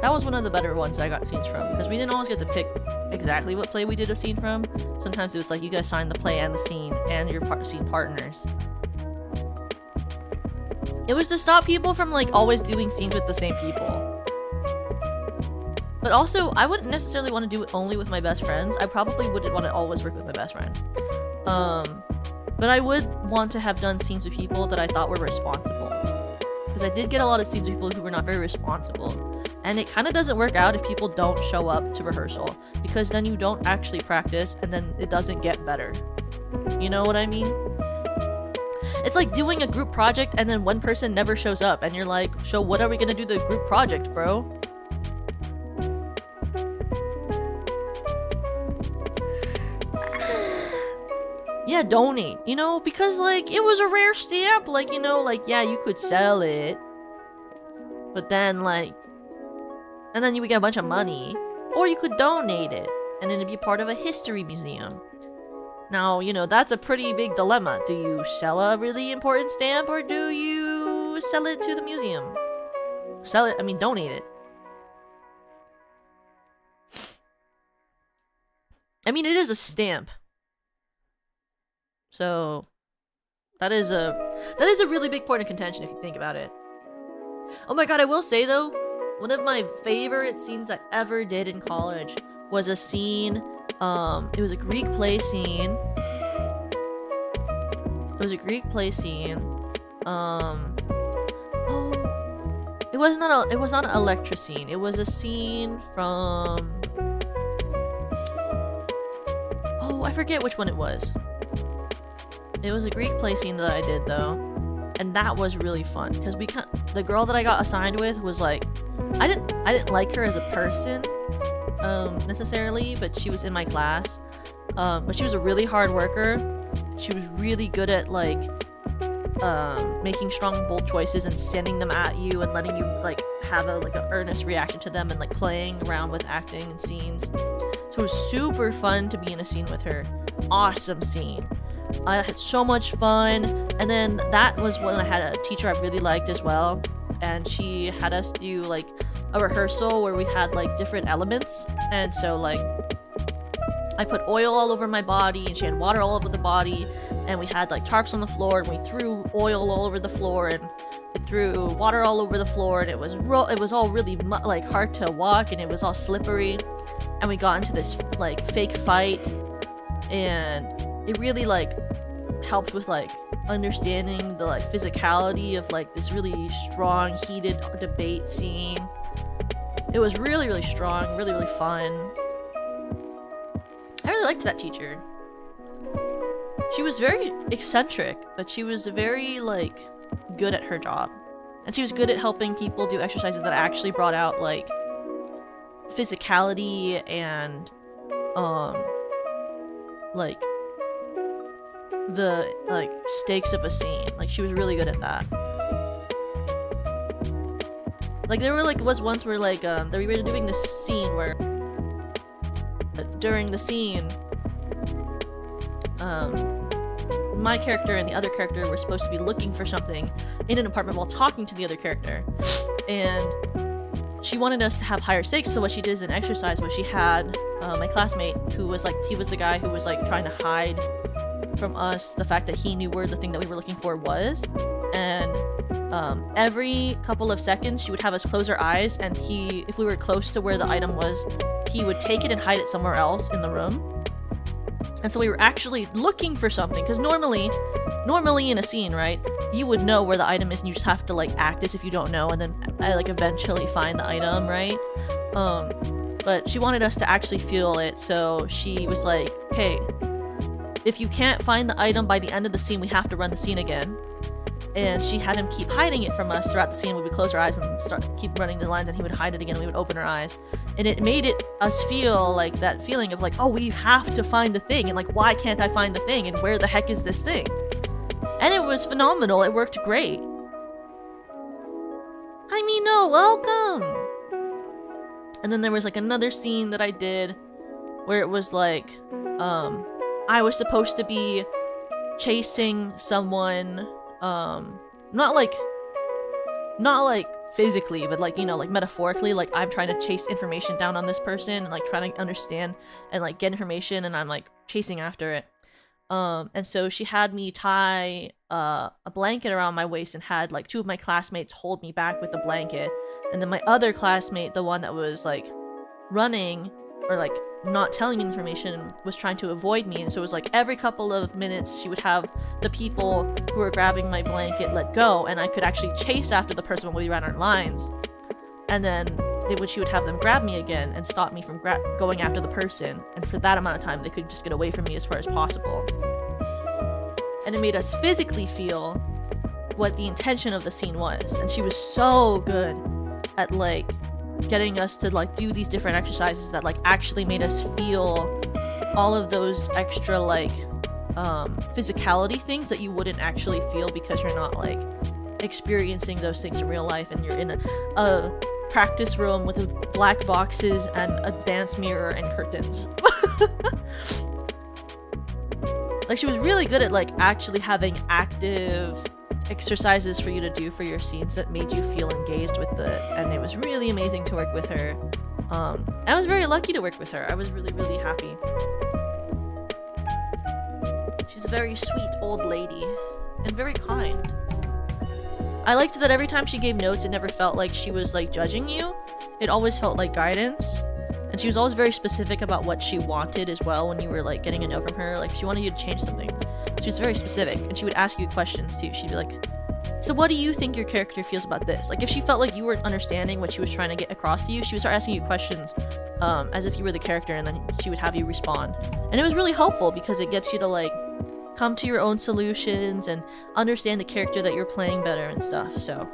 That was one of the better ones I got scenes from, because we didn't always get to pick exactly what play we did a scene from. Sometimes it was like you guys signed the play and the scene and your scene partners. It was to stop people from like always doing scenes with the same people. But also, I wouldn't necessarily want to do it only with my best friends. I probably wouldn't want to always work with my best friend. But I would want to have done scenes with people that I thought were responsible. Because I did get a lot of scenes with people who were not very responsible. And it kind of doesn't work out if people don't show up to rehearsal, because then you don't actually practice and then it doesn't get better. You know what I mean? It's like doing a group project and then one person never shows up and you're like, so what are we gonna do the group project, bro? Yeah, donate, you know, because like it was a rare stamp, like, you know, like yeah, you could sell it, but then like, and then you would get a bunch of money, or you could donate it and then it'd be part of a history museum. Now, you know, that's a pretty big dilemma. Do you sell a really important stamp or do you sell it to the museum? Sell it, I mean, donate it. I mean, it is a stamp. So, that is a really big point of contention if you think about it. Oh my god, I will say though, one of my favorite scenes I ever did in college was a scene, it was a Greek play scene. It was not an Electra scene. It was a scene from, oh, I forget which one it was. It was a Greek play scene that I did though, and that was really fun because the girl that I got assigned with was like, I didn't like her as a person necessarily, but she was in my class. But she was a really hard worker. She was really good at like making strong, bold choices and sending them at you and letting you like have an earnest reaction to them and like playing around with acting and scenes. So it was super fun to be in a scene with her. Awesome scene. I had so much fun. And then that was when I had a teacher I really liked as well, and she had us do like a rehearsal where we had like different elements. And so like I put oil all over my body and she had water all over the body, and we had like tarps on the floor and we threw oil all over the floor and we threw water all over the floor, and it was all really like hard to walk and it was all slippery, and we got into this like fake fight, and it really like helped with like understanding the like physicality of like this really strong heated debate scene. It was really, really strong, really, really fun. I really liked that teacher. She was very eccentric, but she was very like good at her job, and she was good at helping people do exercises that actually brought out like physicality and like the like stakes of a scene. Like she was really good at that. Like there was once where like we were doing this scene where during the scene my character and the other character were supposed to be looking for something in an apartment while talking to the other character, and she wanted us to have higher stakes. So what she did as an exercise was she had my classmate, who was like, he was the guy who was like trying to hide from us the fact that he knew where the thing that we were looking for was, and every couple of seconds she would have us close our eyes, and if we were close to where the item was, he would take it and hide it somewhere else in the room. And so we were actually looking for something, because normally in a scene, right, you would know where the item is and you just have to like act as if you don't know, and then I like eventually find the item, right? But she wanted us to actually feel it, so she was like, okay, if you can't find the item by the end of the scene, we have to run the scene again. And she had him keep hiding it from us throughout the scene. We would close our eyes and keep running the lines, and he would hide it again, and we would open our eyes. And it made us feel like that feeling of like, oh, we have to find the thing, and like, why can't I find the thing, and where the heck is this thing? And it was phenomenal. It worked great. Hi, Mino, welcome! And then there was like another scene that I did where it was like, I was supposed to be chasing someone, not like physically, but like, you know, like metaphorically, like I'm trying to chase information down on this person and like trying to understand and like get information, and I'm like chasing after it. And so she had me tie a blanket around my waist and had like two of my classmates hold me back with the blanket, and then my other classmate, the one that was like running or like not telling me information, was trying to avoid me. And so it was like every couple of minutes she would have the people who were grabbing my blanket let go, and I could actually chase after the person when we ran our lines, and then she would have them grab me again and stop me from going after the person, and for that amount of time they could just get away from me as far as possible. And it made us physically feel what the intention of the scene was, and she was so good at like getting us to like do these different exercises that like actually made us feel all of those extra like physicality things that you wouldn't actually feel because you're not like experiencing those things in real life, and you're in a practice room with black boxes and a dance mirror and curtains. Like, she was really good at, like, actually having active exercises for you to do for your scenes that made you feel engaged with it, and it was really amazing to work with her. I was very lucky to work with her. I was really, really happy. She's a very sweet old lady, and very kind. I liked that every time she gave notes, it never felt like she was, like, judging you. It always felt like guidance. And she was always very specific about what she wanted as well when you were, like, getting a note from her. Like, she wanted you to change something. She was very specific, and she would ask you questions, too. She'd be like, so what do you think your character feels about this? Like, if she felt like you weren't understanding what she was trying to get across to you, she would start asking you questions as if you were the character, and then she would have you respond. And it was really helpful because it gets you to, like, come to your own solutions and understand the character that you're playing better and stuff, so.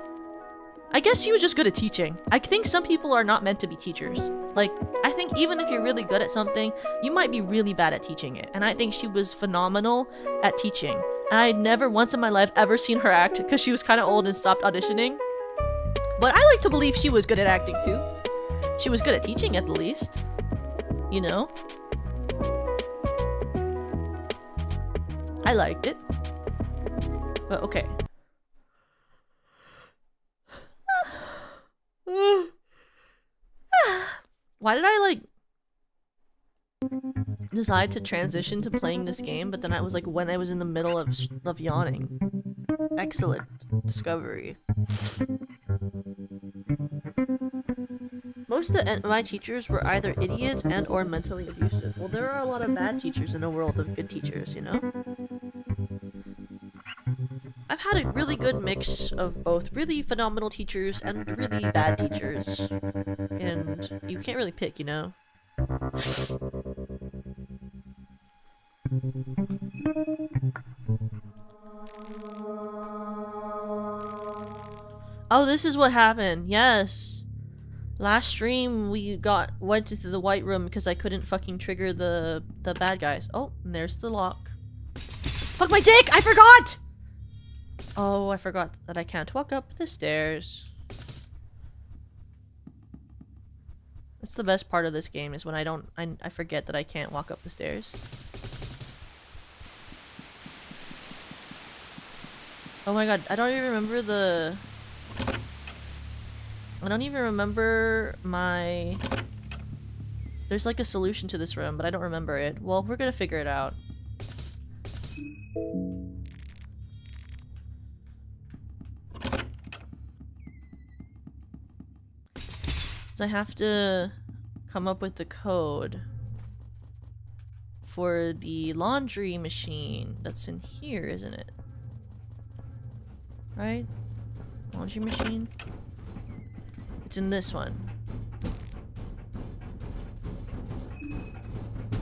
I guess she was just good at teaching. I think some people are not meant to be teachers. Like, I think even if you're really good at something, you might be really bad at teaching it. And I think she was phenomenal at teaching. And I never once in my life ever seen her act because she was kind of old and stopped auditioning. But I like to believe she was good at acting too. She was good at teaching at the least. You know? I liked it. But okay. Why did I, like, decide to transition to playing this game, but then I was, like, when I was in the middle of yawning. Excellent discovery. Most of my teachers were either idiots and or mentally abusive. Well, there are a lot of bad teachers in a world of good teachers, you know? I've had a really good mix of both really phenomenal teachers and really bad teachers. And you can't really pick, you know? Oh, this is what happened. Yes. Last stream we went to the white room because I couldn't fucking trigger the bad guys. Oh, and there's the lock. Fuck my dick! I forgot! Oh, I forgot that I can't walk up the stairs. That's the best part of this game, is when I forget that I can't walk up the stairs. Oh my god, I don't even remember my... There's like a solution to this room, but I don't remember it. Well, we're gonna figure it out. So I have to come up with the code for the laundry machine that's in here, isn't it? Right? Laundry machine? It's in this one.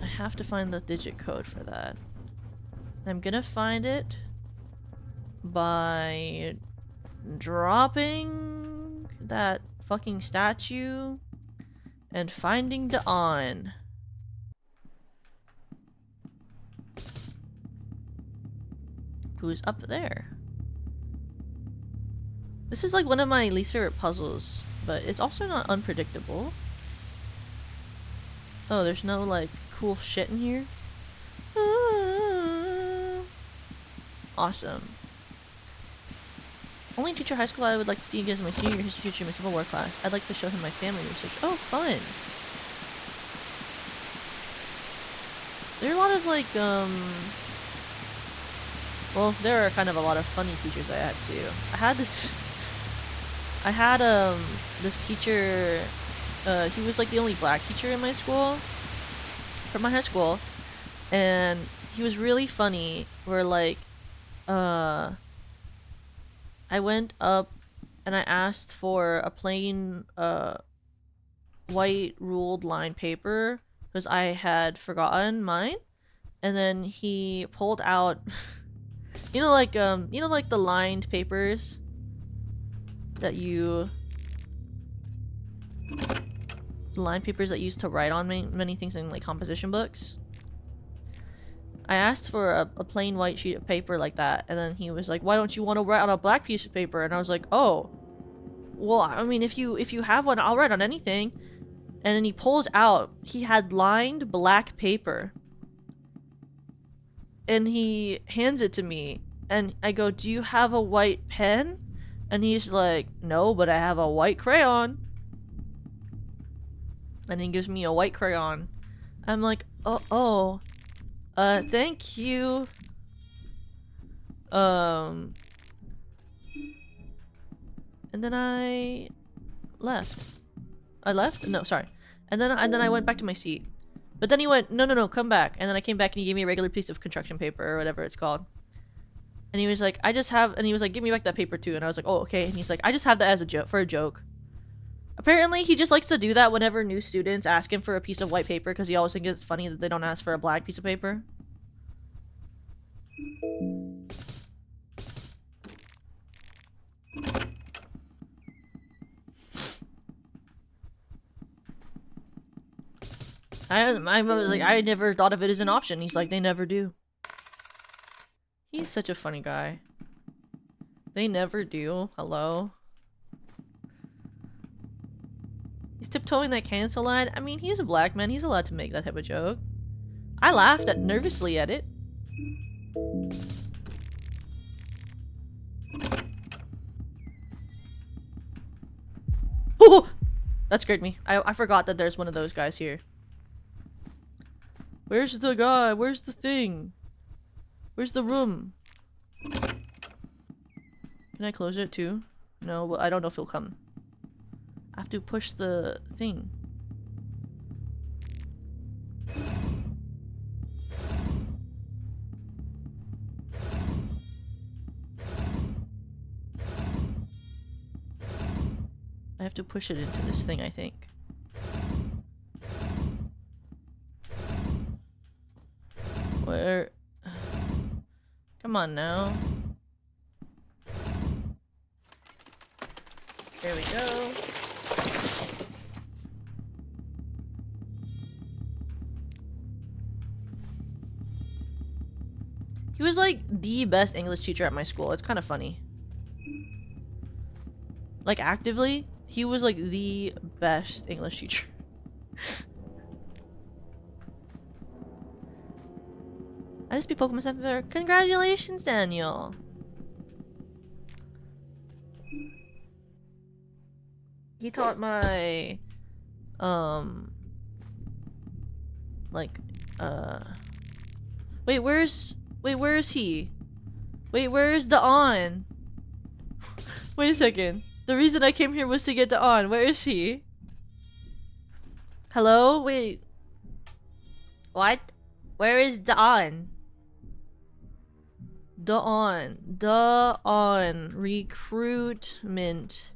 I have to find the digit code for that. I'm gonna find it by dropping that fucking statue and finding the on. Who's up there? This is like one of my least favorite puzzles, but it's also not unpredictable. Oh, there's no like cool shit in here. Awesome. Only teacher high school I would like to see again is my senior history teacher in my Civil War class. I'd like to show him my family research. Oh, fun! There are a lot of like, well, there are kind of a lot of funny teachers I had too. I had this teacher, he was like the only black teacher in my school, from my high school, and he was really funny, where like, I went up and I asked for a plain white ruled line paper because I had forgotten mine, and then he pulled out you know like the lined papers that you used to write on many things in like composition books. I asked for a plain white sheet of paper like that, and then he was like, why don't you want to write on a black piece of paper? And I was like, oh, well, I mean, if you have one, I'll write on anything. And then he pulls out, he had lined black paper. and he hands it to me, and I go, "Do you have a white pen?" And he's like, "No, but I have a white crayon." And he gives me a white crayon. I'm like, oh, thank you. And then I left. I left? No, sorry. And then I went back to my seat. But then he went, no, come back. And then I came back and he gave me a regular piece of construction paper or whatever it's called. And he was like, and he was like, give me back that paper too. And I was like, oh, okay. And he's like, I just have that as a joke, for a joke. Apparently, he just likes to do that whenever new students ask him for a piece of white paper because he always thinks it's funny that they don't ask for a black piece of paper. I was like, I never thought of it as an option. He's like, they never do. He's such a funny guy. They never do. Hello? He's tiptoeing that cancel line. I mean, he's a black man. He's allowed to make that type of joke. I laughed nervously at it. Oh! That scared me. I forgot that there's one of those guys here. Where's the guy? Where's the thing? Where's the room? Can I close it too? No, well, I don't know if he'll come. I have to push the thing. I have to push it into this thing, I think. Where? Come on now. There we go. He was like the best English teacher at my school. It's kind of funny. Like actively, he was like the best English teacher. I just beat Pokemon Center. Congratulations, Daniel. He taught my wait, where is he? Wait, where is the on? Wait a second. The reason I came here was to get the on. Where is he? Hello? Wait. What? Where is the on? The on. The on. Recruitment.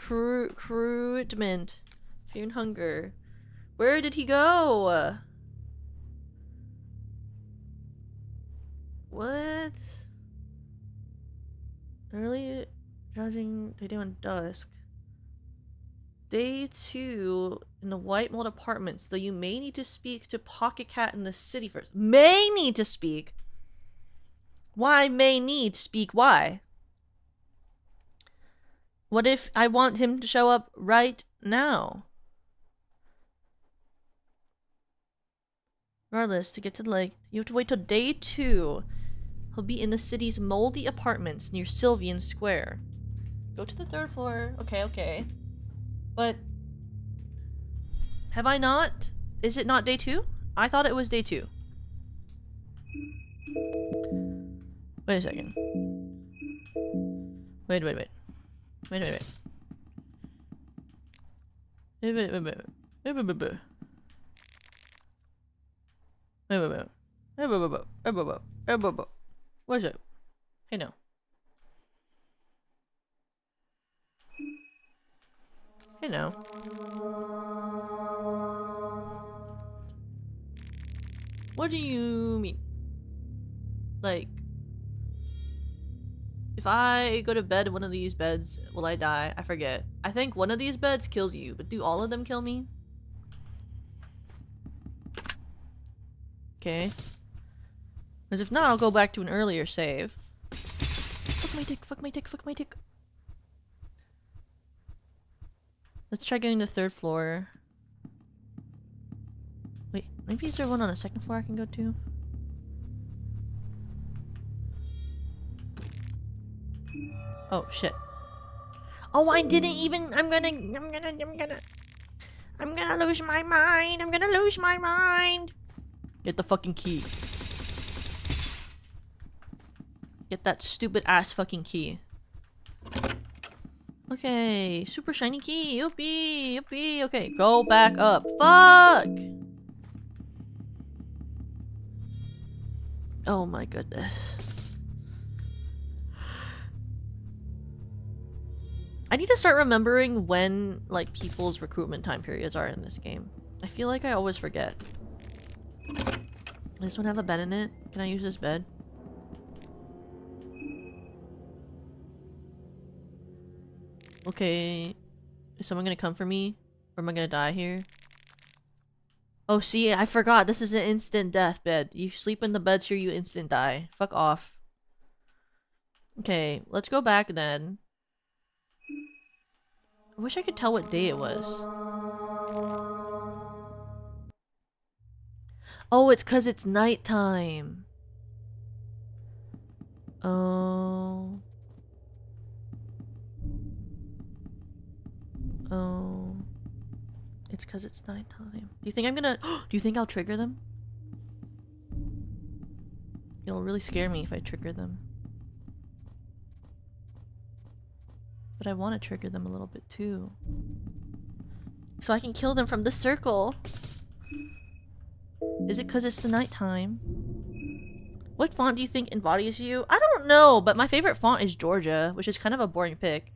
Recruitment. Fear and hunger. Where did he go? What? Early judging day on dusk. Day 2 in the white mold apartments, though you may need to speak to Pocket Cat in the city first. May need to speak? Why may need? Speak why? What if I want him to show up right now? Regardless, to get to the lake, you have to wait till day 2. He'll be in the city's moldy apartments near Sylvian Square. Go to the 3rd floor. Okay. But have I not? Is it not day 2? I thought it was day 2. Wait a second. Wait. Where's it? Hey, no. Hey, no. What do you mean? Like, if I go to bed in one of these beds, will I die? I forget. I think one of these beds kills you, but do all of them kill me? Okay. Because if not, I'll go back to an earlier save. Fuck my dick. Let's try getting the 3rd floor. Wait, maybe is there one on the 2nd floor I can go to? Oh, shit. Oh, I didn't even... I'm gonna lose my mind. I'm gonna lose my mind. Get the fucking key. Get that stupid ass fucking key. Okay, super shiny key. Yippee, yippee. Okay, go back up. Fuck! Oh my goodness. I need to start remembering when, like, people's recruitment time periods are in this game. I feel like I always forget. This one have a bed in it? Can I use this bed? Okay. Is someone gonna come for me? Or am I gonna die here? Oh, see, I forgot. This is an instant death bed. You sleep in the beds here, you instant die. Fuck off. Okay, let's go back then. I wish I could tell what day it was. Oh, it's 'cause it's nighttime. Oh. Oh. It's 'cause it's nighttime. Do you think I'm gonna... Do you think I'll trigger them? It'll really scare me if I trigger them. But I want to trigger them a little bit too. So I can kill them from the circle. Is it 'cause it's the nighttime? What font do you think embodies you? I don't know, but my favorite font is Georgia, which is kind of a boring pick.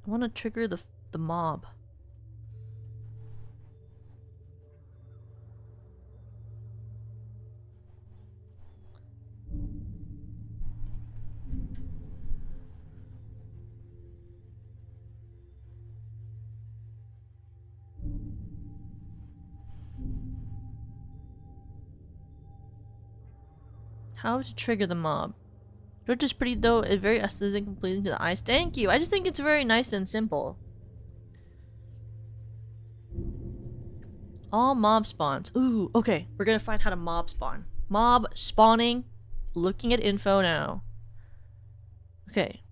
I want to trigger the mob. How to trigger the mob? Georgia's pretty though, it's very aesthetic and pleasing to the eyes. Thank you! I just think it's very nice and simple. All mob spawns. Ooh, okay. We're gonna find how to mob spawn. Mob spawning. Looking at info now. Okay.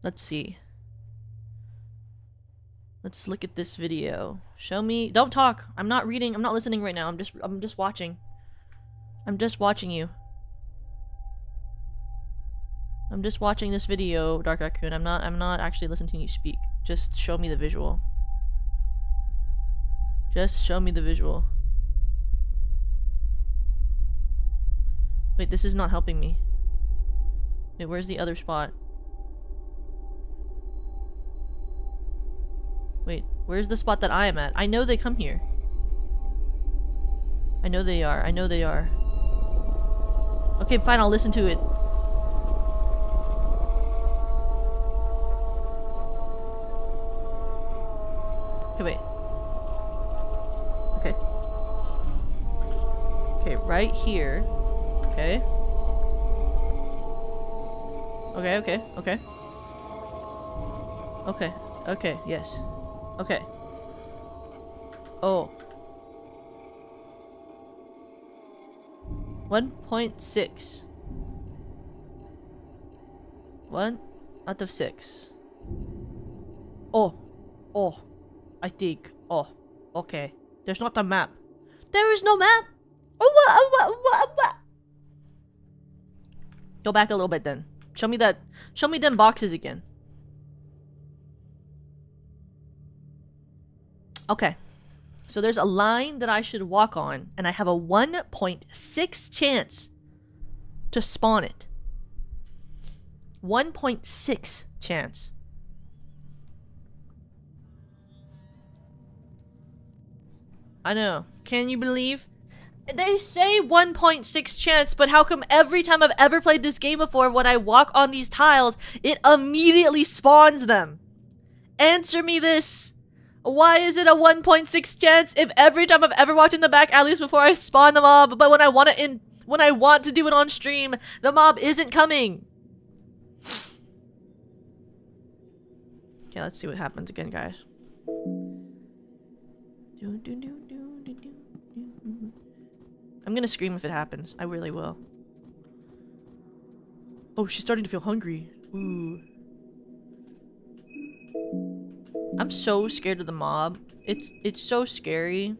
Let's see. Let's look at this video. Show me. Don't talk. I'm not reading. I'm not listening right now. I'm just watching. I'm just watching you. I'm just watching this video, Dark Raccoon. I'm not actually listening to you speak. Just show me the visual. Just show me the visual. Wait, this is not helping me. Wait, where's the other spot? Wait, where's the spot that I am at? I know they come here. I know they are. I know they are. Okay, fine, I'll listen to it. Okay, wait. Okay. Okay, right here. Okay. Okay, okay, okay. Okay, okay, yes. Okay. Oh. 1.6. 1 out of 6. Oh. Oh. I think. Oh. Okay. There's not a map. There is no map! Oh, what? Go back a little bit then. Show me that. Show me them boxes again. Okay. So there's a line that I should walk on, and I have a 1.6 chance to spawn it. 1.6 chance. I know. Can you believe? They say 1.6 chance, but how come every time I've ever played this game before, when I walk on these tiles, it immediately spawns them? Answer me this. Why is it a 1.6 chance if every time I've ever walked in the back alleys before I spawn the mob, but when I want to do it on stream, the mob isn't coming? Okay, let's see what happens again, guys. I'm gonna scream if it happens. I really will. Oh, she's starting to feel hungry. Ooh. I'm so scared of the mob. It's so scary.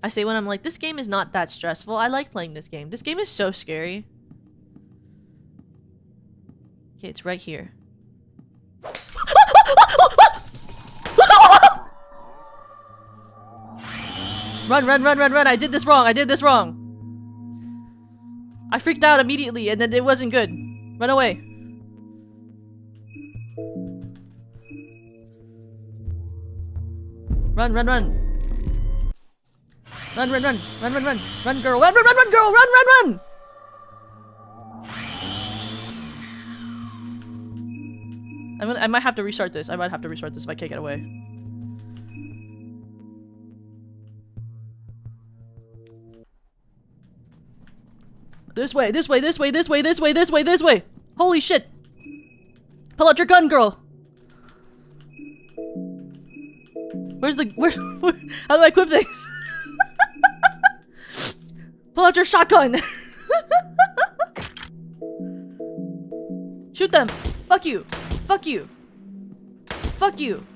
I say when I'm like, this game is not that stressful. I like playing this game. This game is so scary. Okay, it's right here. Run, run, run, run, run. I did this wrong. I did this wrong. I freaked out immediately and then it wasn't good. Run away. Run, run, run. Run, run, run. Run, run, run. Run, girl. Run, run, run, run, girl. Run, run, run. I might have to restart this. I might have to restart this if I can't get away. This way, this way, this way, this way, this way, this way, this way! Holy shit! Pull out your gun, girl! Where's the- where how do I equip things? Pull out your shotgun! Shoot them! Fuck you! Fuck you! Fuck you!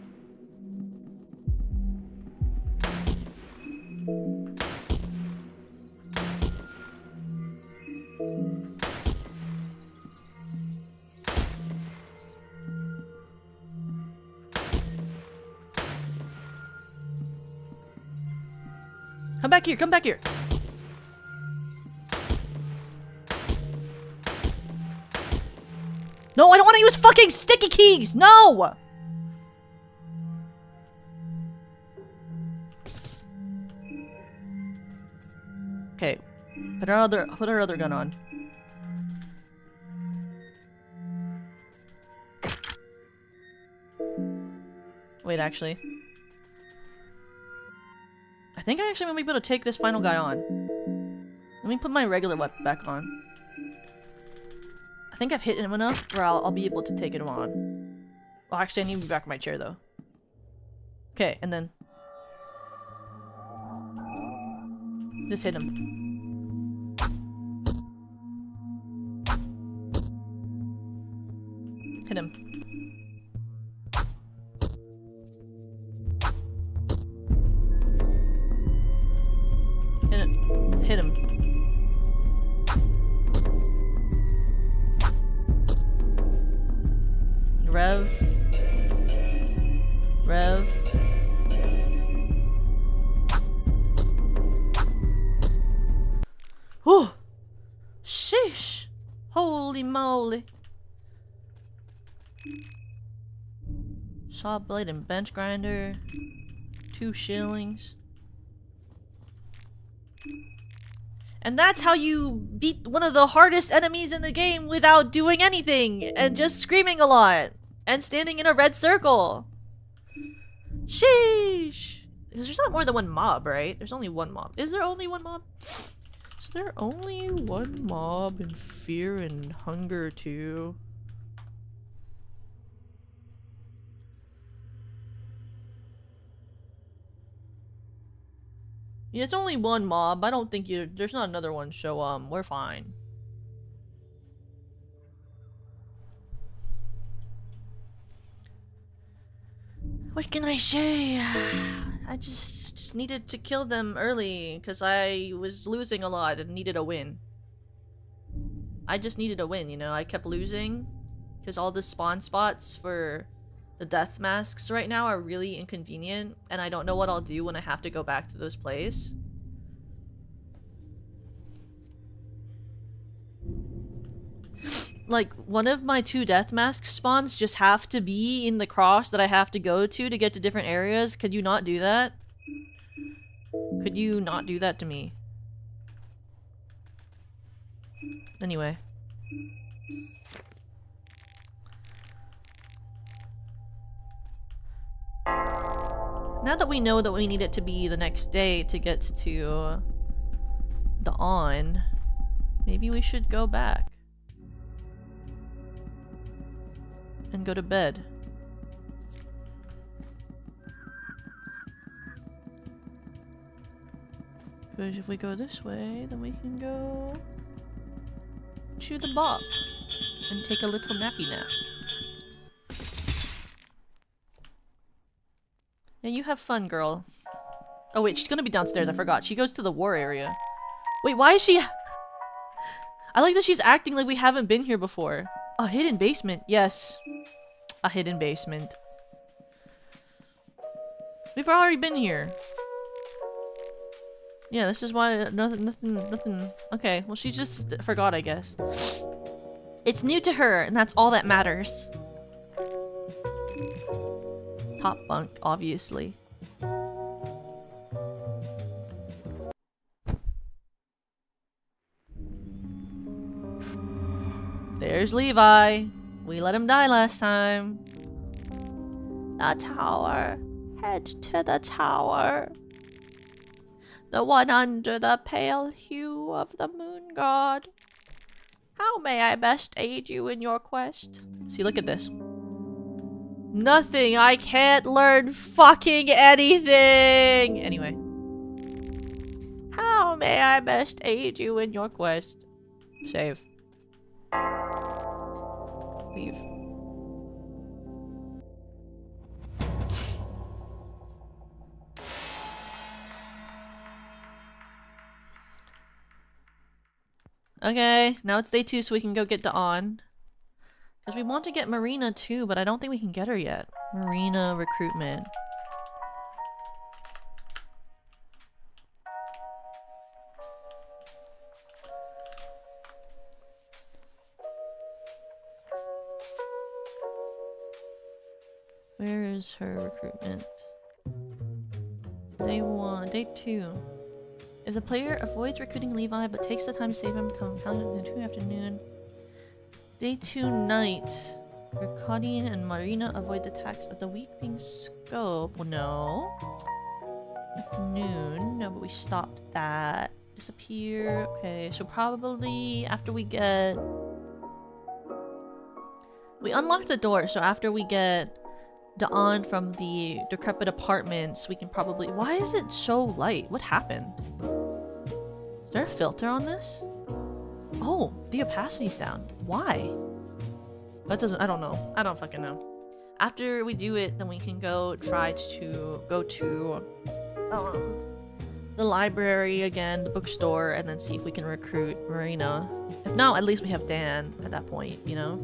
Come back here, come back here. No, I don't want to use fucking sticky keys! No! Okay. Put our other gun on. Wait, actually. I think I actually might be able to take this final guy on. Let me put my regular weapon back on. I think I've hit him enough where I'll be able to take him on. Well, actually, I need to be back in my chair, though. Okay, and then... just hit him. Hit him. Hit him. Hit him. Rev. Rev. Whew. Sheesh. Holy moly. Saw blade and bench grinder. 2 shillings. And that's how you beat one of the hardest enemies in the game without doing anything and just screaming a lot and standing in a red circle. Sheesh. Because there's not more than one mob, right? There's only one mob. Is there only one mob? Is there only one mob in Fear and Hunger 2? Yeah, it's only one mob. I don't think there's not another one, so we're fine. What can I say? I just needed to kill them early because I was losing a lot and needed a win. I just needed a win, you know? I kept losing because all the spawn spots for the death masks right now are really inconvenient, and I don't know what I'll do when I have to go back to those places. Like, one of my 2 death mask spawns just have to be in the cross that I have to go to get to different areas. Could you not do that? Could you not do that to me? Anyway. Now that we know that we need it to be the next day to get to the on, maybe we should go back and go to bed. Because if we go this way, then we can go to the bop and take a little nappy nap. Yeah, you have fun, girl. Oh wait, she's gonna be downstairs, I forgot. She goes to the war area. Wait, why is she- I like that she's acting like we haven't been here before. A hidden basement, yes. A hidden basement. We've already been here. Yeah, this is why nothing. Okay, well she just forgot, I guess. It's new to her, and that's all that matters. Top bunk, obviously. There's Levi. We let him die last time. The tower. Head to the tower. The one under the pale hue of the moon god. How may I best aid you in your quest? See, look at this. Nothing! I can't learn fucking anything! Anyway. How may I best aid you in your quest? Save. Leave. Okay, now it's day 2 so we can go get Dawn. Because we want to get Marina too, but I don't think we can get her yet. Marina recruitment. Where is her recruitment? Day 1, day 2. If the player avoids recruiting Levi but takes the time to save him, come in 2 afternoon. Day 2 night. Ricardine and Marina avoid the attacks of the weak-winged scope. Well, no. At noon. No, but we stopped that. Disappear. Okay, so probably after we get... We unlock the door, so after we get Dawn from the decrepit apartments, we can probably... Why is it so light? What happened? Is there a filter on this? Oh, the opacity's down. Why? That doesn't... I don't know. I don't fucking know. After we do it, then we can go try to go to the library again, the bookstore, and then see if we can recruit Marina. If not, at least we have Dan at that point, you know?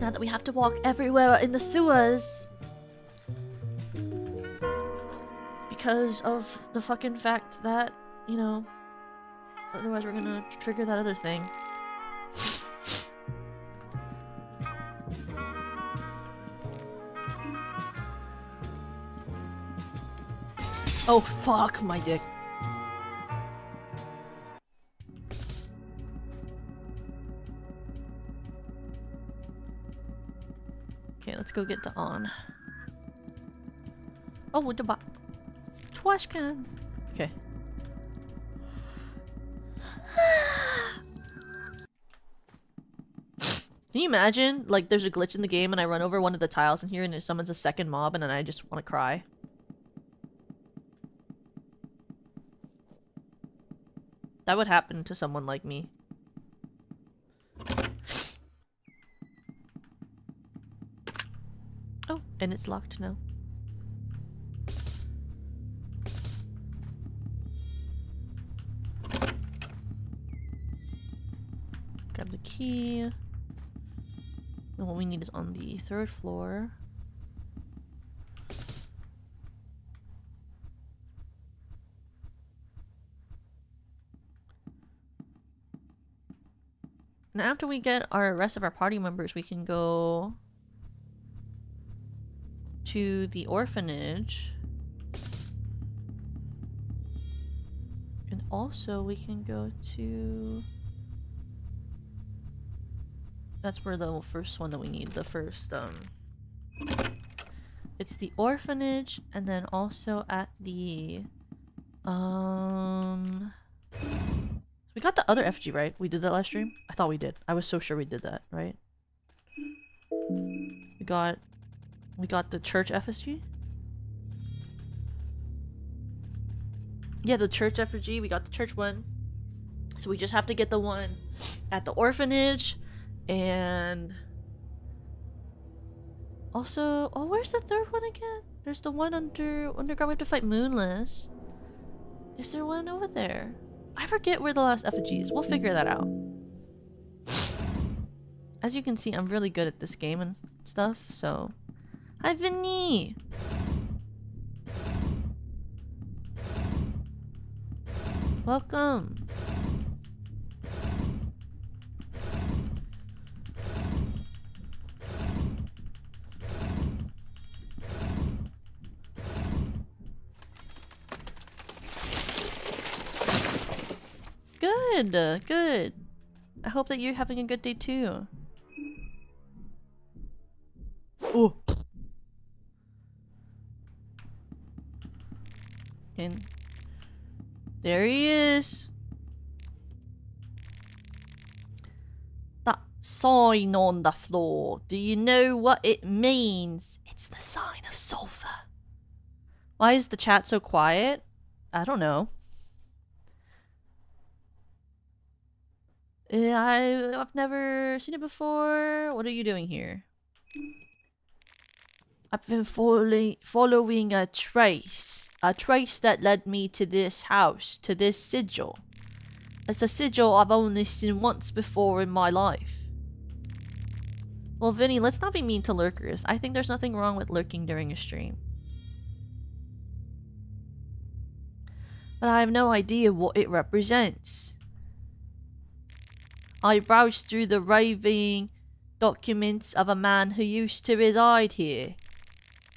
Now that we have to walk everywhere in the sewers. Because of the fucking fact that, you know, otherwise we're gonna trigger that other thing. Oh fuck my dick. Okay, let's go get Dawn. Oh, with the bot. Twash can. Okay. Can you imagine, like, there's a glitch in the game and I run over one of the tiles in here and it summons a second mob and then I just want to cry? That would happen to someone like me. Oh, and it's locked now. Grab the key. And what we need is on the 3rd floor. And after we get our rest of our party members, we can go to the orphanage. And also we can go to... That's where the first one that we need, the first, It's the orphanage, and then also at the, We got the other FG, right? We did that last stream? I thought we did. I was so sure we did that, right? We got We got the church effigy. Yeah, the church effigy. We got the church one. So we just have to get the one at the orphanage. And also, oh, where's the third one again? There's the one underground. We have to fight Moonless. Is there one over there? I forget where the last effigy is. We'll figure that out. As you can see, I'm really good at this game and stuff, so... Hi, Vinny! Welcome! Good! Good! I hope that you're having a good day too. Oh! And there he is! That sign on the floor, do you know what it means? It's the sign of sulfur. Why is the chat so quiet? I don't know. I've never seen it before. What are you doing here? I've been following a trace that led me to this house, to this sigil. It's a sigil I've only seen once before in my life. Well, Vinny, let's not be mean to lurkers. I think there's nothing wrong with lurking during a stream. But I have no idea what it represents. I browsed through the raving documents of a man who used to reside here.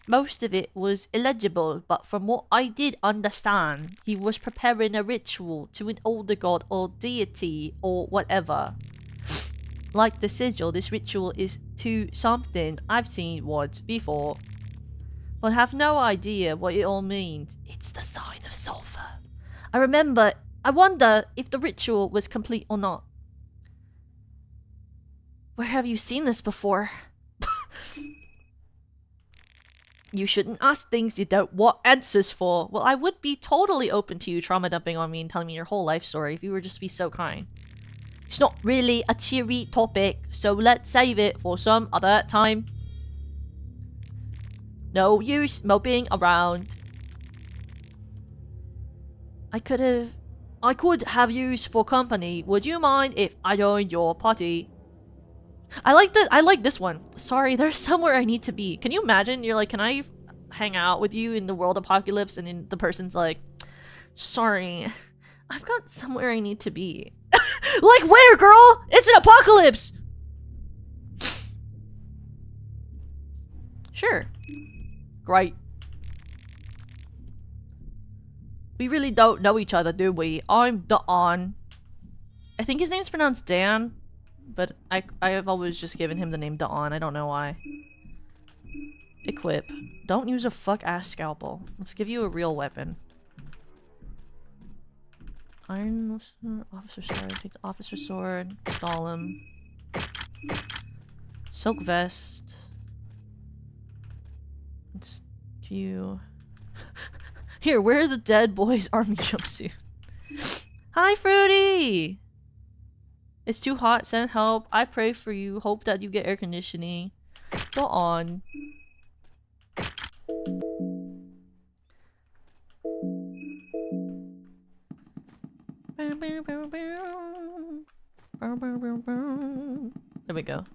Most of it was illegible, but from what I did understand, he was preparing a ritual to an older god or deity or whatever. Like the sigil, this ritual is to something I've seen once before, but have no idea what it all means. It's the sign of sulfur. I wonder if the ritual was complete or not. Where have you seen this before? You shouldn't ask things you don't want answers for. Well, I would be totally open to you trauma dumping on me and telling me your whole life story if you were just be so kind. It's not really a cheery topic, so let's save it for some other time. No use moping around. I could have used for company. Would you mind if I joined your party? I like this one. Sorry, there's somewhere I need to be. Can you imagine? You're like, can I hang out with you in the world apocalypse? And then the person's like, sorry, I've got somewhere I need to be. Like where, girl? It's an apocalypse! Sure. Great. We really don't know each other, do we? I'm Dawn. I think his name's pronounced Dan. But I have always just given him the name Dawn. I don't know why. Equip. Don't use a fuck-ass scalpel. Let's give you a real weapon. Iron officer sword. Take the officer sword. Install him. Silk vest. Let's give you... Here, wear the dead boy's army jumpsuit. Hi, Fruity! It's too hot, send help. I pray for you. Hope that you get air conditioning. Go on. There we go.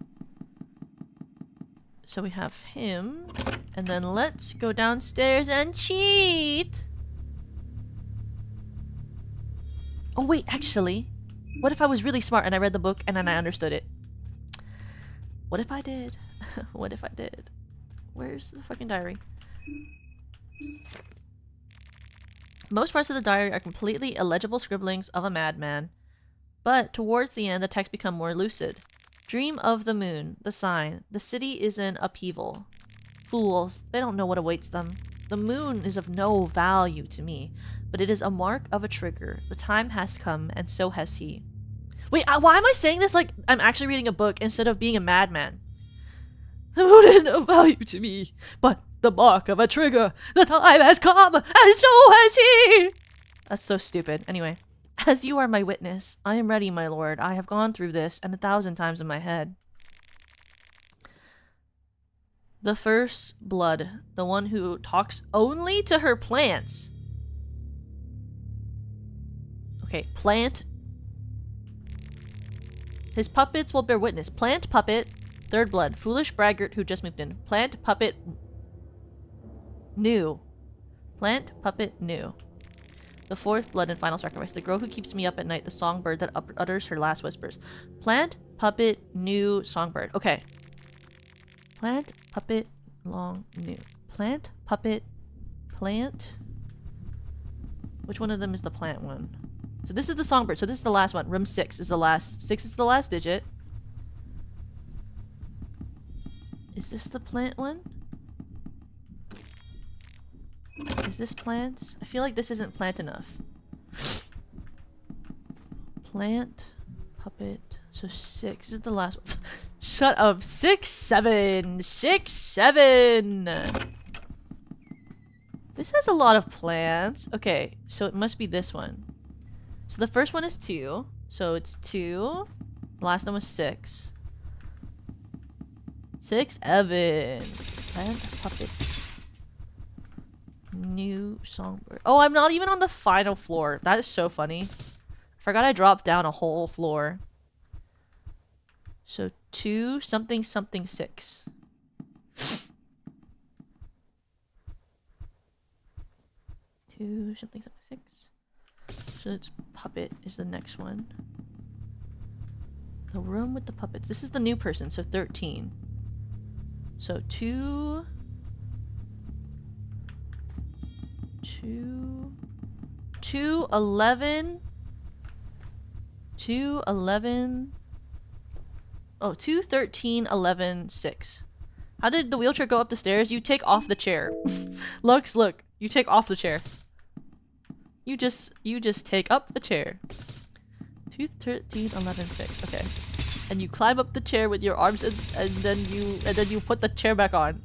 So we have him. And then let's go downstairs and cheat! Oh wait, actually... What if I was really smart and I read the book and then I understood it? What if I did? What if I did? Where's the fucking diary? Most parts of the diary are completely illegible scribblings of a madman. But towards the end, the text become more lucid. Dream of the moon, the sign. The city is in upheaval. Fools, they don't know what awaits them. The moon is of no value to me, but it is a mark of a trigger. The time has come, and so has he. Wait, why am I saying this like I'm actually reading a book instead of being a madman? The moon is no value to me, but the mark of a trigger. The time has come, and so has he! That's so stupid. Anyway. As you are my witness, I am ready, my lord. I have gone through this, and 1,000 times in my head. The first blood. The one who talks only to her plants. Okay, plant. His puppets will bear witness. Plant puppet. Third blood. Foolish braggart who just moved in. Plant puppet. New. Plant puppet new. The fourth blood and final sacrifice. The girl who keeps me up at night. The songbird that utters her last whispers. Plant puppet new songbird. Okay. Plant puppet long new. Plant puppet plant. Which one of them is the plant one? So this is the songbird. So this is the last one. Room 6 is the last. 6 is the last digit. Is this the plant one? Is this plant? I feel like this isn't plant enough. Plant, puppet. So 6 is the last one. Shut up. 6, 7. 6, 7. This has a lot of plants. Okay, so it must be this one. So the first one is 2. So it's 2. The last one was 6. 6, Evan. Plant, puppet. New songbird. Oh, I'm not even on the final floor. That is so funny. Forgot I dropped down a whole floor. So 2 something something 6. 2 something something 6. So it's puppet is the next one. The room with the puppets. This is the new person, so 13. So 2 11 2 11 oh 2 13 11 6. How did the wheelchair go up the stairs? You take off the chair. Lux, look, you take off the chair. You just take up the chair. 2 13 11 6. Okay, and you climb up the chair with your arms and then you put the chair back on.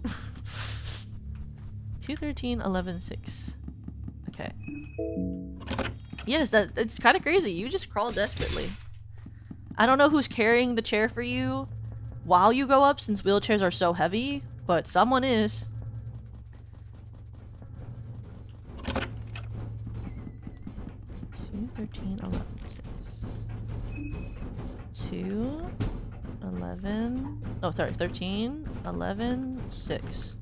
2 13 11 6. Okay. Yes, it's kind of crazy. You just crawl desperately. I don't know who's carrying the chair for you while you go up, since wheelchairs are so heavy, but someone is. 2 13 11 6. 2 11. Oh, sorry, 13 11 6.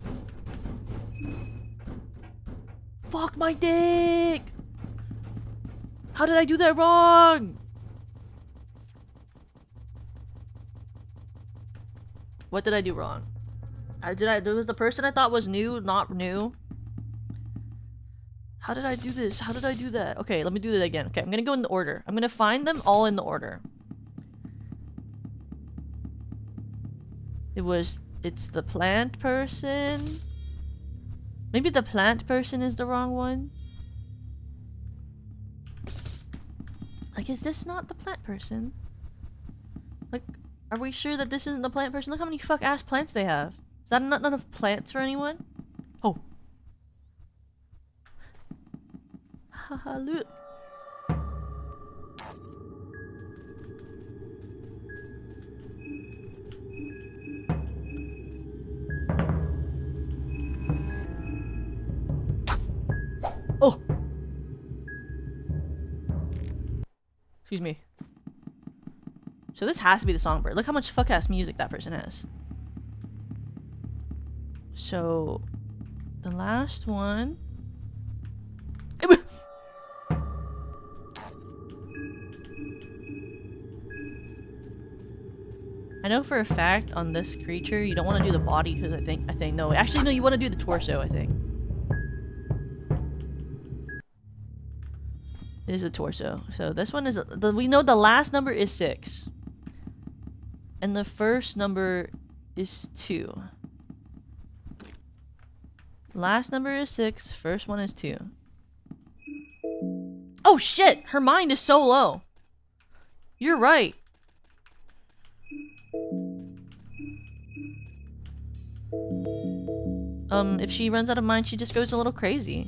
Fuck my dick! How did I do that wrong? What did I do wrong? There was the person I thought was new, not new. How did I do this? How did I do that? Okay, let me do that again. Okay, I'm gonna go in the order. I'm gonna find them all in the order. It's the plant person. Maybe the plant person is the wrong one. Like, is this not the plant person? Like, are we sure that this isn't the plant person? Look how many fuck-ass plants they have. Is that not enough plants for anyone? Oh. Haha, look. Oh! Excuse me. So this has to be the songbird. Look how much fuck-ass music that person has. So, the last one... I know for a fact on this creature, you don't want to do the body because I think, no. Actually, no, you want to do the torso, I think. It is a torso. So this one is, we know the last number is 6. And the first number is 2. Last number is 6, first one is 2. Oh shit! Her mind is so low. You're right. If she runs out of mind, she just goes a little crazy.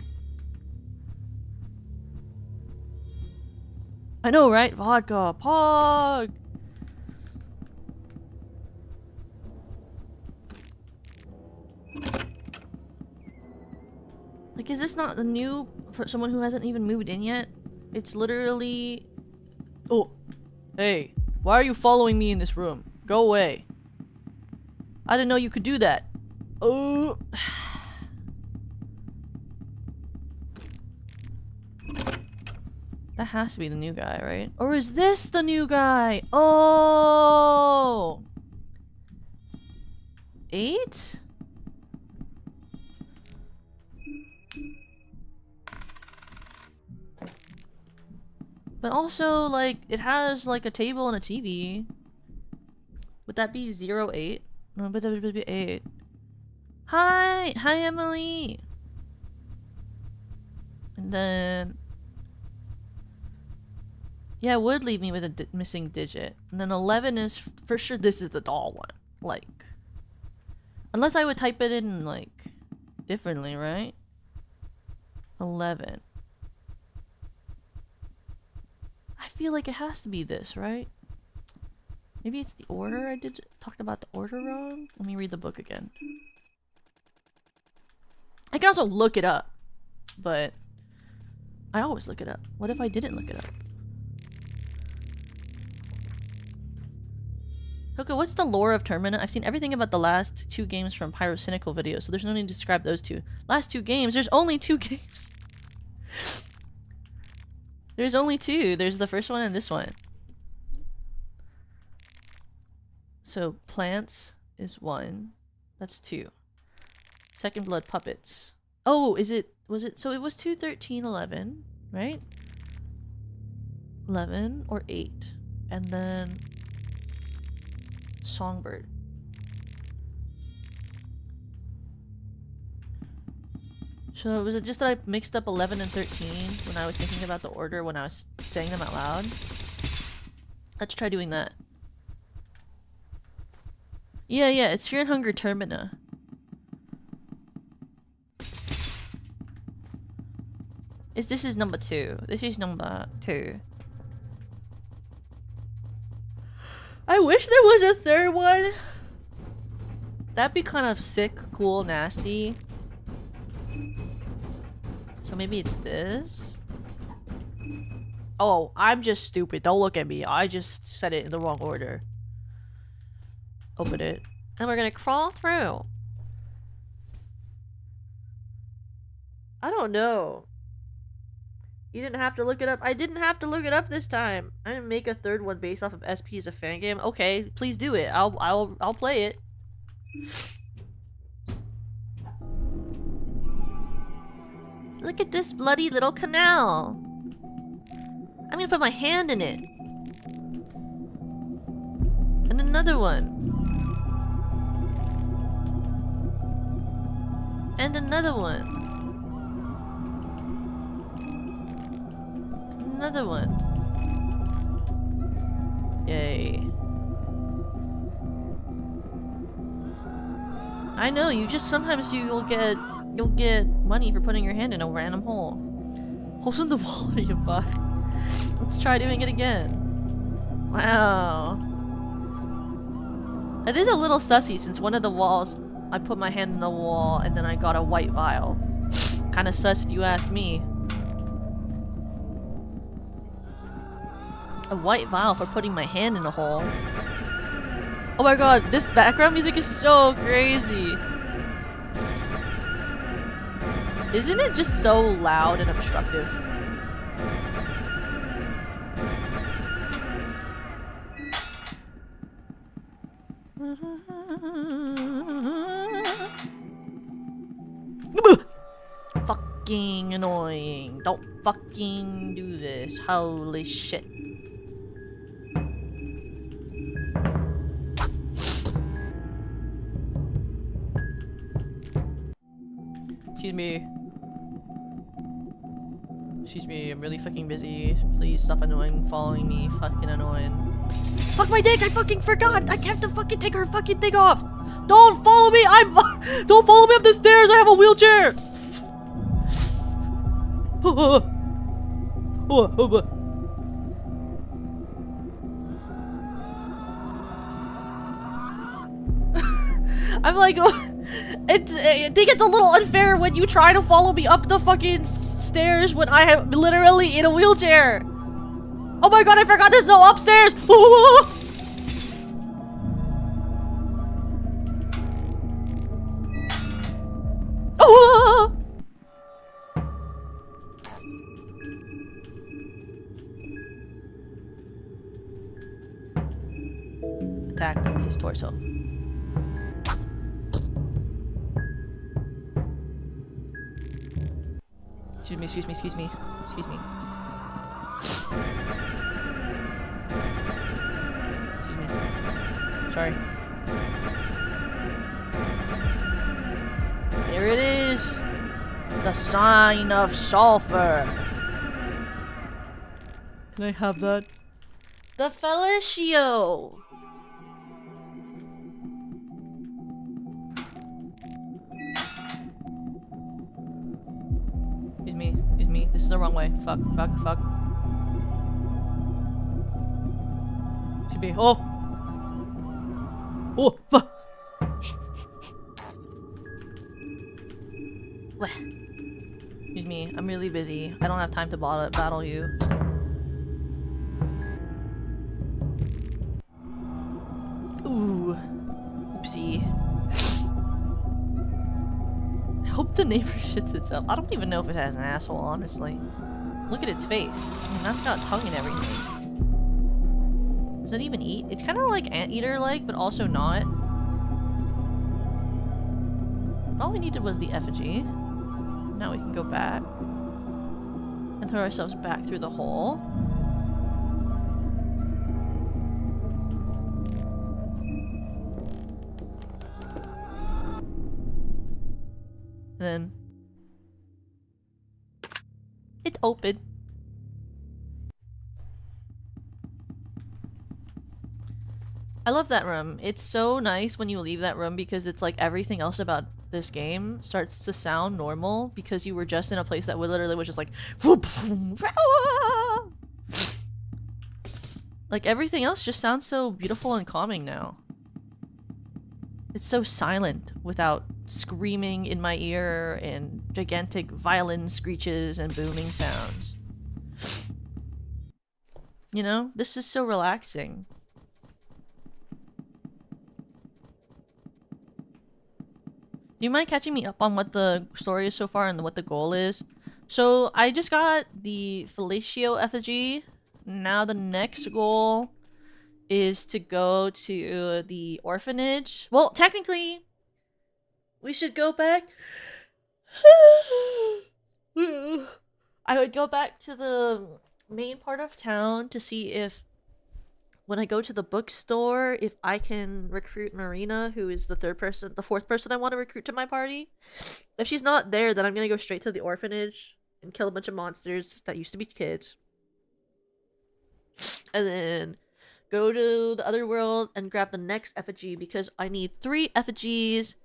I know, right? Vodka, Pog! Like, is this not the new for someone who hasn't even moved in yet? It's literally... Oh! Hey, why are you following me in this room? Go away. I didn't know you could do that. Oh! That has to be the new guy, right? Or is this the new guy? Oh! 8? But also, like, it has, like, a table and a TV. Would that be 08? No, but that would be 8. Hi! Hi, Emily! And then... Yeah, it would leave me with a missing digit. And then 11 is... For sure, this is the doll one. Like... Unless I would type it in, like... differently, right? 11. I feel like it has to be this, right? Maybe it's the order I talked about the order wrong? Let me read the book again. I can also look it up. But... I always look it up. What if I didn't look it up? Okay, what's the lore of Termina? I've seen everything about the last 2 games from Pyrocynical videos, so there's no need to describe those 2. Last 2 games? There's only 2 games! There's only 2. There's the first one and this one. So, plants is 1. That's 2. Second Blood Puppets. Oh, was it, so it was 2, 13, 11, right? 11 or 8. And then... Songbird. So was it just that I mixed up 11 and 13 when I was thinking about the order when I was saying them out loud? Let's try doing that. Yeah, it's Fear and Hunger Termina. This is number 2. This is number 2. I wish there was a third one. That'd be kind of sick, cool, nasty. So maybe it's this? Oh, I'm just stupid. Don't look at me. I just said it in the wrong order. Open it. And we're gonna crawl through. I don't know. You didn't have to look it up. I didn't have to look it up this time. I didn't make a third one based off of SP as a fan game. Okay, please do it. I'll play it. Look at this bloody little canal. I'm gonna put my hand in it. And another one. And another one. Another one. Yay. I know, you just sometimes you'll get money for putting your hand in a random hole. Holes in the wall of your body. Let's try doing it again. Wow. It is a little sussy since one of the walls I put my hand in the wall and then I got a white vial. Kinda sus if you ask me. A white vial for putting my hand in a hole. Oh my god, this background music is so crazy. Isn't it just so loud and obstructive? Fucking annoying. Don't fucking do this. Holy shit. Excuse me. Excuse me, I'm really fucking busy. Please stop following me. Fucking annoying. Fuck my dick! I fucking forgot! I have to fucking take her fucking thing off! Don't follow me! Don't follow me up the stairs! I have a wheelchair! I'm like, I think it's a little unfair when you try to follow me up the fucking stairs when I am literally in a wheelchair. Oh my god, I forgot there's no upstairs! Attack his torso. Excuse me. Excuse me. Sorry. There it is. The sign of sulfur. Can I have that? The fellatio. Excuse me. This is the wrong way. Fuck. Should be. Oh, fuck. Excuse me. I'm really busy. I don't have time to battle you. Ooh. Oopsie. I hope the neighbor shits itself. I don't even know if it has an asshole, honestly. Look at its face. I mean, that's got tongue and everything. Does it even eat? It's kind of like anteater-like, but also not. All we needed was the effigy. Now we can go back. And throw ourselves back through the hole. Then it opened. I love that room. It's so nice when you leave that room because it's like everything else about this game starts to sound normal because you were just in a place that literally was just like like everything else just sounds so beautiful and calming now. It's so silent without screaming in my ear and gigantic violin screeches and booming sounds. You know, this is so relaxing. Do you mind catching me up on what the story is so far and what the goal is? So I just got the fellatio effigy. Now the next goal is to go to the orphanage. Well, technically, we should go back. I would go back to the main part of town to see if, when I go to the bookstore, if I can recruit Marina, who is the fourth person I want to recruit to my party. If she's not there, then I'm gonna go straight to the orphanage and kill a bunch of monsters that used to be kids. And then go to the other world and grab the next effigy because I need 3 effigies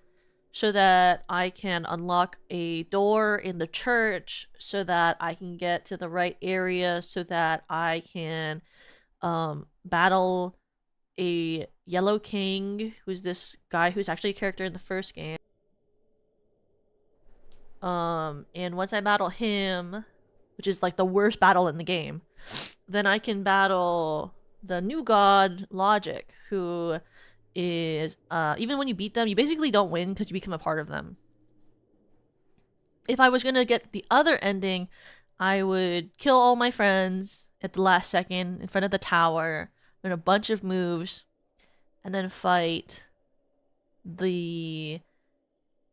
so that I can unlock a door in the church so that I can get to the right area so that I can battle a Yellow King, who's this guy who's actually a character in the first game. And once I battle him, which is like the worst battle in the game, then I can battle the new god, Logic, who is, even when you beat them, you basically don't win because you become a part of them. If I was gonna get the other ending, I would kill all my friends at the last second in front of the tower, learn a bunch of moves, and then fight the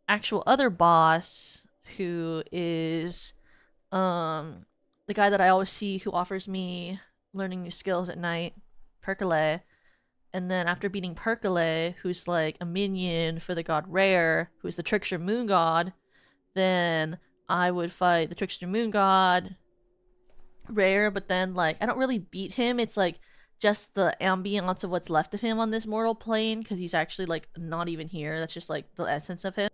actual other boss, who is the guy that I always see who offers me learning new skills at night, Perkele. And then after beating Perkele, who's like a minion for the god Rare, who's the Trickster Moon God, then I would fight the Trickster Moon God, Rare, but then like I don't really beat him. It's like just the ambience of what's left of him on this mortal plane, because he's actually like not even here. That's just like the essence of him.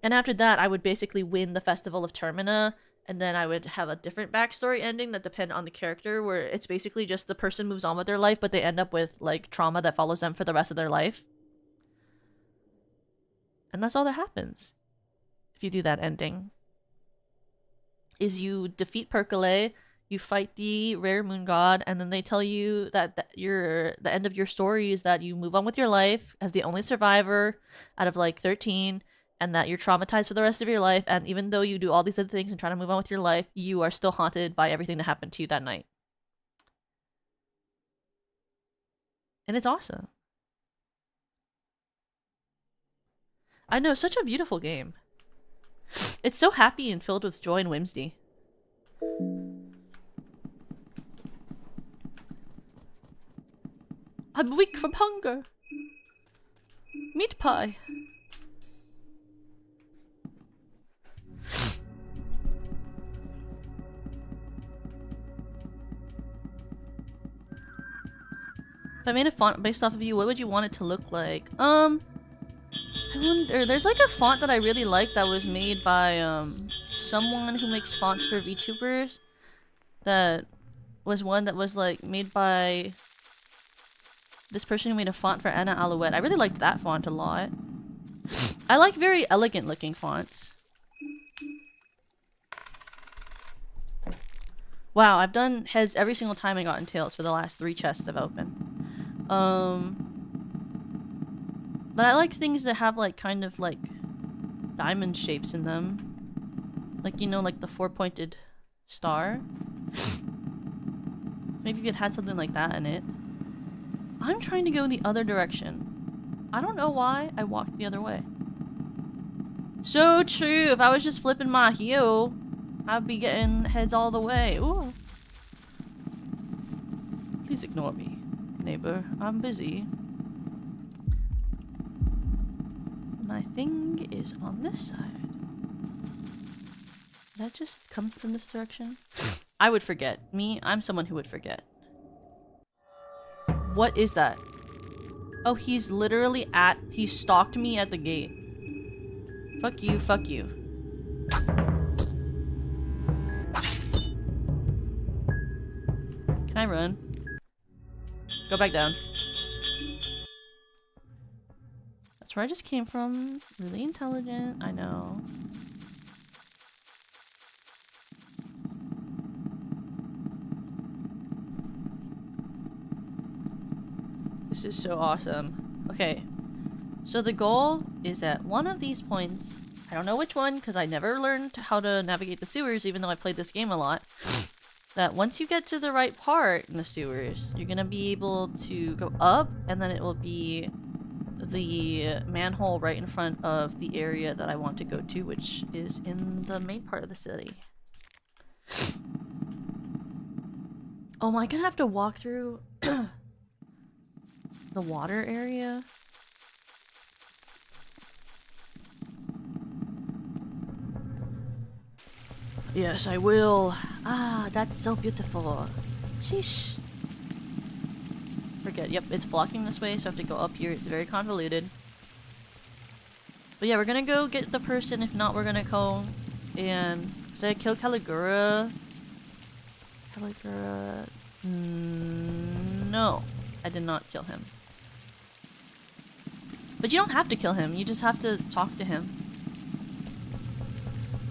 And after that, I would basically win the Festival of Termina, and then I would have a different backstory ending that depend on the character, where it's basically just the person moves on with their life, but they end up with like trauma that follows them for the rest of their life. And that's all that happens if you do that ending. Is you defeat Perkele, you fight the rare moon god, and then they tell you that the end of your story is that you move on with your life as the only survivor out of like 13, and that you're traumatized for the rest of your life, and even though you do all these other things and try to move on with your life, you are still haunted by everything that happened to you that night. And it's awesome. I know, such a beautiful game. It's so happy and filled with joy and whimsy. I'm weak from hunger. Meat pie. If I made a font based off of you, what would you want it to look like? I wonder, there's like a font that I really like that was made by someone who makes fonts for VTubers. That was one that was like made by this person who made a font for Anna Alouette. I really liked that font a lot. I like very elegant looking fonts. Wow, I've done heads every single time I got in tails for the last 3 chests I've opened. But I like things that have like kind of like diamond shapes in them. Like, you know, like the 4-pointed star. Maybe if it had something like that in it. I'm trying to go the other direction. I don't know why I walked the other way. So true. If I was just flipping my heel, I'd be getting heads all the way. Ooh. Please ignore me, neighbor. I'm busy. My thing is on this side. Did that just come from this direction? I would forget. I'm someone who would forget. What is that? Oh, he's literally he stalked me at the gate. Fuck you, fuck you. Can I run? Go back down. That's where I just came from. Really intelligent, I know. This is so awesome. Okay, so the goal is at one of these points. I don't know which one because I never learned how to navigate the sewers even though I played this game a lot. That once you get to the right part in the sewers, you're gonna be able to go up and then it will be the manhole right in front of the area that I want to go to, which is in the main part of the city. Oh, am I gonna have to walk through the water area? Yes, I will. Ah, that's so beautiful. Sheesh. Forget. Yep, it's blocking this way, so I have to go up here. It's very convoluted. But yeah, we're gonna go get the person. If not, we're gonna go and... Did I kill Caligura? Caligura... No. I did not kill him. But you don't have to kill him. You just have to talk to him.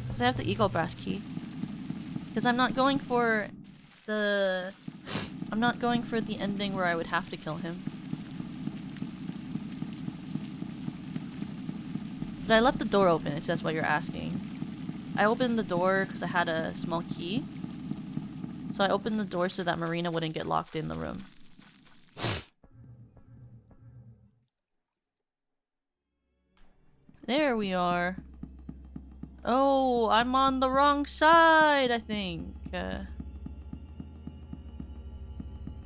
Because I have the Eagle Brass key. Because I'm not going for the... I'm not going for the ending where I would have to kill him. But I left the door open, if that's what you're asking. I opened the door because I had a small key. So I opened the door so that Marina wouldn't get locked in the room. There we are. Oh, I'm on the wrong side, I think. Oh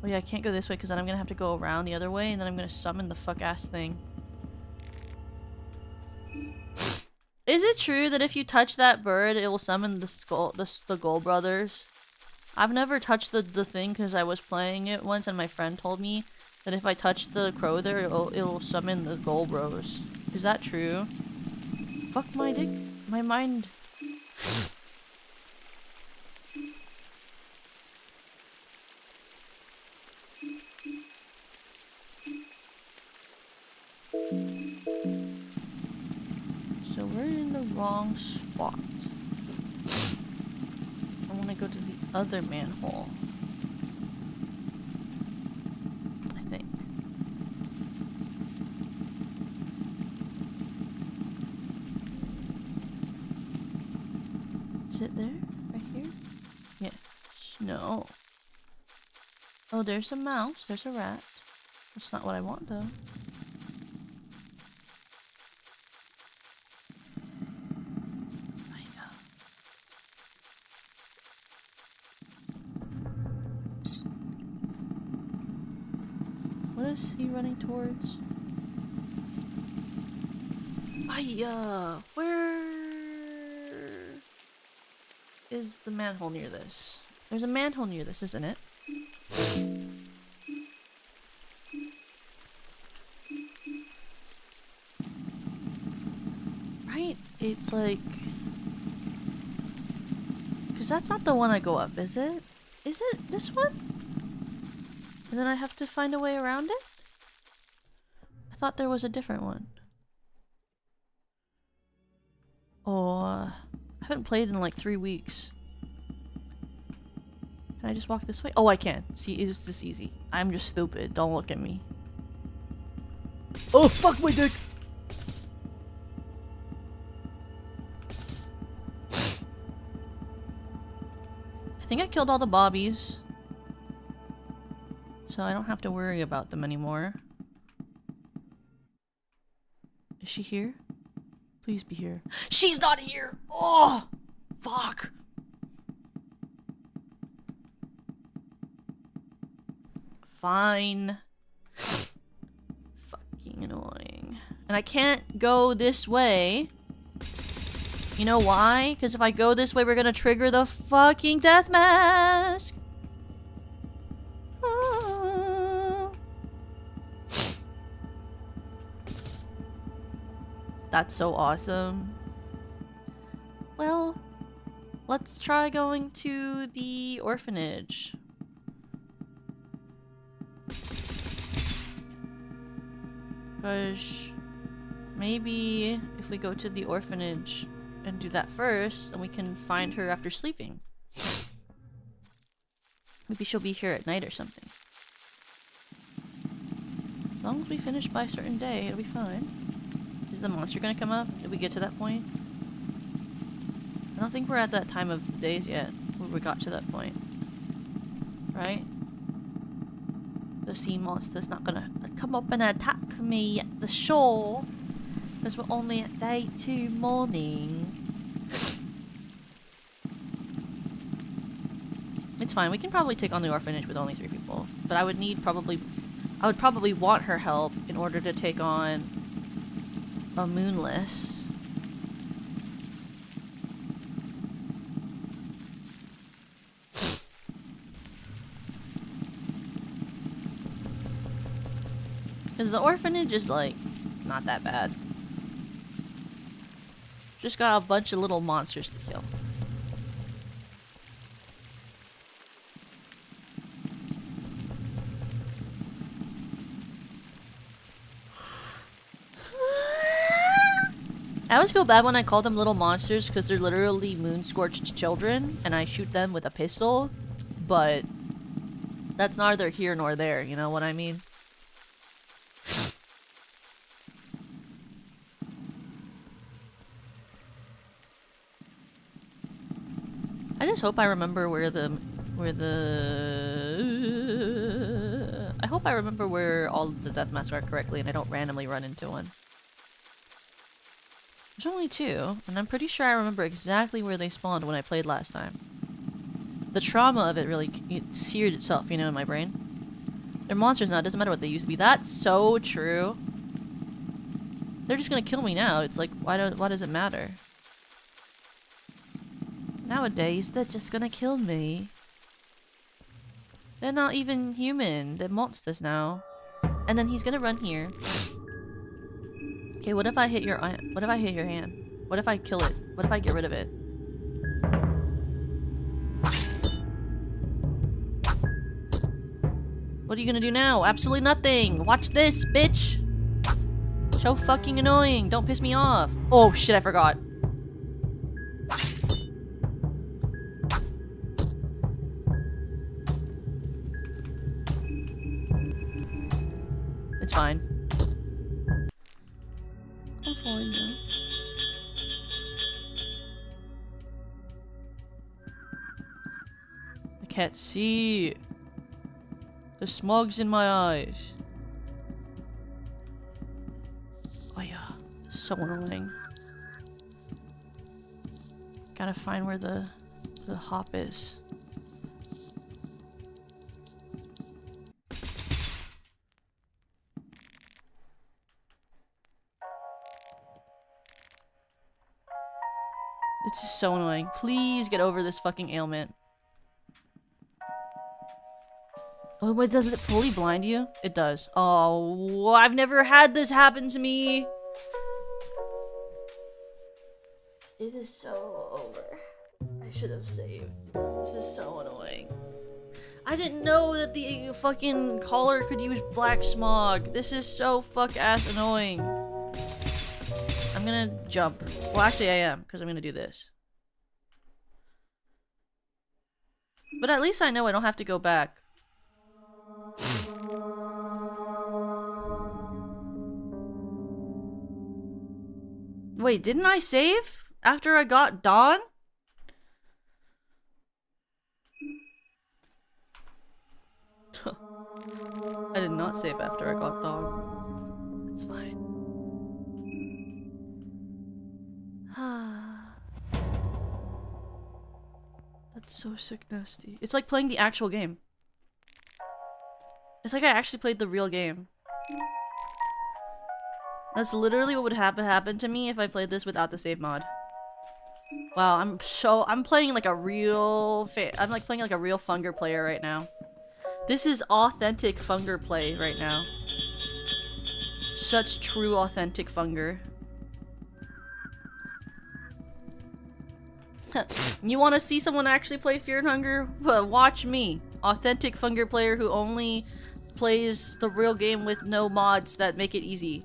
yeah, I can't go this way because then I'm gonna have to go around the other way and then I'm gonna summon the fuck-ass thing. Is it true that if you touch that bird, it will summon the skull, the Gold Brothers? I've never touched the thing because I was playing it once and my friend told me that if I touch the crow there, it'll summon the gold bros. Is that true? Fuck my dick. My mind. So we're in the wrong spot. I want to go to the other manhole. I think. Is it there? Right here? Yes. No. Oh, there's a mouse. There's a rat. That's not what I want, though. What is he running towards? Where is the manhole near this? There's a manhole near this, isn't it? Right? It's like... Because that's not the one I go up, is it? Is it this one? And then I have to find a way around it? I thought there was a different one. Oh, I haven't played in like 3 weeks. Can I just walk this way? Oh, I can. See, it's this easy. I'm just stupid. Don't look at me. Oh, fuck my dick! I think I killed all the bobbies. So I don't have to worry about them anymore. Is she here? Please be here. She's not here! Oh! Fuck! Fine. Fucking annoying. And I can't go this way. You know why? Because if I go this way, we're gonna trigger the fucking death mask! That's so awesome. Well, let's try going to the orphanage. Because maybe if we go to the orphanage and do that first, then we can find her after sleeping. Maybe she'll be here at night or something. As long as we finish by a certain day, it'll be fine. Is the monster gonna come up? Did we get to that point? I don't think we're at that time of the days yet, where we got to that point. Right? The sea monster's not gonna come up and attack me at the shore, because we're only at day 2 morning. It's fine, we can probably take on the orphanage with only 3 people. But I would probably want her help in order to take on a moonless. Because the orphanage is like not that bad. Just got a bunch of little monsters to kill. I always feel bad when I call them little monsters because they're literally moon-scorched children and I shoot them with a pistol, but that's neither here nor there, you know what I mean? I just hope I remember I hope I remember where all of the death masks are correctly and I don't randomly run into one. There's only 2, and I'm pretty sure I remember exactly where they spawned when I played last time. The trauma of it really seared itself, you know, in my brain. They're monsters now, it doesn't matter what they used to be. That's so true. They're just gonna kill me now. It's like, why does it matter? Nowadays, they're just gonna kill me. They're not even human. They're monsters now. And then he's gonna run here. Okay, what if I hit your hand? What if I hit your hand? What if I kill it? What if I get rid of it? What are you gonna do now? Absolutely nothing! Watch this, bitch! So fucking annoying! Don't piss me off! Oh shit, I forgot. It's fine. I'm fine now. I can't see. The smog's in my eyes. Oh yeah, so annoying. Gotta find where the hop is. It's just so annoying. Please get over this fucking ailment. Oh, wait, does it fully blind you? It does. Oh, I've never had this happen to me. It is so over. I should have saved. This is so annoying. I didn't know that the fucking collar could use black smog. This is so fuck-ass annoying. I'm gonna jump. Well, actually I am, because I'm gonna do this. But at least I know I don't have to go back. Wait, didn't I save after I got Dawn? I did not save after I got Dawn. It's fine. That's so sick nasty. It's like playing the actual game. It's like I actually played the real game. That's literally what would happen to me if I played this without the save mod. Wow, I'm playing like a real I'm like playing like a real Funger player right now. This is authentic Funger play right now. Such true authentic Funger. You want to see someone actually play Fear and Hunger? Well, watch me. Authentic Funger player who only plays the real game with no mods that make it easy.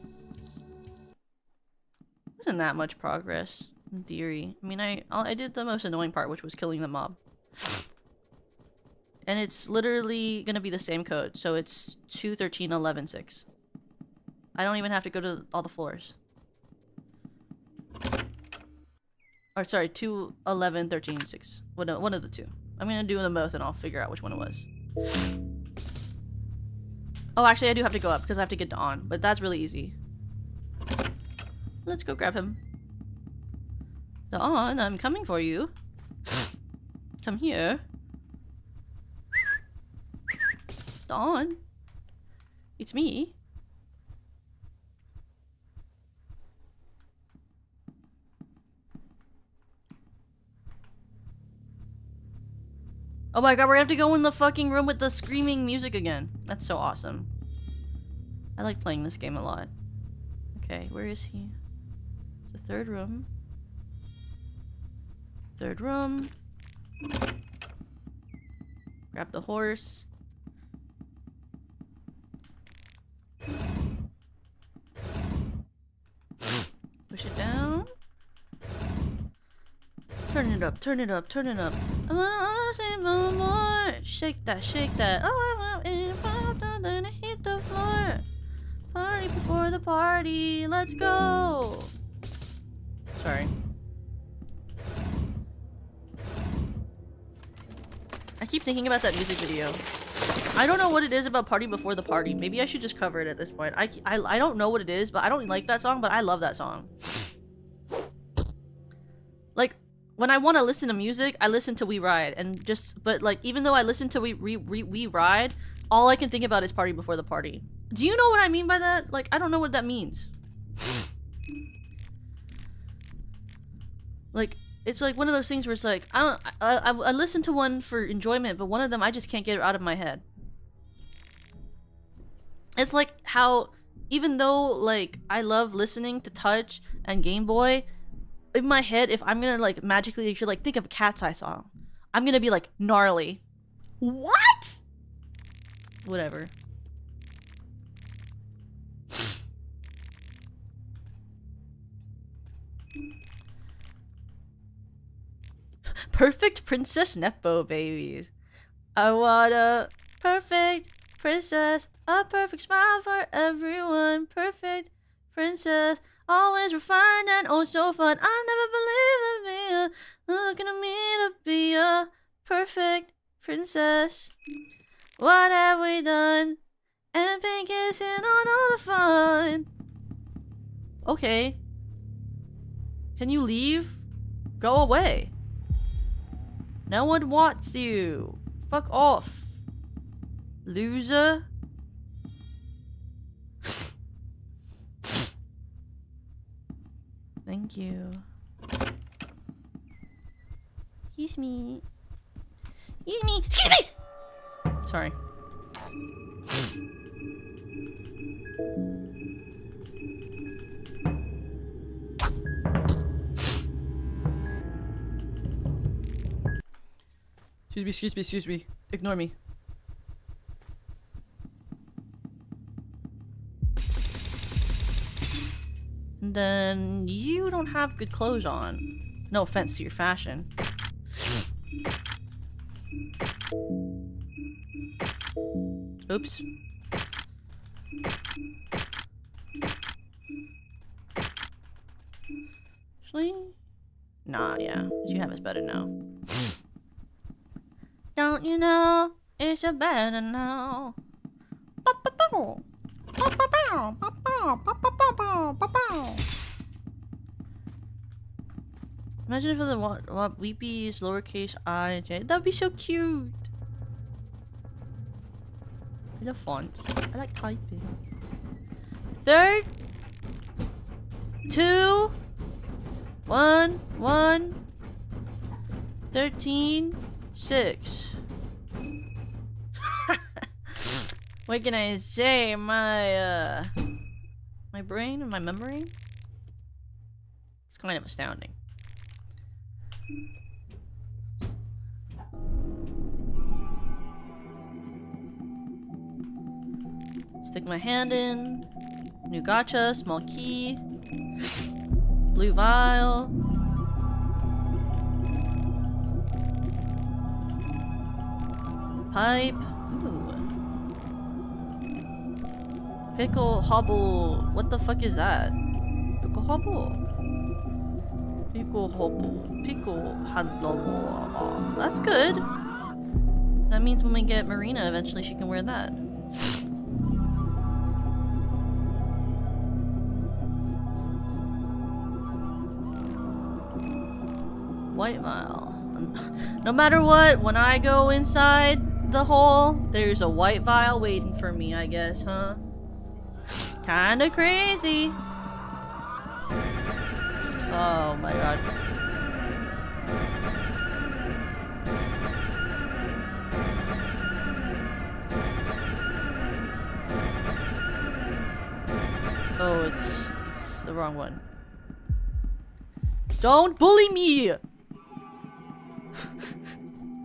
Isn't that much progress, in theory. I mean, I did the most annoying part, which was killing the mob. And it's literally gonna be the same code, so it's 2.13.11.6. I don't even have to go to all the floors. Or sorry, 2.11.13.6. One of the two. I'm gonna do them both and I'll figure out which one it was. Oh, actually I do have to go up because I have to get to on, but that's really easy. Let's go grab him. Dawn, I'm coming for you. Come here. Dawn. It's me. Oh my god, we're gonna have to go in the fucking room with the screaming music again. That's so awesome. I like playing this game a lot. Okay, where is he? The third room. Third room. Grab the horse. Push it down. Turn it up, turn it up, turn it up. I wanna say no more. Shake that, shake that. Oh, I want it. Then hit the floor. Party before the party. Let's go. Sorry. I keep thinking about that music video. I don't know what it is about Party Before the Party. Maybe I should just cover it at this point. I don't know what it is, but I don't like that song, but I love that song. Like, when I want to listen to music, I listen to We Ride, and but like, even though I listen to We Ride, all I can think about is Party Before the Party. Do you know what I mean by that? Like, I don't know what that means. Like, it's like one of those things where it's like, I listen to one for enjoyment, but one of them I just can't get out of my head. It's like how, even though like I love listening to Touch and Game Boy, in my head, if I'm gonna like magically, if you're like, think of a Cat's Eye song, I'm gonna be like gnarly. What? Whatever. Perfect princess Nepo babies. I want a perfect princess, a perfect smile for everyone. Perfect princess, always refined and oh so fun. I never believed that me looking at me to be a perfect princess. What have we done? And pink is in on all the fun. Okay. Can you leave? Go away. No one wants you. Fuck off. Loser. Thank you. Excuse me. Excuse me. Excuse me! Sorry. Excuse me. Ignore me. And then you don't have good clothes on. No offense to your fashion. Oops. Actually, nah, yeah. What you have is better now. Don't you know it's a better now? Imagine if the what weepies lowercase I and J. That'd be so cute. I love fonts. I like typing. 3, 2, 1, 13, 6. What can I say? My brain and my memory? It's kind of astounding. Stick my hand in. New gacha, small key. Blue vial. Pipe. Ooh. Pickle hobble. What the fuck is that? Pickle hobble. Pickle hobble. Pickle hobble. That's good. That means when we get Marina, eventually she can wear that. White vial. No matter what, when I go inside the hole, there's a white vial waiting for me, I guess, huh? Kinda crazy. Oh my god. Oh, it's the wrong one. Don't bully me!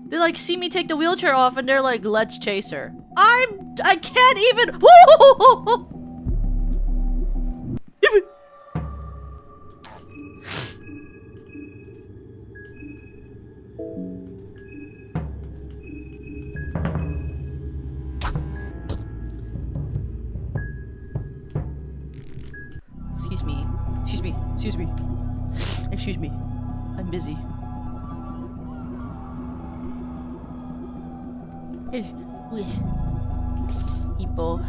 They like see me take the wheelchair off and they're like, let's chase her. I can't even. Excuse me. I'm busy. People.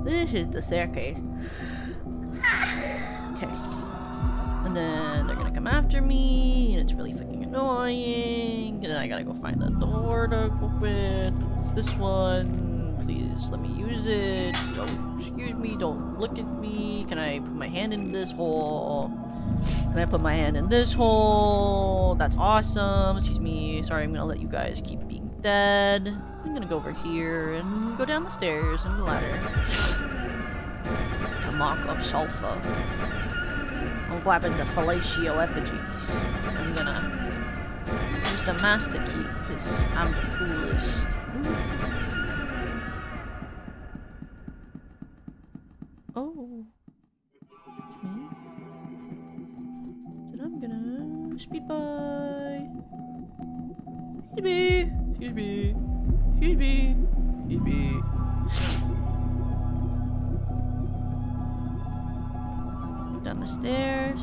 This is the staircase. Okay. And then they're gonna come after me, and it's really fucking annoying. And then I gotta go find the door to open. It's this one. Please let me use it. Don't excuse me, don't look at me. Can I put my hand in this hole? Can I put my hand in this hole? That's awesome. Excuse me. Sorry, I'm gonna let you guys keep being instead, I'm gonna go over here and go down the stairs and the ladder. To mark of sulfur. I'm grabbing the fellatio effigies. I'm gonna use the master key because I'm the coolest. Oh. Okay. Then I'm gonna speed by. Excuse me. Down the stairs.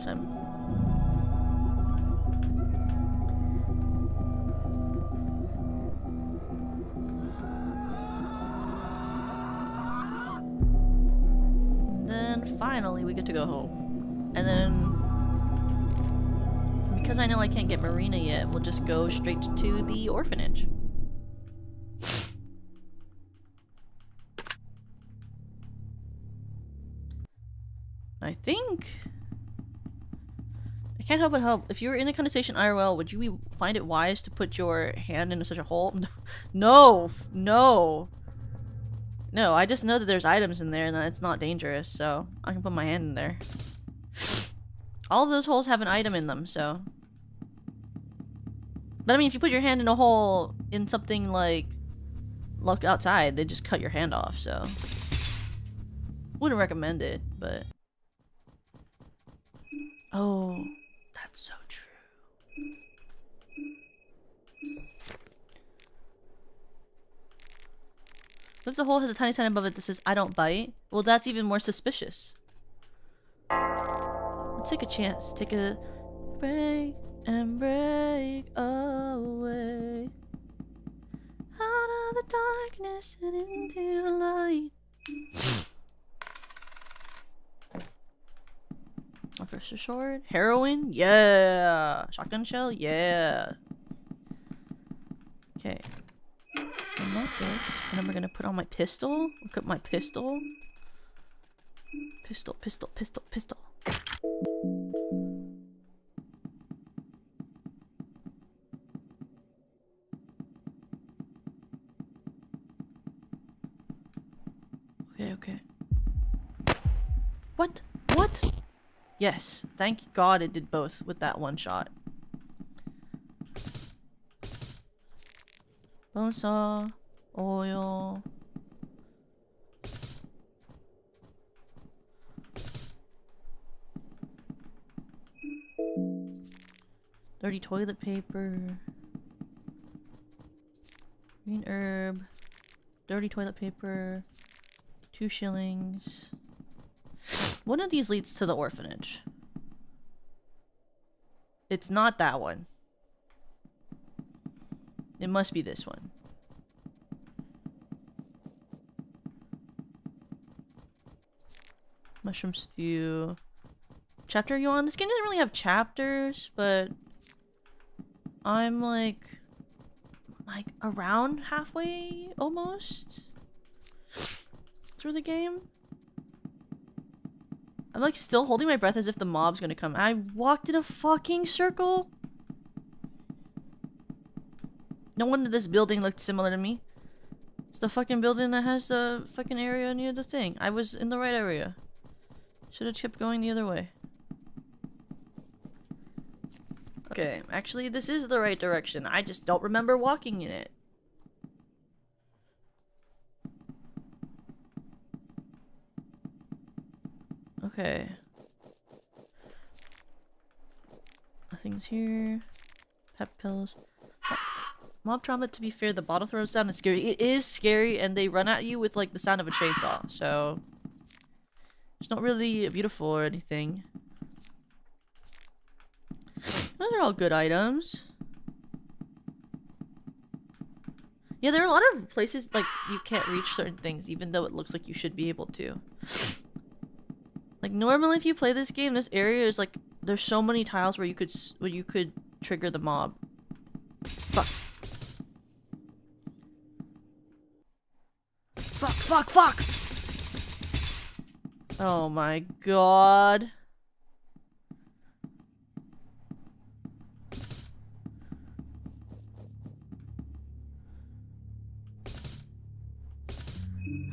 So then finally we get to go home. And then because I know I can't get Marina yet, we'll just go straight to the orphanage. I think I can't help but help. If you were in a conversation IRL, would you find it wise to put your hand into such a hole? No, I just know that there's items in there and that it's not dangerous, so I can put my hand in there. All of those holes have an item in them, so. But I mean, if you put your hand in a hole in something like look outside, they just cut your hand off, so. Wouldn't recommend it, but. Oh, that's so true. If the hole has a tiny sign above it that says, I don't bite, well, that's even more suspicious. Let's take a chance. Take a break and break away. Out of the darkness and into the light. Officer sword. Heroin? Yeah. Shotgun shell? Yeah. Okay. Unlock this. And then we're gonna put on my pistol. Look at my pistol. Pistol. Okay. What? Yes. Thank God it did both with that one shot. Bone saw. Oil. Dirty toilet paper. Green herb. Dirty toilet paper. 2 shillings. One of these leads to the orphanage. It's not that one. It must be this one. Mushroom stew. Chapter are you on? This game doesn't really have chapters, but I'm like around halfway almost through the game. I'm like still holding my breath as if the mob's gonna come. I walked in a fucking circle. No wonder this building looked similar to me. It's the fucking building that has the fucking area near the thing. I was in the right area. Should have kept going the other way. Okay, actually this is the right direction. I just don't remember walking in it. Okay. Nothing's here. Pep pills. Mob trauma, to be fair, the bottle throw sound is scary. It is scary, and they run at you with like the sound of a chainsaw, so it's not really beautiful or anything. Those are all good items. Yeah, there are a lot of places like you can't reach certain things, even though it looks like you should be able to. Like normally, if you play this game, this area is like there's so many tiles where you could trigger the mob. Fuck. Fuck! Oh my god.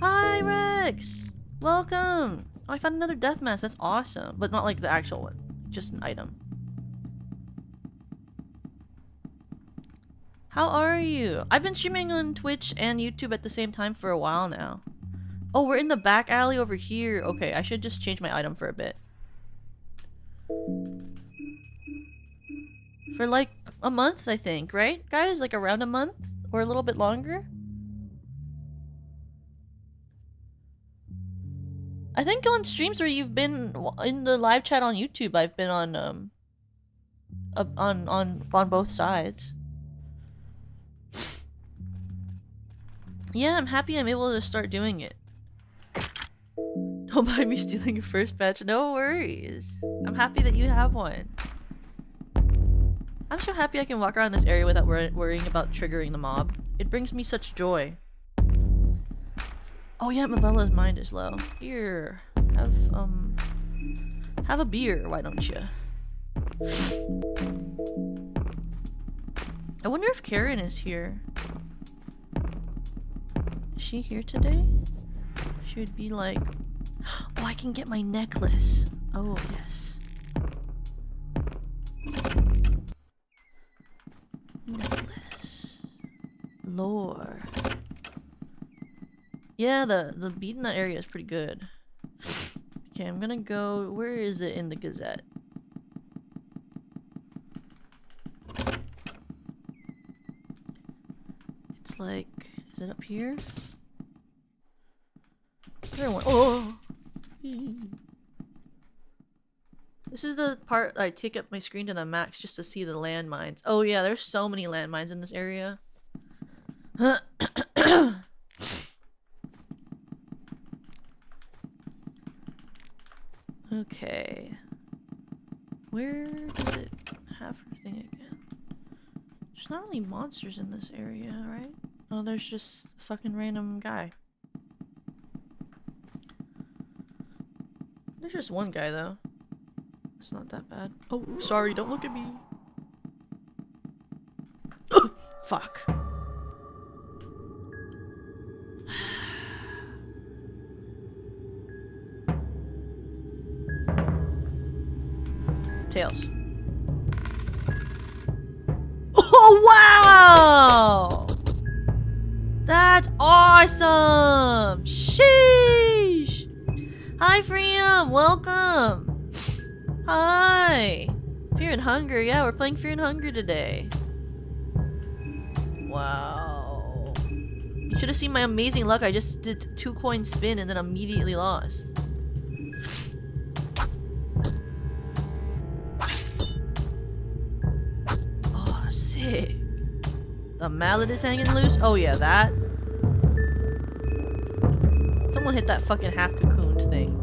Hi, Rex! Welcome! Oh, I found another death mask. That's awesome. But not like the actual one. Just an item. How are you? I've been streaming on Twitch and YouTube at the same time for a while now. Oh, we're in the back alley over here. Okay, I should just change my item for a bit. For like a month, I think, right? Guys, like around a month? Or a little bit longer? I think on streams where you've been in the live chat on YouTube, I've been on both sides. Yeah, I'm happy I'm able to start doing it. Don't mind me stealing your first batch. No worries. I'm happy that you have one. I'm so happy I can walk around this area without worrying about triggering the mob. It brings me such joy. Oh yeah, Mabella's mind is low. Here, have a beer, why don't you? I wonder if Karen is here. Is she here today? She would be like... Oh, I can get my necklace. Oh, yes. Necklace. Lore. Yeah, the beat in that area is pretty good. Okay, I'm gonna go... Where is it in the Gazette? It's like... Is it up here? Oh! This is the part I take up my screen to the max just to see the landmines. Oh yeah, there's so many landmines in this area. Okay. Where does it have everything again? There's not really monsters in this area, right? Oh, there's just a fucking random guy. There's just one guy, though. It's not that bad. Oh, sorry, don't look at me. Fuck. Tails. Oh, wow! That's awesome! Sheesh! Hi, Freedom! Welcome! Hi! Fear and Hunger. Yeah, we're playing Fear and Hunger today. Wow. You should have seen my amazing luck. I just did 2-coin spin and then immediately lost. Oh, sick. The mallet is hanging loose? Oh yeah, that. Someone hit that fucking half-cocooned thing.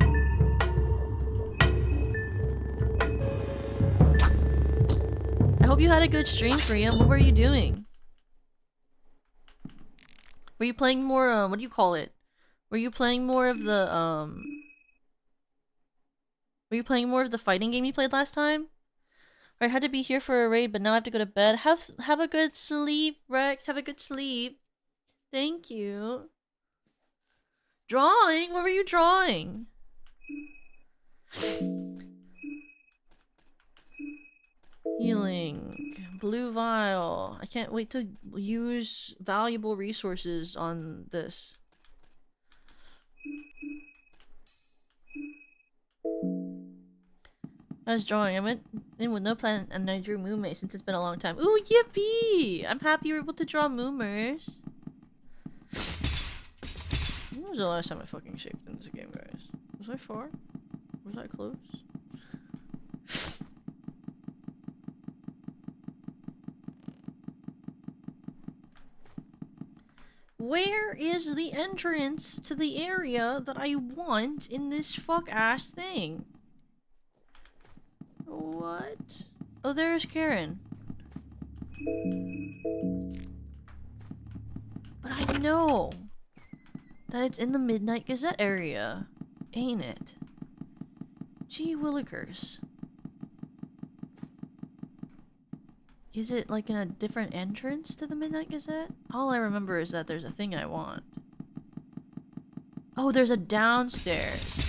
I hope you had a good stream, Priam. What were you doing? Were you playing more, what do you call it? Were you playing more of the, Were you playing more of the fighting game you played last time? I had to be here for a raid, but now I have to go to bed. Have a good sleep, Rex. Have a good sleep. Thank you. Drawing? What were you drawing? Healing. Blue vial. I can't wait to use valuable resources on this. I was drawing. I went in with no plan and I drew Moomer since it's been a long time. Ooh, yippee! I'm happy you're able to draw Moomers. When was the last time I fucking saved in this game, guys? Was I far? Was I close? Where is the entrance to the area that I want in this fuck-ass thing? What? Oh, there's Karen. But I know that it's in the Midnight Gazette area, ain't it? Gee willikers. Is it like in a different entrance to the Midnight Gazette? All I remember is that there's a thing I want. Oh, there's a downstairs.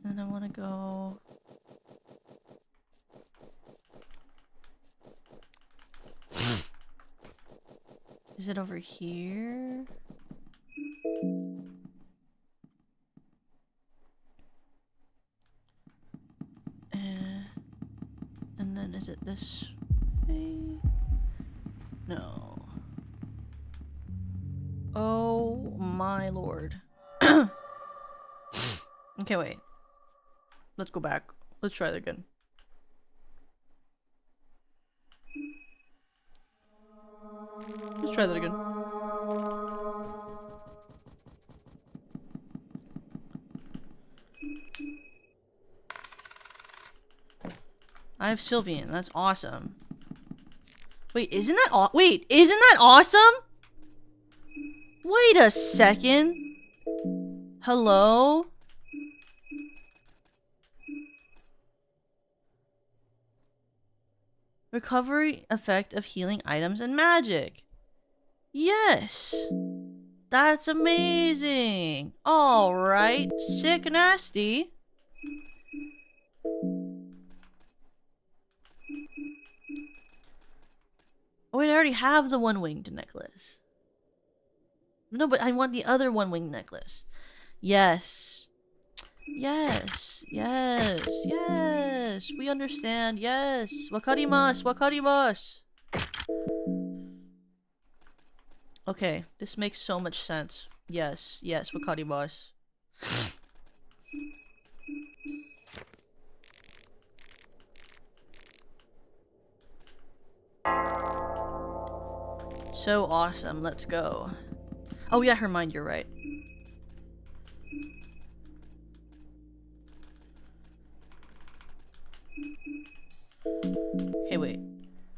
And I want to go... Is it over here? And then is it this way? No. Oh my lord. Okay, wait. Let's go back. Let's try that again. Let's try that again. I have Sylvian. That's awesome. Wait, isn't that awesome? Wait a second. Hello? Recovery effect of healing items and magic. Yes. That's amazing. Alright. Sick nasty. Oh wait, I already have the one-winged necklace. No, but I want the other one-winged necklace. Yes. Yes. Yes. Yes. We understand. Yes. Wakarimasu. Wakarimasu. Okay, this makes so much sense. Yes. Yes. Wakarimasu. So awesome. Let's go. Oh yeah, Hermione, you're right. Okay, wait.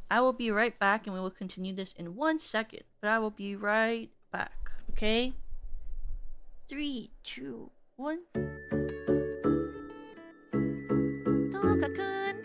I will be right back and we will continue this in 1 second. But I will be right back. Okay? 3, 2, 1. Toka-kun!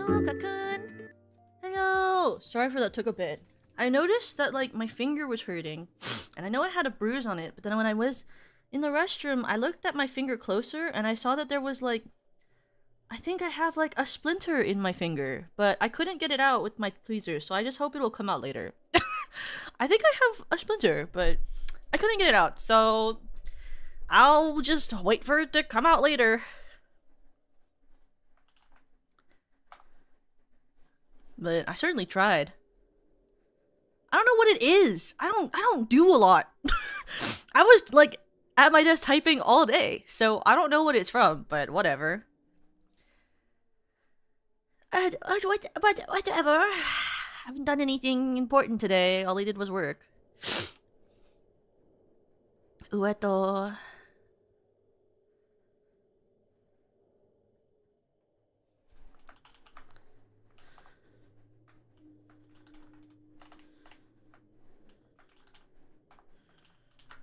Toka-kun! Hello! Sorry for that took a bit. I noticed that, like, my finger was hurting. And I know I had a bruise on it, but then when I was in the restroom, I looked at my finger closer and I saw that there was, like, I think I have, like, a splinter in my finger. But I couldn't get it out with my tweezers, so I just hope it'll come out later. I think I have a splinter, but I couldn't get it out, so I'll just wait for it to come out later. But I certainly tried. I don't know what it is. I don't do a lot. I was like at my desk typing all day, so I don't know what it's from, but whatever. Whatever. I haven't done anything important today. All I did was work. Ueto.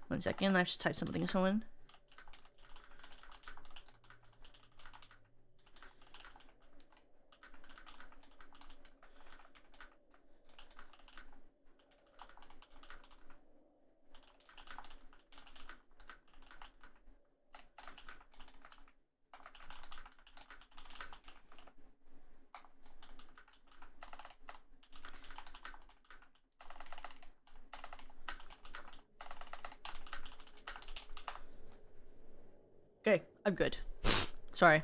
One second, I have to type something to someone. Okay, I'm good. Sorry.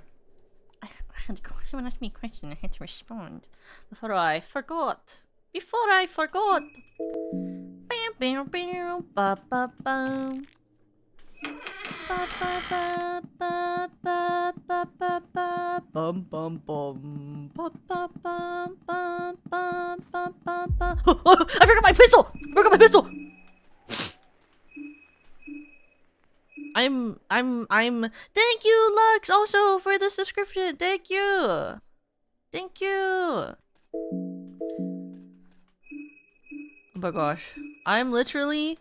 I had someone asked me a question. I had to respond before I forgot. Bam, bam, bam, ba, ba, bam. Ba, ba, ba, ba, ba, ba, ba, ba, bum, bum, bum. Ba, ba, bum, bum, bum, bum, bum, bum. Oh, I forgot my pistol! Thank you, Lux, also for the subscription. Thank you. Oh my gosh. I'm literally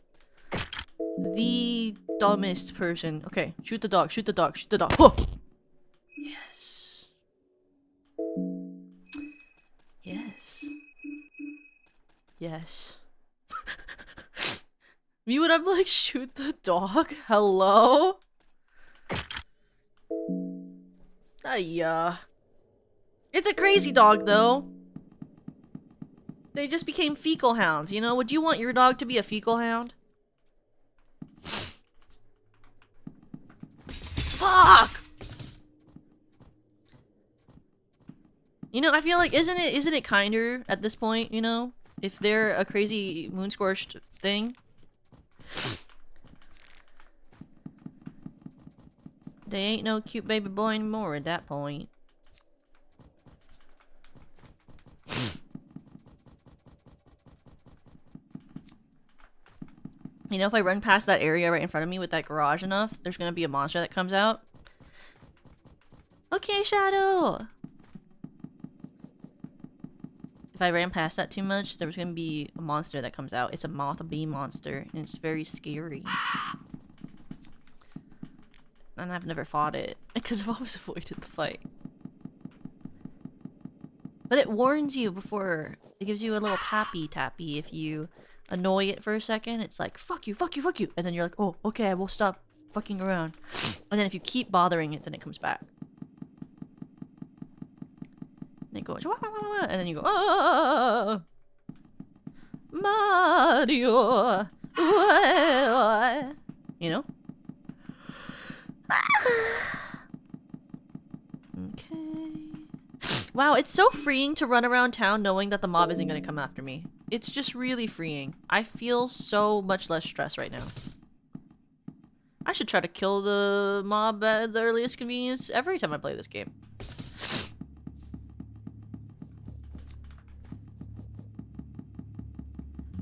the dumbest person. Okay, shoot the dog. Oh! Yes. Me when I'm like, shoot the dog? Hello? It's a crazy dog, though. They just became fecal hounds, you know? Would you want your dog to be a fecal hound? Fuck! You know, I feel like, isn't it kinder at this point, you know? If they're a crazy moon-scorched thing? They ain't no cute baby boy anymore at that point. You know, if I run past that area right in front of me with that garage enough, there's gonna be a monster that comes out. Okay, Shadow! If I ran past that too much, there was gonna be a monster that comes out. It's a moth, a bee monster, and it's very scary. And I've never fought it, because I've always avoided the fight. But it warns you before. It gives you a little tappy if you annoy it for a second. It's like, fuck you. And then you're like, oh, okay, I will stop fucking around. And then if you keep bothering it, then it comes back. And it goes, wah, wah, wah, and then you go, ah, Mario. You know? Okay. Wow, it's so freeing to run around town knowing that the mob isn't gonna come after me. It's just really freeing. I feel so much less stress right now. I should try to kill the mob at the earliest convenience every time I play this game.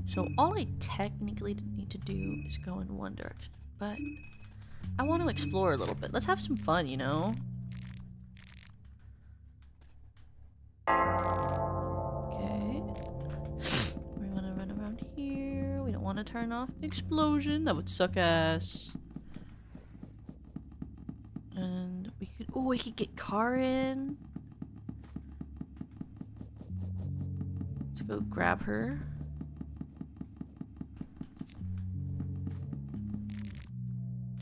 So all I technically need to do is go in one direction, but I want to explore a little bit. Let's have some fun, you know? Okay. We want to run around here. We don't want to turn off the explosion. That would suck ass. And we could... Oh, we could get Karin. go grab her.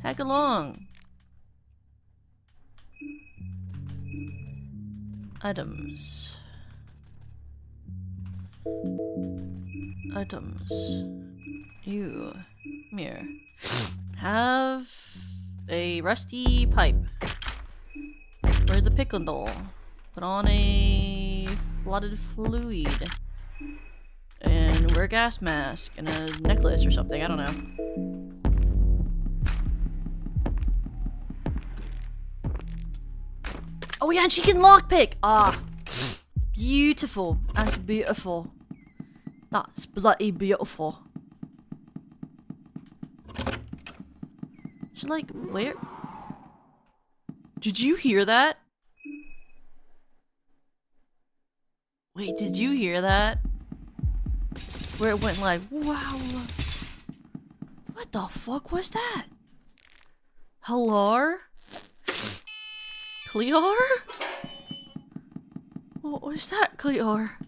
Tag along. Items. Items. You. Come here. Have a rusty pipe. Wear the pickle. Put on a flooded fluid. And wear a gas mask and a necklace or something. I don't know. Oh yeah, and she can lockpick! Ah. Beautiful. That's beautiful. That's bloody beautiful. She like, where? Did you hear that? Wait, did you hear that? Where it went like, wow. What the fuck was that? Hello? Clear? What was that, Clear?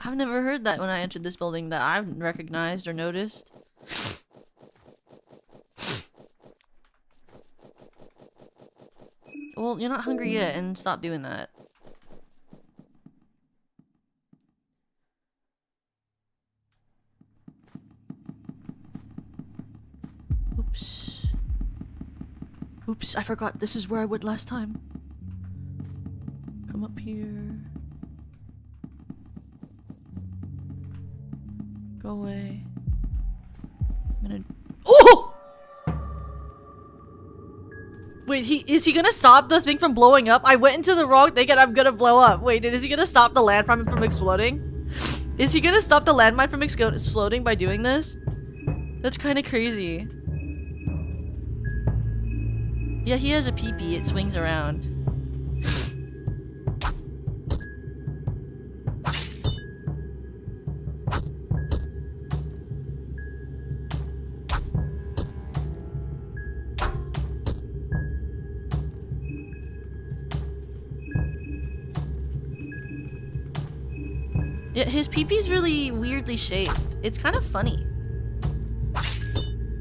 I've never heard that when I entered this building that I've recognized or noticed. Well, you're not hungry yet, and stop doing that. Oops. Oops, I forgot. This is where I went last time. Come up here. Go away. I'm gonna... Oh! Wait, is he gonna stop the thing from blowing up? I went into the wrong thing and I'm gonna blow up. Wait, is he gonna stop the landmine from exploding? Is he gonna stop the landmine from exploding by doing this? That's kind of crazy. Yeah, he has a peepee. It swings around. Yeah, his peepee's really weirdly shaped. It's kind of funny.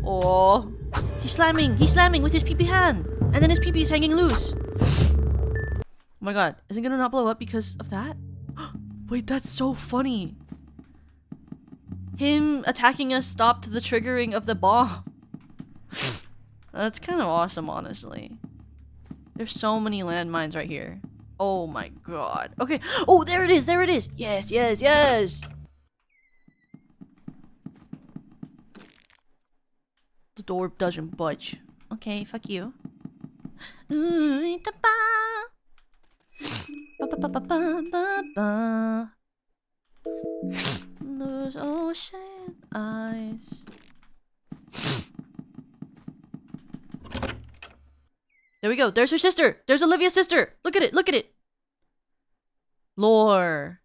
Oh, he's slamming with his peepee hand. And then his peepee is hanging loose. Oh my god, is it gonna not blow up because of that? Wait, that's so funny. Him attacking us stopped the triggering of the bomb. That's kind of awesome, honestly. There's so many landmines right here. Oh my god. Okay. Oh, there it is. There it is. Yes, yes, yes. The door doesn't budge. Okay, fuck you. Those ocean eyes. There we go. There's her sister. There's Olivia's sister. Look at it. Look at it. Lore.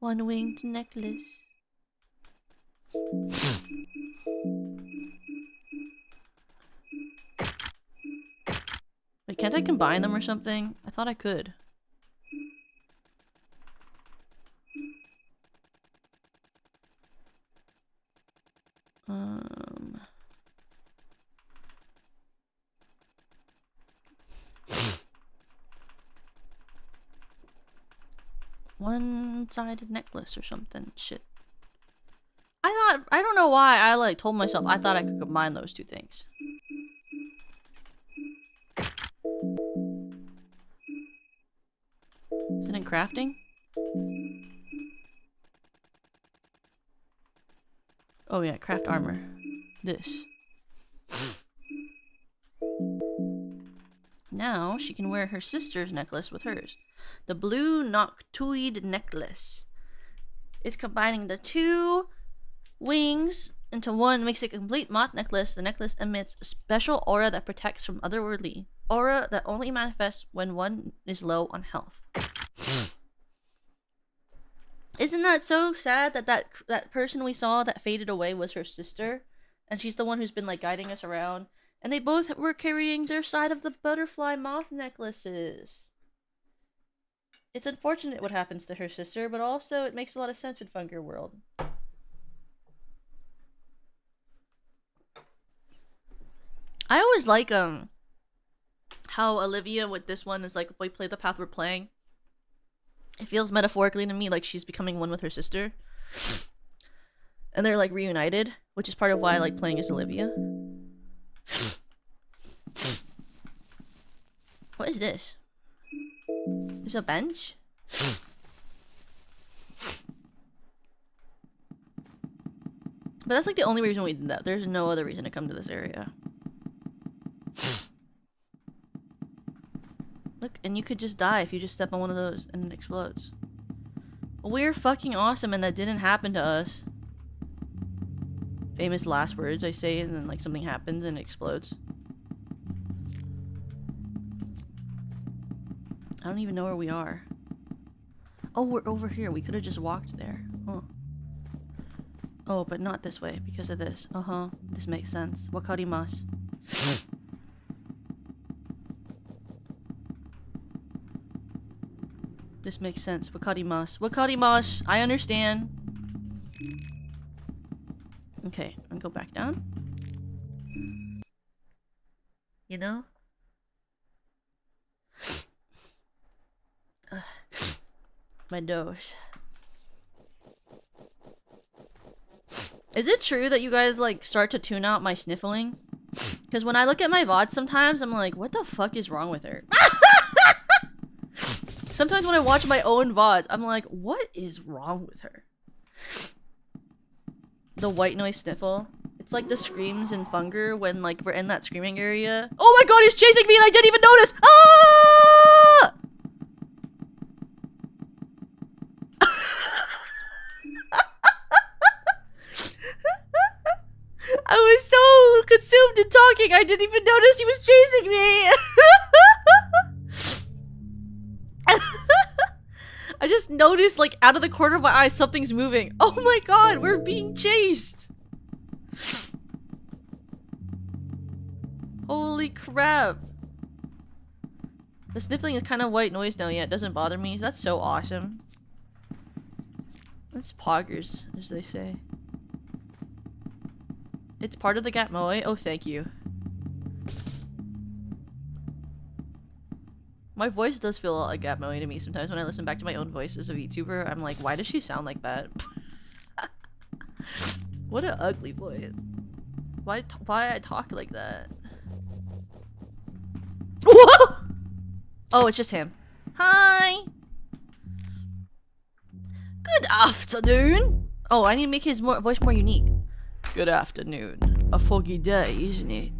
One-winged necklace. Wait, can't I combine them or something? I thought I could. One-sided necklace or something. Shit. I don't know why I like told myself I thought I could combine those two things. Is it in crafting? Oh yeah, craft armor. This. Now she can wear her sister's necklace with hers. The blue noctuid necklace. It's combining the two wings into one, makes it a complete moth necklace. The necklace emits a special aura that protects from otherworldly. Aura that only manifests when one is low on health. Isn't that so sad that that person we saw that faded away was her sister? And she's the one who's been like guiding us around. And they both were carrying their side of the butterfly moth necklaces. It's unfortunate what happens to her sister, but also it makes a lot of sense in Funger world. I always like how Olivia with this one is like, if we play the path we're playing, it feels metaphorically to me like she's becoming one with her sister. And they're like reunited, which is part of why I like playing as Olivia. What is this? There's a bench? But that's like the only reason we did that. There's no other reason to come to this area. Look, and you could just die if you just step on one of those and it explodes. We're fucking awesome and that didn't happen to us. Famous last words I say and then like something happens and it explodes. I don't even know where we are. Oh, we're over here. We could have just walked there. Oh. Oh, but not this way because of this. Uh-huh. This makes sense. Wakarimasu. This makes sense. Wakarimasu. Wakarimasu. I understand. Okay, I'll go back down. You know? My nose. Is it true that you guys like start to tune out my sniffling? Because when I look at my VODs sometimes, I'm like, what the fuck is wrong with her? Sometimes when I watch my own VODs, I'm like, what is wrong with her? The white noise sniffle. It's like the screams in Funger when like we're in that screaming area. Oh my god, he's chasing me and I didn't even notice! Ah! I was so consumed in talking, I didn't even notice he was chasing me! I just noticed, like, out of the corner of my eye, something's moving. Oh my god, we're being chased! Holy crap. The sniffling is kind of white noise now, yeah, it doesn't bother me. That's so awesome. It's poggers, as they say. It's part of the Gat Moe? Oh, thank you. My voice does feel a lot like Gat Moe to me sometimes when I listen back to my own voice as a VTuber. I'm like, why does she sound like that? What an ugly voice. Why I talk like that? Whoa! Oh, it's just him. Hi! Good afternoon! Oh, I need to make his voice more unique. Good afternoon. A foggy day, isn't it?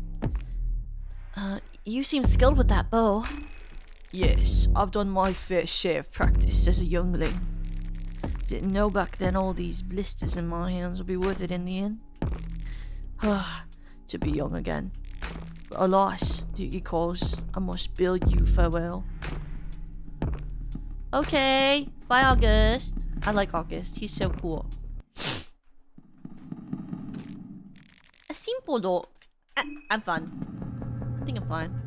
You seem skilled with that bow. Yes, I've done my fair share of practice as a youngling. Didn't know back then all these blisters in my hands would be worth it in the end. To be young again. But alas, duty calls. I must bid you farewell. Okay, bye August. I like August, he's so cool. A simple dog. I'm fine. I think I'm fine.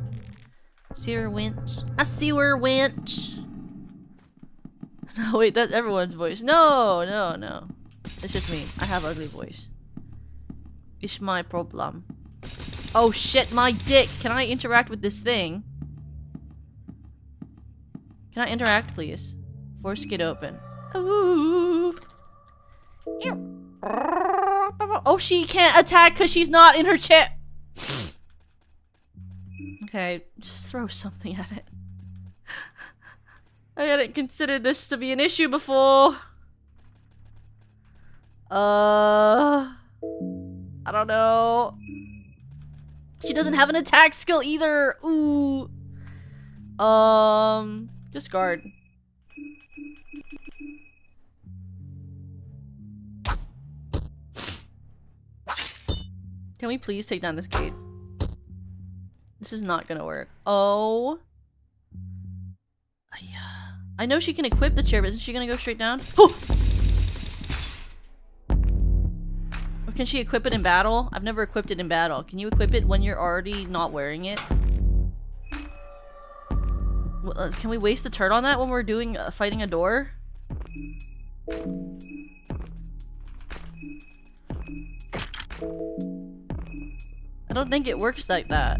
Sewer winch. A sewer winch. No, wait, that's everyone's voice. No, no, no. It's just me. I have ugly voice. It's my problem. Oh shit, my dick. Can I interact with this thing? Can I interact, please? Force it open. Ooh. Oh, she can't attack because she's not in her chip. Okay, just throw something at it. I hadn't considered this to be an issue before. I don't know. She doesn't have an attack skill either. Ooh. Discard. Can we please take down this gate? This is not gonna work. Oh. Yeah. I know she can equip the chair, but isn't she gonna go straight down? Oh! can she equip it in battle? I've never equipped it in battle. Can you equip it when you're already not wearing it? Can we waste a turn on that when we're doing fighting a door? I don't think it works like that.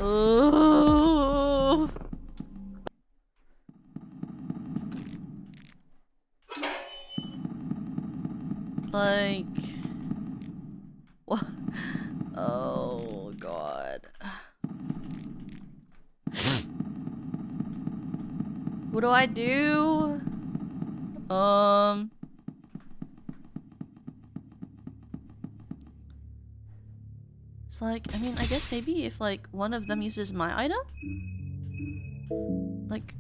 Oh. Like, what? Oh God. What do I do? It's like, I mean, I guess maybe if like one of them uses my item? Like,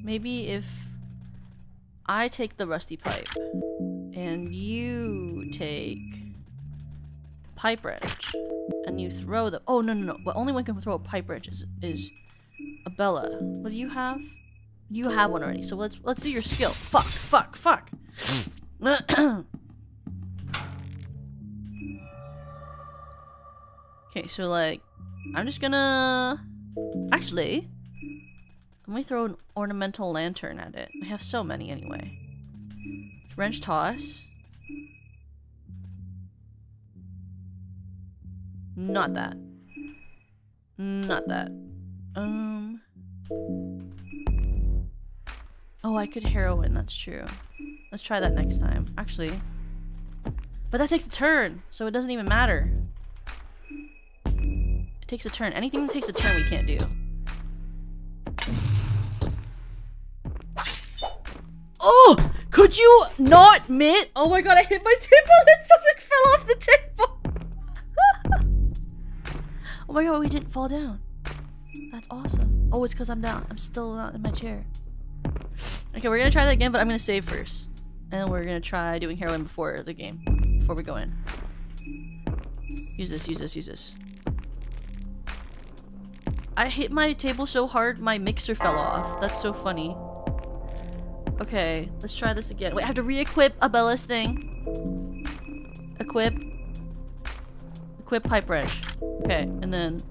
maybe if I take the rusty pipe and you take pipe wrench and you throw the— oh, no. But only one can throw a pipe wrench is a Bella. What do you have? You have one already. So let's do your skill. Fuck. Okay, so like, I'm just gonna— actually, let me throw an ornamental lantern at it. I have so many anyway. Wrench toss. Not that. Not that. Oh, I could heroin, that's true. Let's try that next time. Actually. But that takes a turn, so it doesn't even matter. It takes a turn. Anything that takes a turn we can't do. Oh! Could you not admit? Oh my god, I hit my table and something fell off the table! Oh my god, we didn't fall down. That's awesome. Oh, it's because I'm down. I'm still not in my chair. Okay, we're gonna try that again, but I'm gonna save first. And we're gonna try doing heroin before the game. Before we go in. Use this. I hit my table so hard, my mixer fell off. That's so funny. Okay, let's try this again. Wait, I have to re-equip Abella's thing. Equip pipe wrench. Okay, and then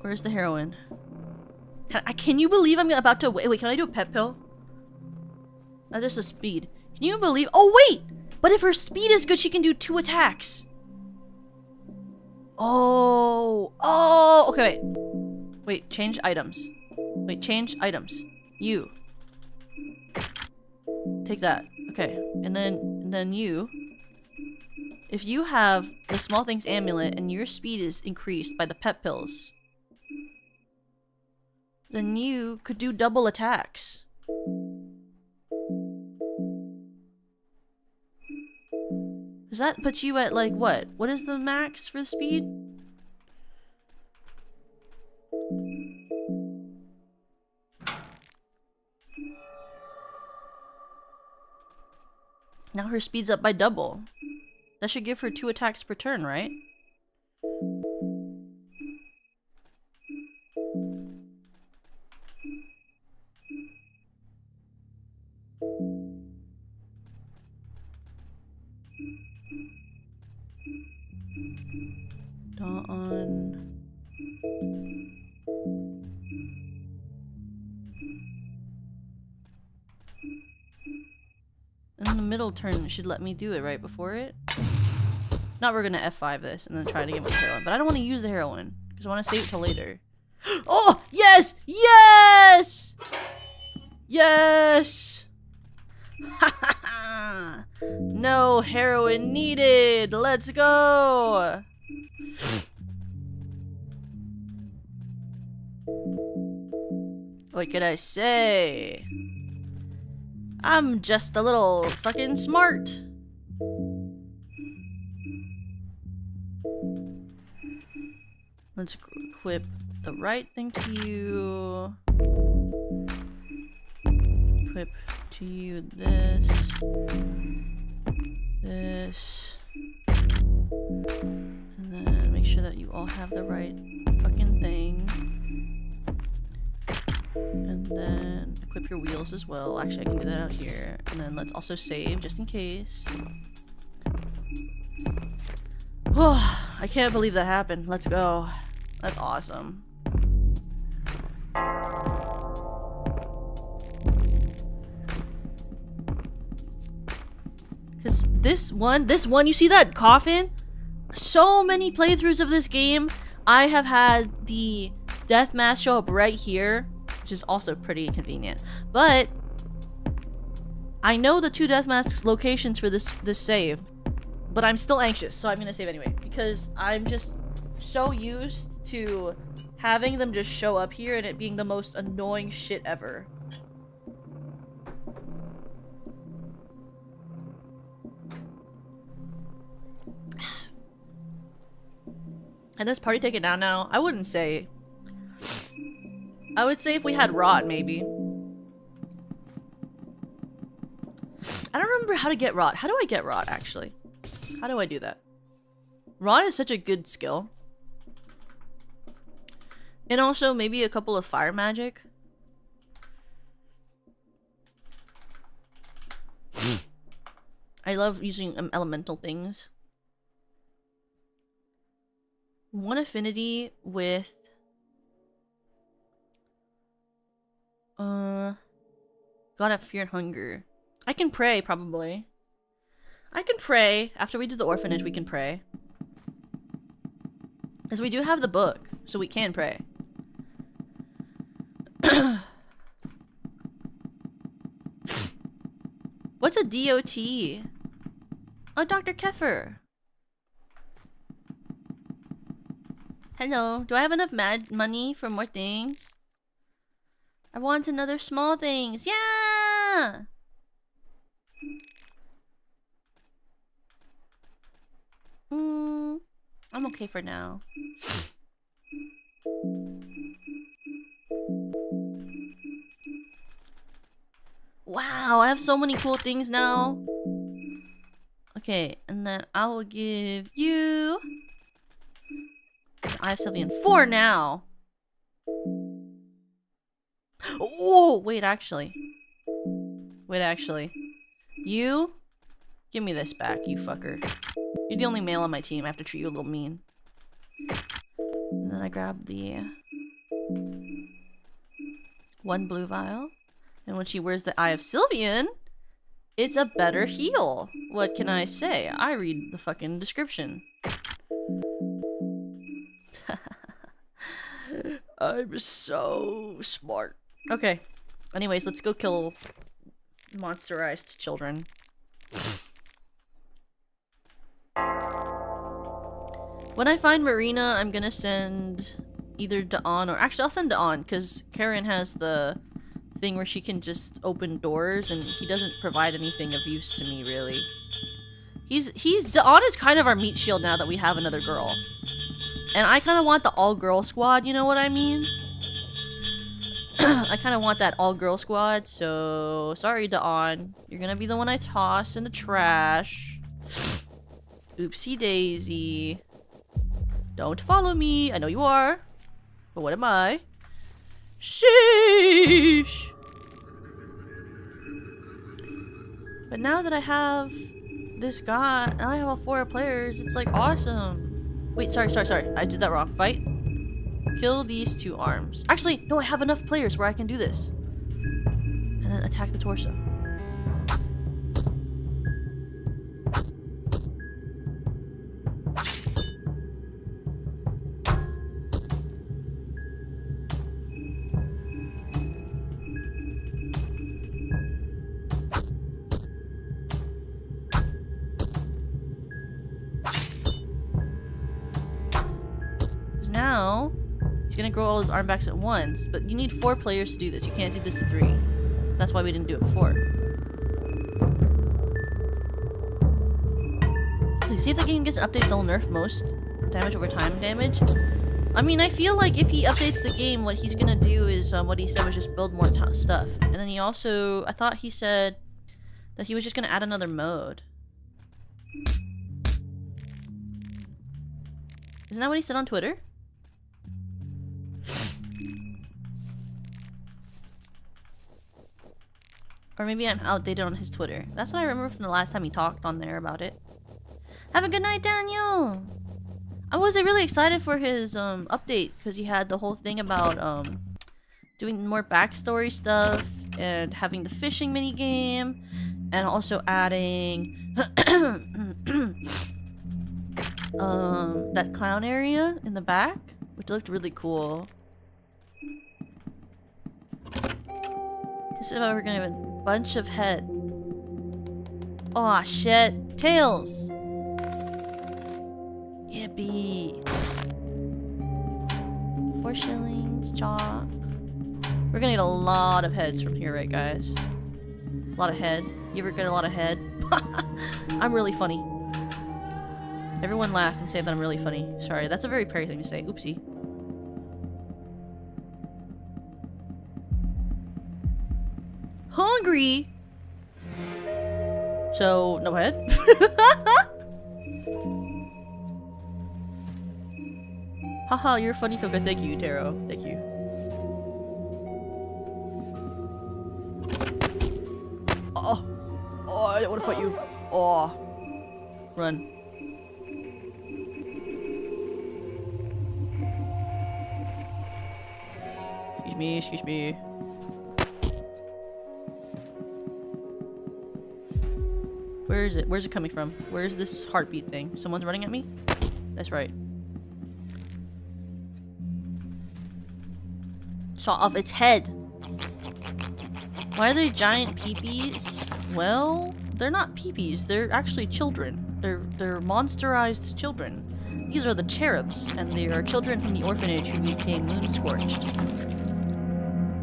where's the heroin? Can you believe I'm about to— wait, can I do a pet pill? That's just a speed. Can you believe— oh wait! But if her speed is good, she can do 2 attacks. Oh, okay, wait, change items. Wait, change items. You. Take that. Okay, and then you. If you have the small things amulet and your speed is increased by the pet pills, then you could do double attacks. Does that put you at like what? What is the max for the speed? Now her speed's up by double. That should give her 2 attacks per turn, right? Dawn. In the middle turn, it should let me do it right before it. Now we're gonna F5 this and then try to get my heroin. But I don't want to use the heroin because I want to save it till later. Oh, yes! Yes! Yes! No heroin needed! Let's go! What could I say? I'm just a little fucking smart. Let's equip the right thing to you. equip to you this. This. And then make sure that you all have the right fucking thing. And then equip your wheels as well. Actually, I can do that out here. And then let's also save just in case. I can't believe that happened. Let's go. That's awesome. Because this one, you see that coffin? So many playthroughs of this game, I have had the death mask show up right here, which is also pretty convenient. But I know the 2 death masks locations for this save, but I'm still anxious, so I'm gonna save anyway because I'm just so used to having them just show up here and it being the most annoying shit ever. And this party take it down now? I wouldn't say. I would say if we had rot, maybe. I don't remember how to get rot. How do I get rot, actually? How do I do that? Rot is such a good skill. And also, maybe a couple of fire magic. I love using elemental things. 1 affinity with God have fear and hunger. I can pray probably. I can pray. After we do the orphanage, we can pray. Because we do have the book, so we can pray. What's a DOT? Oh, Dr. Keffer. Hello. Do I have enough money for more things? I want another small things. Yeah! I'm okay for now. Wow, I have so many cool things now. Okay, and then I will give you... I have Sylvian 4 now. Oh, wait, actually. You? Give me this back, you fucker. You're the only male on my team. I have to treat you a little mean. And then I grab the 1 blue vial. And when she wears the Eye of Sylvian, it's a better heal. What can I say? I read the fucking description. I'm so smart. Okay. Anyways, let's go kill monsterized children. When I find Marina, I'm gonna send either Dawn or... Actually, I'll send Dawn, because Karen has the thing where she can just open doors, and he doesn't provide anything of use to me, really. Dawn is kind of our meat shield now that we have another girl. And I kind of want the all-girl squad, you know what I mean? I kind of want that all-girl squad, so... Sorry, Dawn. You're gonna be the one I toss in the trash. Oopsie daisy. Don't follow me. I know you are. But what am I? Sheesh! But now that I have this guy, now I have all 4 players, it's like awesome. Wait, sorry. I did that wrong. Fight. Kill these 2 arms. Actually, no, I have enough players where I can do this. And then attack the torso. Now, he's gonna grow all his arm backs at once, but you need 4 players to do this. You can't do this with 3. That's why we didn't do it before. Please see if the game gets an update, they'll nerf most damage over time damage. I mean, I feel like if he updates the game, what he's gonna do is what he said was just build more stuff. And then he also, I thought he said that he was just gonna add another mode. Isn't that what he said on Twitter? Or maybe I'm outdated on his Twitter. That's what I remember from the last time he talked on there about it. Have a good night, Daniel! I was really excited for his update because he had the whole thing about doing more backstory stuff and having the fishing mini game and also adding that clown area in the back, which looked really cool. This is how we're gonna have a bunch of head. Aw, shit. Tails! Yippee. 4 shillings, chalk. We're gonna get a lot of heads from here, right, guys? A lot of head. You ever get a lot of head? I'm really funny. Everyone laugh and say that I'm really funny. Sorry, that's a very Perry thing to say. Oopsie. Hungry? So, no head? Haha, you're funny, Toka. Thank you, Taro. Thank you. Oh. Oh, I don't want to fight you. Oh. Run. Excuse me, excuse me. Where is it? Where's it coming from? Where's this heartbeat thing? Someone's running at me? That's right. Saw off its head. Why are they giant peepees? Well, they're not peepees. They're actually children. They're monsterized children. These are the cherubs, and they are children from the orphanage who became moon scorched.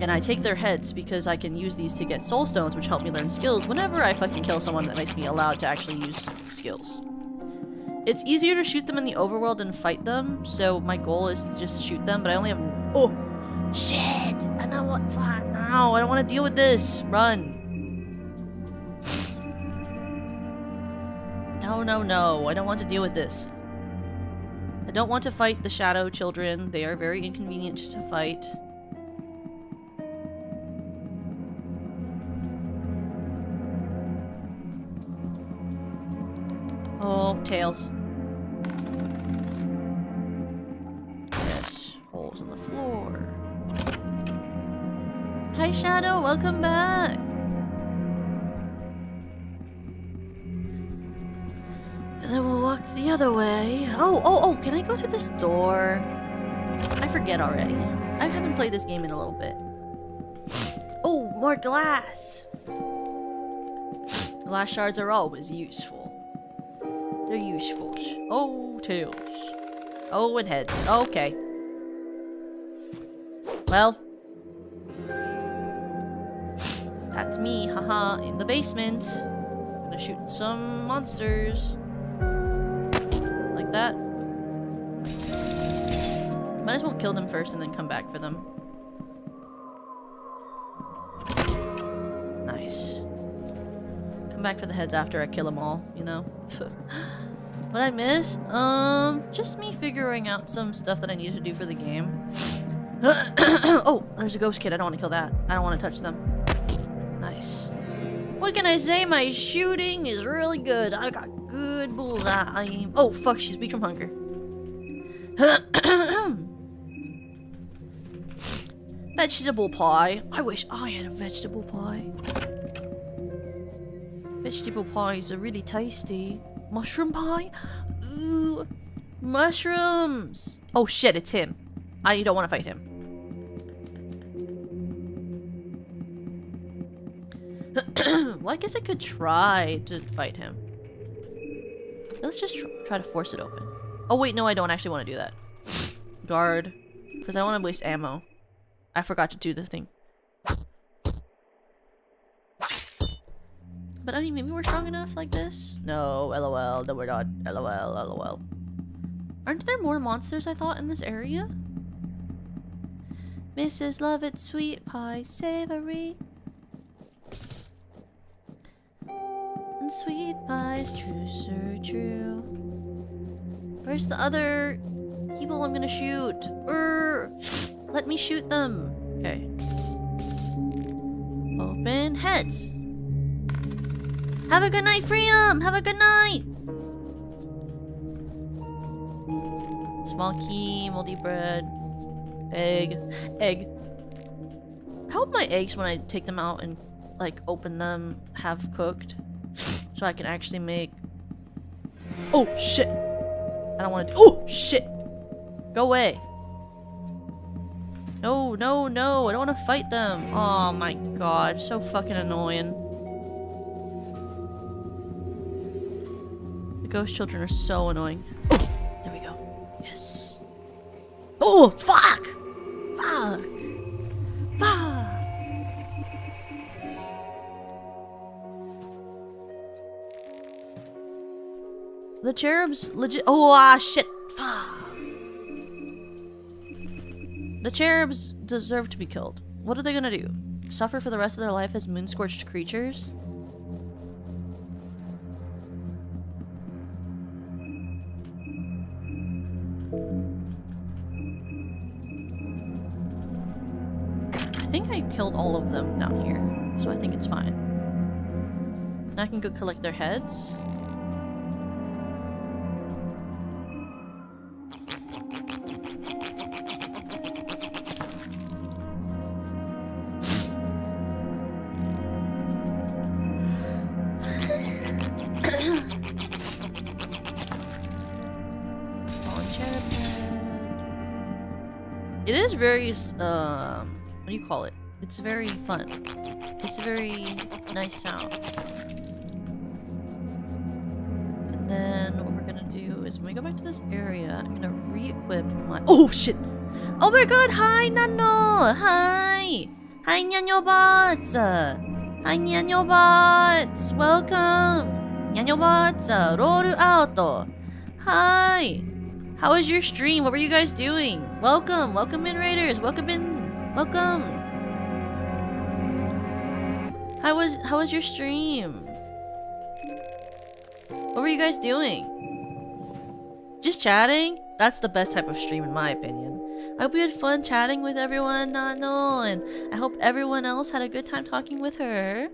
And I take their heads because I can use these to get soul stones, which help me learn skills whenever I fucking kill someone that makes me allowed to actually use skills. It's easier to shoot them in the overworld than fight them, so my goal is to just shoot them, but I only have... Oh! Shit! I know what... Fuck, no! I don't want to deal with this! Run! No, no, no. I don't want to deal with this. I don't want to fight the shadow children. They are very inconvenient to fight. Oh, tails. Yes, holes in the floor. Hi, Shadow, welcome back. And then we'll walk the other way. Oh, can I go through this door? I forget already. I haven't played this game in a little bit. Oh, more glass. Glass shards are always useful. They're useful. Oh, tails. Oh, and heads. Okay. Well. That's me, haha, in the basement. Gonna shoot some monsters. Like that. Might as well kill them first and then come back for them. Nice. Come back for the heads after I kill them all, you know? What I miss? Just me figuring out some stuff that I need to do for the game. Oh, there's a ghost kid. I don't want to kill that. I don't want to touch them. Nice. What can I say? My shooting is really good. I got good bullseye aim. Oh, fuck. She's weak from hunger. Vegetable pie. I wish I had a vegetable pie. Vegetable pies are really tasty. Mushroom pie? Ooh, mushrooms! Oh shit, it's him. I don't want to fight him. Well, I guess I could try to fight him. Let's just try to force it open. Oh wait, no, I don't actually want to do that. Guard. Because I don't want to waste ammo. I forgot to do the thing. But I mean, maybe we're strong enough like this? No, lol, no we're not. Lol, lol. Aren't there more monsters I thought in this area? Mrs. Lovett, sweet pie, savory. And sweet pies, true, sir, true. Where's the other people I'm gonna shoot? Let me shoot them. Okay. Open heads. Have a good night, Freedom! Have a good night! Small key, moldy bread, egg. Egg. I hope my eggs, when I take them out and like open them, have cooked. So I can actually make... Oh, shit! I don't want to... Oh, shit! Go away. No, no, no. I don't want to fight them. Oh my god. So fucking annoying. The ghost children are so annoying. Oh, there we go. Yes. Oh, fuck! Fuck! Fuck! The cherubs legit- Oh, ah, shit! Fuck! The cherubs deserve to be killed. What are they gonna do? Suffer for the rest of their life as moon-scorched creatures? I think I killed all of them down here, so I think it's fine. Now I can go collect their heads. It is very, what do you call it? It's very fun. It's a very nice sound. And then what we're gonna do is when we go back to this area, I'm gonna re-equip my- Oh shit! Oh my god! Hi Nano! Hi! Hi Nyanyo Bots! Hi Nyanyo Bots! Welcome! Nyanyo Bots! Roll out! Hi! How was your stream? What were you guys doing? Welcome! Welcome in, Raiders! Welcome in! Welcome! How was your stream? What were you guys doing? Just chatting? That's the best type of stream in my opinion. I hope you had fun chatting with everyone, Nano, and I hope everyone else had a good time talking with her.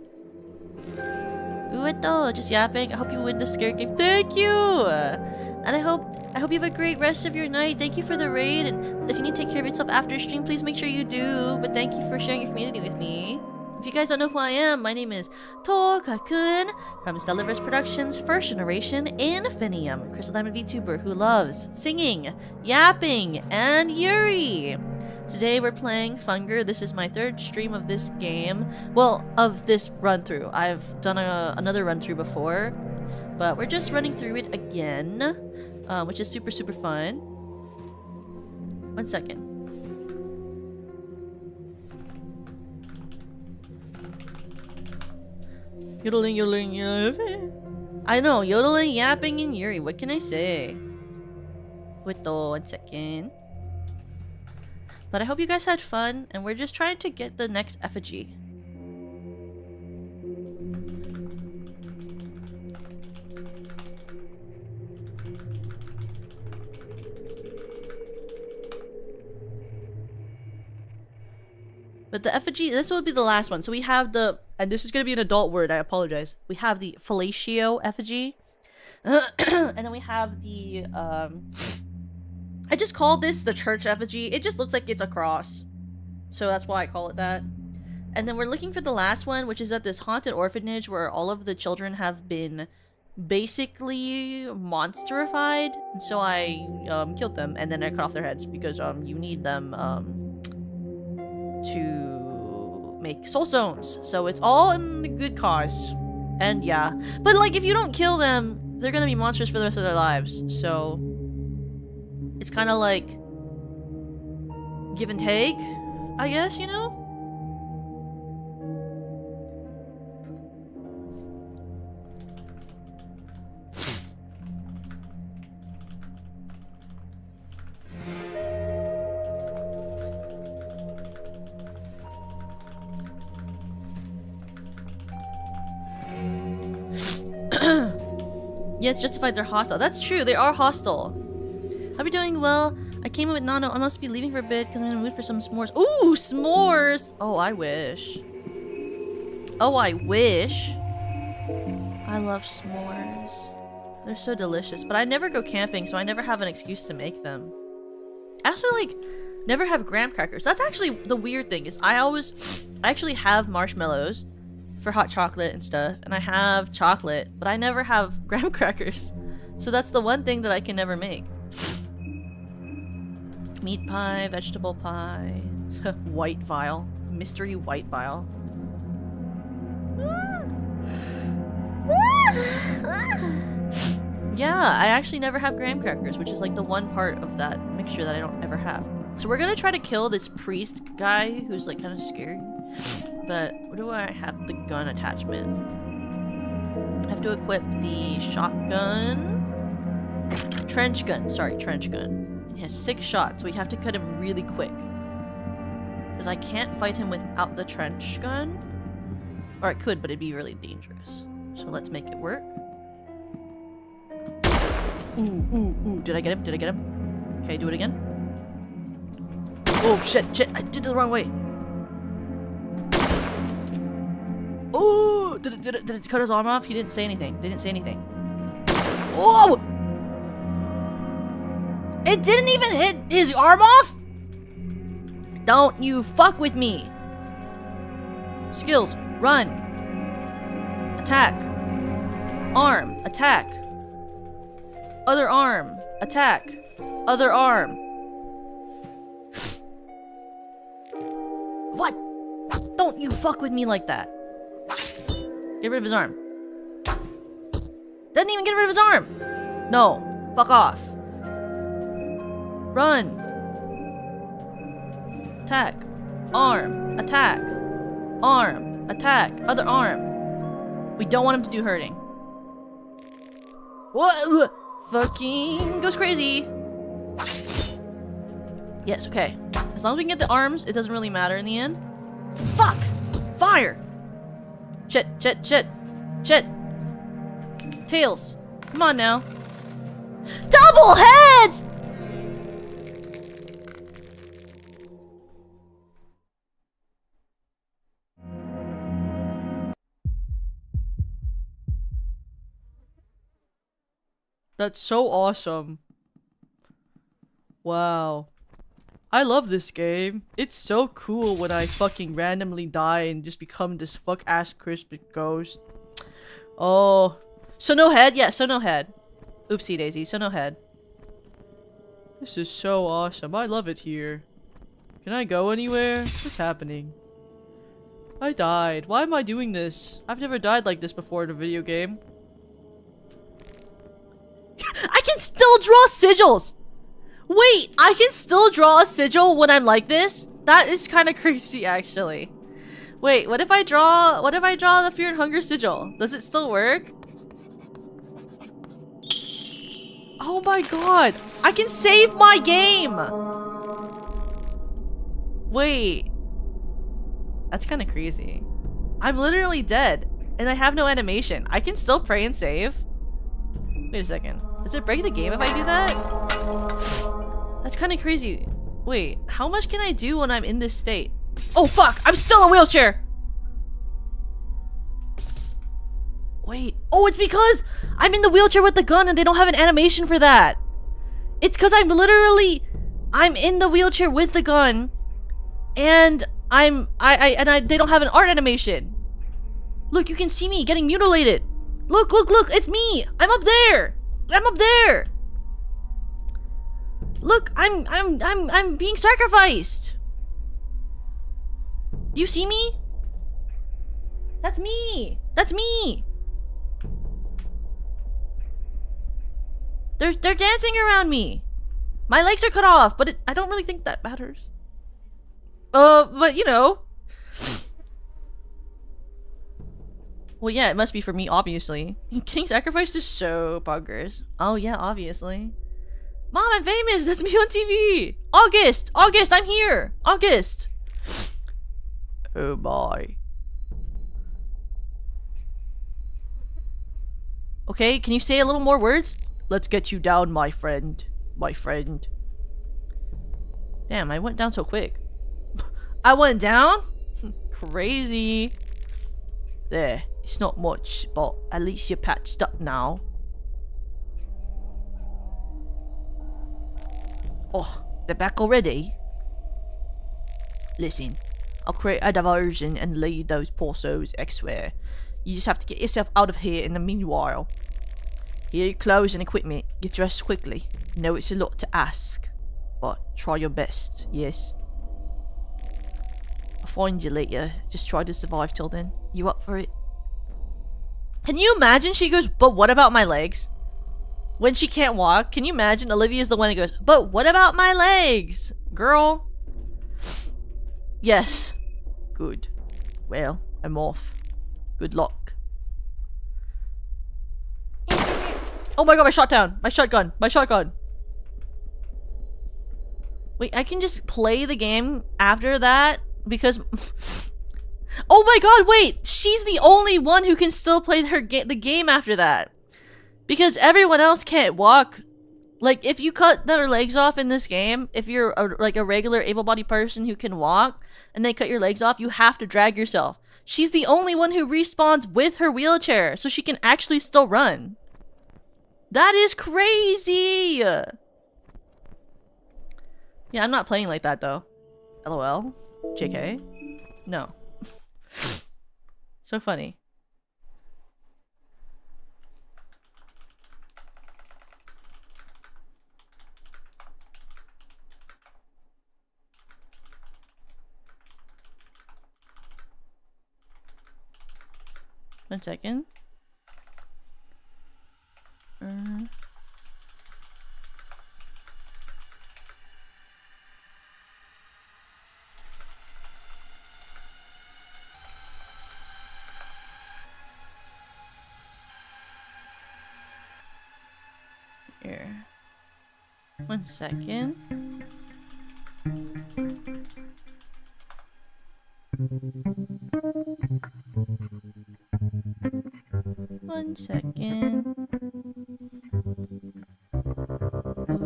Ueto, just yapping. I hope you win the scare game. Thank you! And I hope you have a great rest of your night. Thank you for the raid, and if you need to take care of yourself after stream, please make sure you do. But thank you for sharing your community with me. If you guys don't know who I am, my name is Toka-kun from Stellarverse Productions, first generation Infinium, Crystal Diamond VTuber who loves singing, yapping, and Yuri. Today we're playing Funger. This is my third stream of this game. Well, of this run-through. I've done another run-through before, but we're just running through it again, which is super, super fun. 1 second. Yodeling, yodeling, yodeling. I know, yodeling, yapping, and Yuri. What can I say? Wait, 1 second. But I hope you guys had fun, and we're just trying to get the next effigy. But the effigy, this will be the last one. So we have the, and this is going to be an adult word, I apologize. We have the fellatio effigy. And then we have the, I just called this the church effigy. It just looks like it's a cross. So that's why I call it that. And then we're looking for the last one, which is at this haunted orphanage where all of the children have been basically monsterified. And so I killed them and then I cut off their heads because you need them to make soul stones. So it's all in the good cause. And yeah. But like if you don't kill them, they're gonna be monsters for the rest of their lives. So it's kind of like give and take, I guess, you know? Yeah, it's justified they're hostile. That's true, they are hostile. I'll be doing well. I came in with Nano. I must be leaving for a bit because I'm in the mood for some s'mores. Ooh, s'mores! Oh, I wish. Oh, I wish. I love s'mores. They're so delicious. But I never go camping, so I never have an excuse to make them. I also, like, never have graham crackers. That's actually the weird thing, is I actually have marshmallows for hot chocolate and stuff, and I have chocolate, but I never have graham crackers. So that's the one thing that I can never make. Meat pie, vegetable pie, white vial, mystery white vial. Yeah, I actually never have graham crackers, which is like the one part of that mixture that I don't ever have. So we're gonna try to kill this priest guy who's like kind of scary. But what do I have? The gun attachment. I have to equip the shotgun. Trench gun, sorry, trench gun. He has 6 shots, so we have to cut him really quick. Because I can't fight him without the trench gun. Or I could, but it'd be really dangerous. So let's make it work. Ooh, ooh, ooh. Did I get him? Did I get him? Okay, do it again. Oh, shit, shit. I did it the wrong way. Oh, did it cut his arm off? He didn't say anything. They didn't say anything. Oh! It didn't even hit his arm off? Don't you fuck with me. Skills. Run. Attack. Arm. Attack. Other arm. Attack. Other arm. What? Don't you fuck with me like that. Get rid of his arm. Doesn't even get rid of his arm. No. Fuck off. Run. Attack. Arm. Attack. Arm. Attack. Other arm. We don't want him to do hurting. What? Fucking goes crazy. Yes, okay. As long as we can get the arms, it doesn't really matter in the end. Fuck! Fire! Shit, shit, shit. Shit. Tails. Come on now. Double heads! That's so awesome. Wow. I love this game. It's so cool when I fucking randomly die and just become this fuck-ass crispy ghost. Oh. So no head? Yeah, so no head. Oopsie daisy, so no head. This is so awesome. I love it here. Can I go anywhere? What's happening? I died. Why am I doing this? I've never died like this before in a video game. I can still draw sigils! Wait, I can still draw a sigil when I'm like this? That is kind of crazy, actually. Wait, what if I draw the Fear and Hunger sigil? Does it still work? Oh my god! I can save my game! Wait. That's kind of crazy. I'm literally dead, and I have no animation. I can still pray and save? Wait a second. Does it break the game if I do that? That's kind of crazy. Wait, how much can I do when I'm in this state? Oh fuck! I'm still in a wheelchair! Wait. Oh, it's because I'm in the wheelchair with the gun and they don't have an animation for that. It's because I'm in the wheelchair with the gun and they don't have an art animation. Look, you can see me getting mutilated. Look, look, look, it's me. I'm up there. I'm up there. Look, I'm being sacrificed. Do you see me? That's me. That's me. They're dancing around me. My legs are cut off, but I don't really think that matters. But you know. Well, yeah, it must be for me, obviously. Getting sacrificed is so bonkers. Oh yeah, obviously. Mom, I'm famous. That's me on TV. August, I'm here. August. Oh, boy. Okay, can you say a little more words? Let's get you down, my friend. My friend. Damn, I went down so quick. I went down? Crazy. There, it's not much, but at least you're patched up now. Oh, they're back already? Listen, I'll create a diversion and lead those poor souls elsewhere. You just have to get yourself out of here in the meanwhile. Here are your clothes and equipment. Get dressed quickly. I know it's a lot to ask, but try your best, yes? I'll find you later. Just try to survive till then. You up for it? Can you imagine she goes, but what about my legs? When she can't walk, can you imagine Olivia's the one that goes, but what about my legs? Girl. Yes. Good. Well, I'm off. Good luck. Oh my god, my shot down. My shotgun. My shotgun. Wait, I can just play the game after that? Because... oh my god, wait! She's the only one who can still play the game after that. Because everyone else can't walk. Like, if you cut their legs off in this game, if you're like a regular able-bodied person who can walk, and they cut your legs off, you have to drag yourself. She's the only one who respawns with her wheelchair, so she can actually still run. That is crazy! Yeah, I'm not playing like that, though. LOL. JK. No. So funny. One second. Here. 1 second. One second.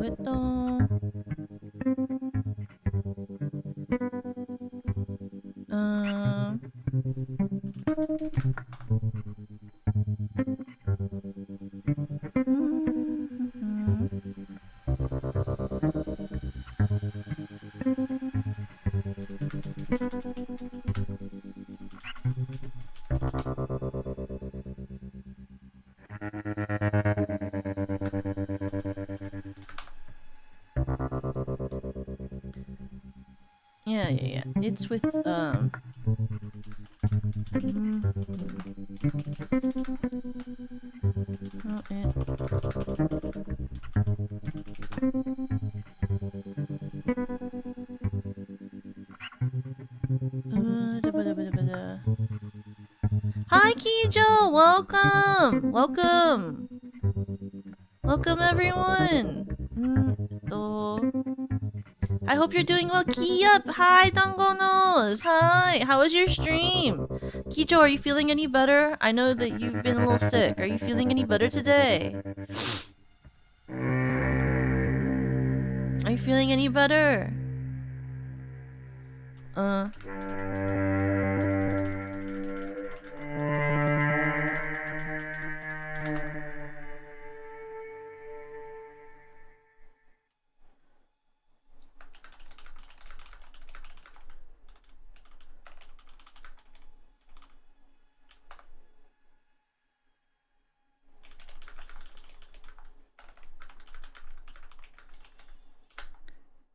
Ito. Yeah. It's with, not it. Hi, Kijo! Welcome! Welcome! Welcome, everyone! I hope you're doing well. Key up! Hi, Dangonos! Hi! How was your stream? Kijo, are you feeling any better? I know that you've been a little sick. Are you feeling any better today? Are you feeling any better?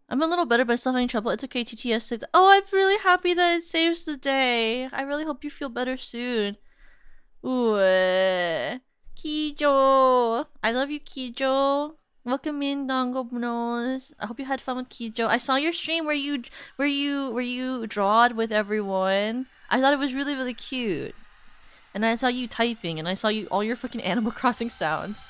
I'm a little better, but still having trouble. It's okay, TTS saves. Oh, I'm really happy that it saves the day. I really hope you feel better soon. Ooh, Kijo. I love you, Kijo. Welcome in, Dongo Bros. I hope you had fun with Kijo. I saw your stream where you drawed with everyone. I thought it was really, really cute. And I saw you typing, and I saw you all your fucking Animal Crossing sounds.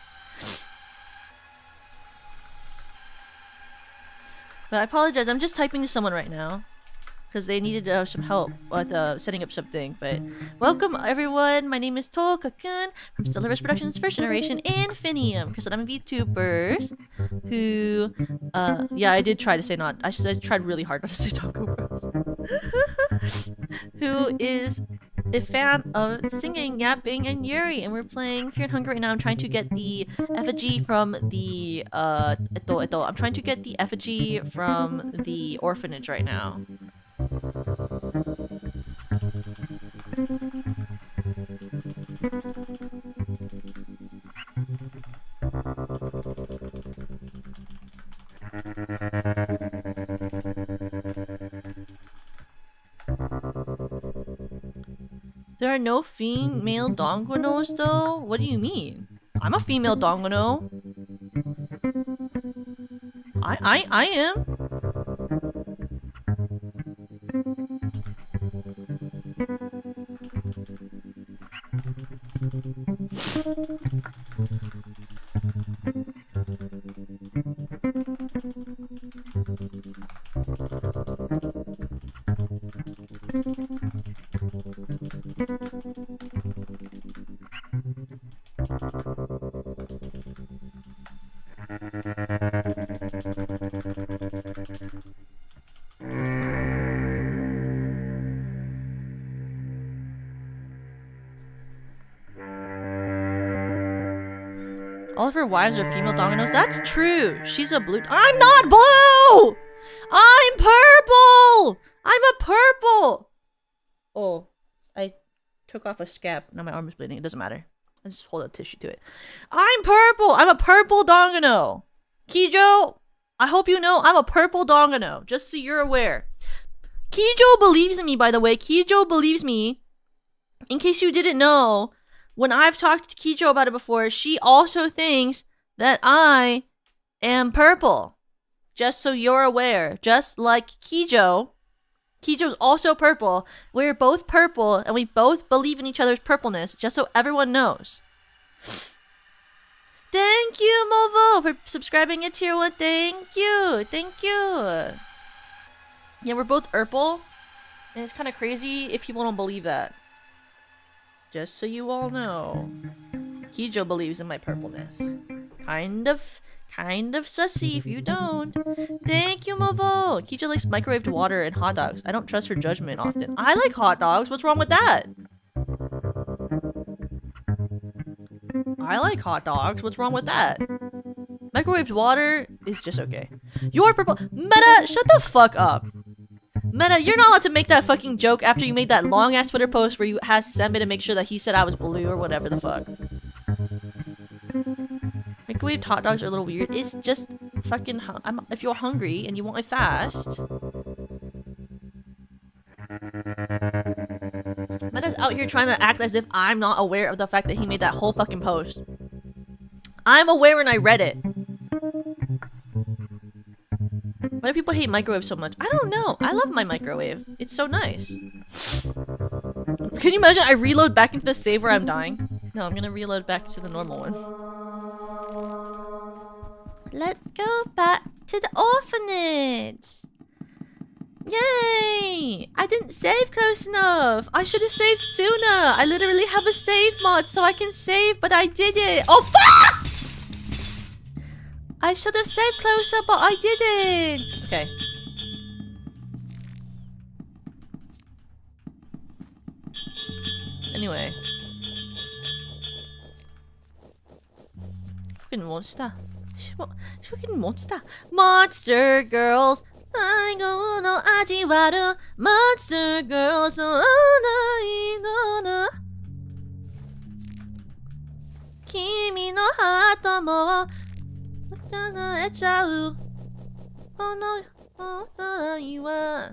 But I apologize, I'm just typing to someone right now. because they needed some help with setting up something. But welcome everyone, my name is Toka-kun from Stellarverse Productions First Generation Infinium, because I'm a VTubers who, yeah, I did try to say not, I tried really hard not to say Taco Bros. Who is a fan of singing, yapping, and Yuri, and we're playing Fear and Hunger right now. I'm trying to get the effigie from the I'm trying to get the effigie from the orphanage right now. There are no female dongonos though? What do you mean? I'm a female dongono. I am. All of her wives are female dongonos. That's true. She's a blue. I'm not blue! I'm purple! I'm a purple! Oh, I took off a scab. Now my arm is bleeding. It doesn't matter. I just hold a tissue to it. I'm purple! I'm a purple dongono! Kijo, I hope you know I'm a purple dongono. Just so you're aware. Kijo believes in me, by the way. Kijo believes me. In case you didn't know, when I've talked to Kijo about it before, she also thinks that I am purple. Just so you're aware. Just like Kijo. Kijo's also purple. We're both purple, and we both believe in each other's purpleness, just so everyone knows. Thank you, Movo, for subscribing at tier 1. Thank you. Thank you. Yeah, we're both purple, and it's kind of crazy if people don't believe that. Just so you all know, Kijo believes in my purpleness. Kind of sussy if you don't. Thank you, Movo. Kijo likes microwaved water and hot dogs. I don't trust her judgment often. I like hot dogs. What's wrong with that? I like hot dogs. What's wrong with that? Microwaved water is just okay. You're purple. Meta, shut the fuck up. Meta, you're not allowed to make that fucking joke after you made that long-ass Twitter post where you asked Sembe to make sure that he said I was blue or whatever the fuck. Microwaved hot dogs are a little weird. It's just fucking... if you're hungry and you want it fast... Meta's out here trying to act as if I'm not aware of the fact that he made that whole fucking post. I'm aware and I read it. Why do people hate microwaves so much? I don't know. I love my microwave. It's so nice. Can you imagine I reload back into the save where I'm dying? No, I'm gonna reload back to the normal one. Let's go back to the orphanage. Yay! I didn't save close enough. I should have saved sooner. I literally have a save mod so I can save, but I didn't. Oh, fuck! I should have saved closer, but I didn't. Okay. Anyway. Fucking monster. Fucking monster. Monster girls. I go no ajiwaru. Monster girls. So I Kimi no heart mo. 考えちゃうこの愛は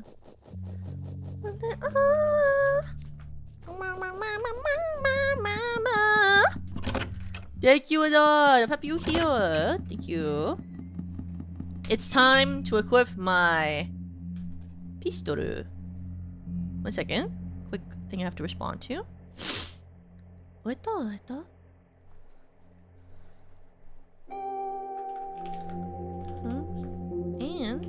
Thank you, Adon. I'm happy you're here. Thank you. It's time to equip my pistol. 1 second. Quick thing I have to respond to. What? And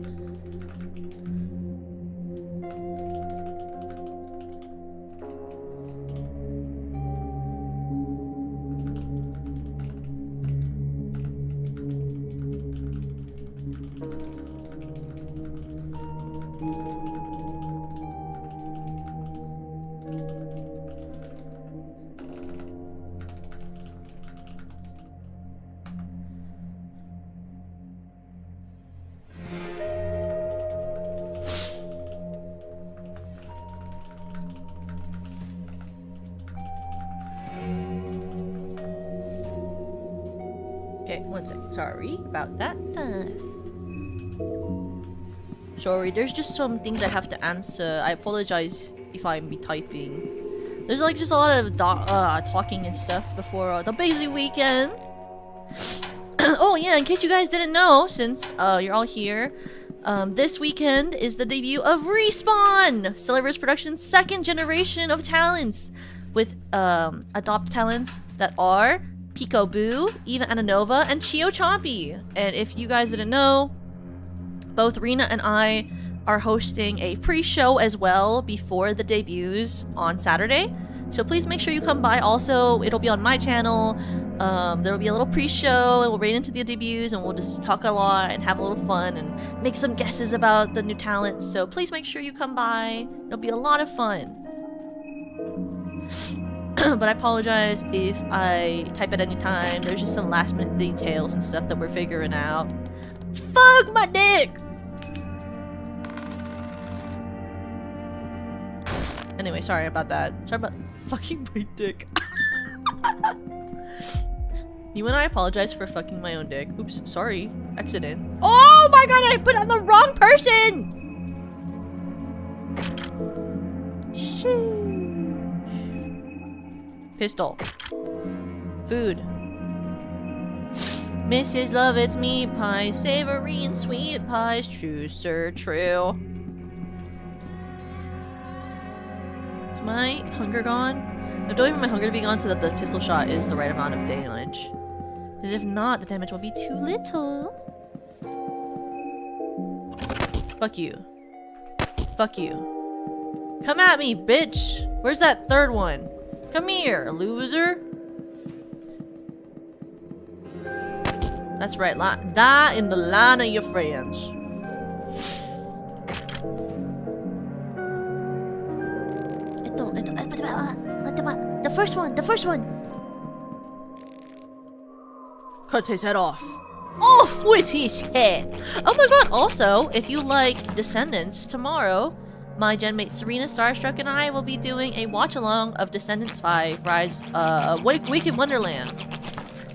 Okay, one second. Sorry about that. Sorry, there's just some things I have to answer. I apologize if I'm be typing. There's like just a lot of talking and stuff before the busy weekend. Oh yeah, in case you guys didn't know, since you're all here, this weekend is the debut of Respawn! Stellarverse Productions' second generation of talents, with adopt talents that are Peekaboo, Eva Ananova, and Chio Choppy. And if you guys didn't know, both Rena and I are hosting a pre-show as well before the debuts on Saturday. So please make sure you come by. Also, it'll be on my channel. There'll be a little pre-show, and we'll raid into the debuts, and we'll just talk a lot and have a little fun and make some guesses about the new talents. So please make sure you come by. It'll be a lot of fun. But I apologize if I type at any time. There's just some last minute details and stuff that we're figuring out. Fuck my dick! Anyway, sorry about that. Sorry about fucking my dick. You and I apologize for fucking my own dick. Oops, sorry. Accident. Oh my god, I put on the wrong person! Sheesh. Pistol. Food. Mrs. Lovett's meat pies, savory and sweet pies. True, sir, true. Is my hunger gone? I have to wait for my hunger to be gone so that the pistol shot is the right amount of damage. Because if not, the damage will be too little. Fuck you. Fuck you. Come at me, bitch! Where's that third one? Come here, loser! That's right, die in the line of your friends. The first one! Cut his head off. Off with his head! Oh my god, also, if you like Descendants, tomorrow, my genmate Serena Starstruck and I will be doing a watch-along of Descendants 5 Rise, Wake in Wonderland.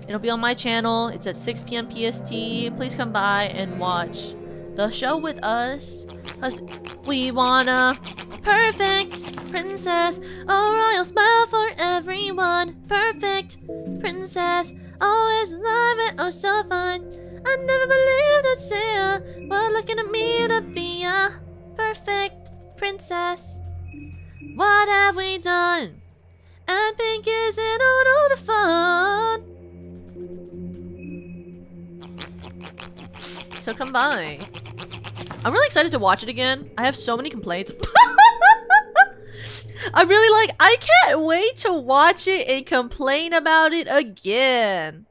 It'll be on my channel. It's at 6 p.m. PST. Please come by and watch the show with us. Cause we want a perfect princess. A royal smile for everyone. Perfect princess. Always love it. Oh, so fun. I never believed I'd say but looking at me to be a perfect princess. What have we done? And Pink isn't on all the fun. So come by. I'm really excited to watch it again. I have so many complaints. I can't wait to watch it and complain about it again.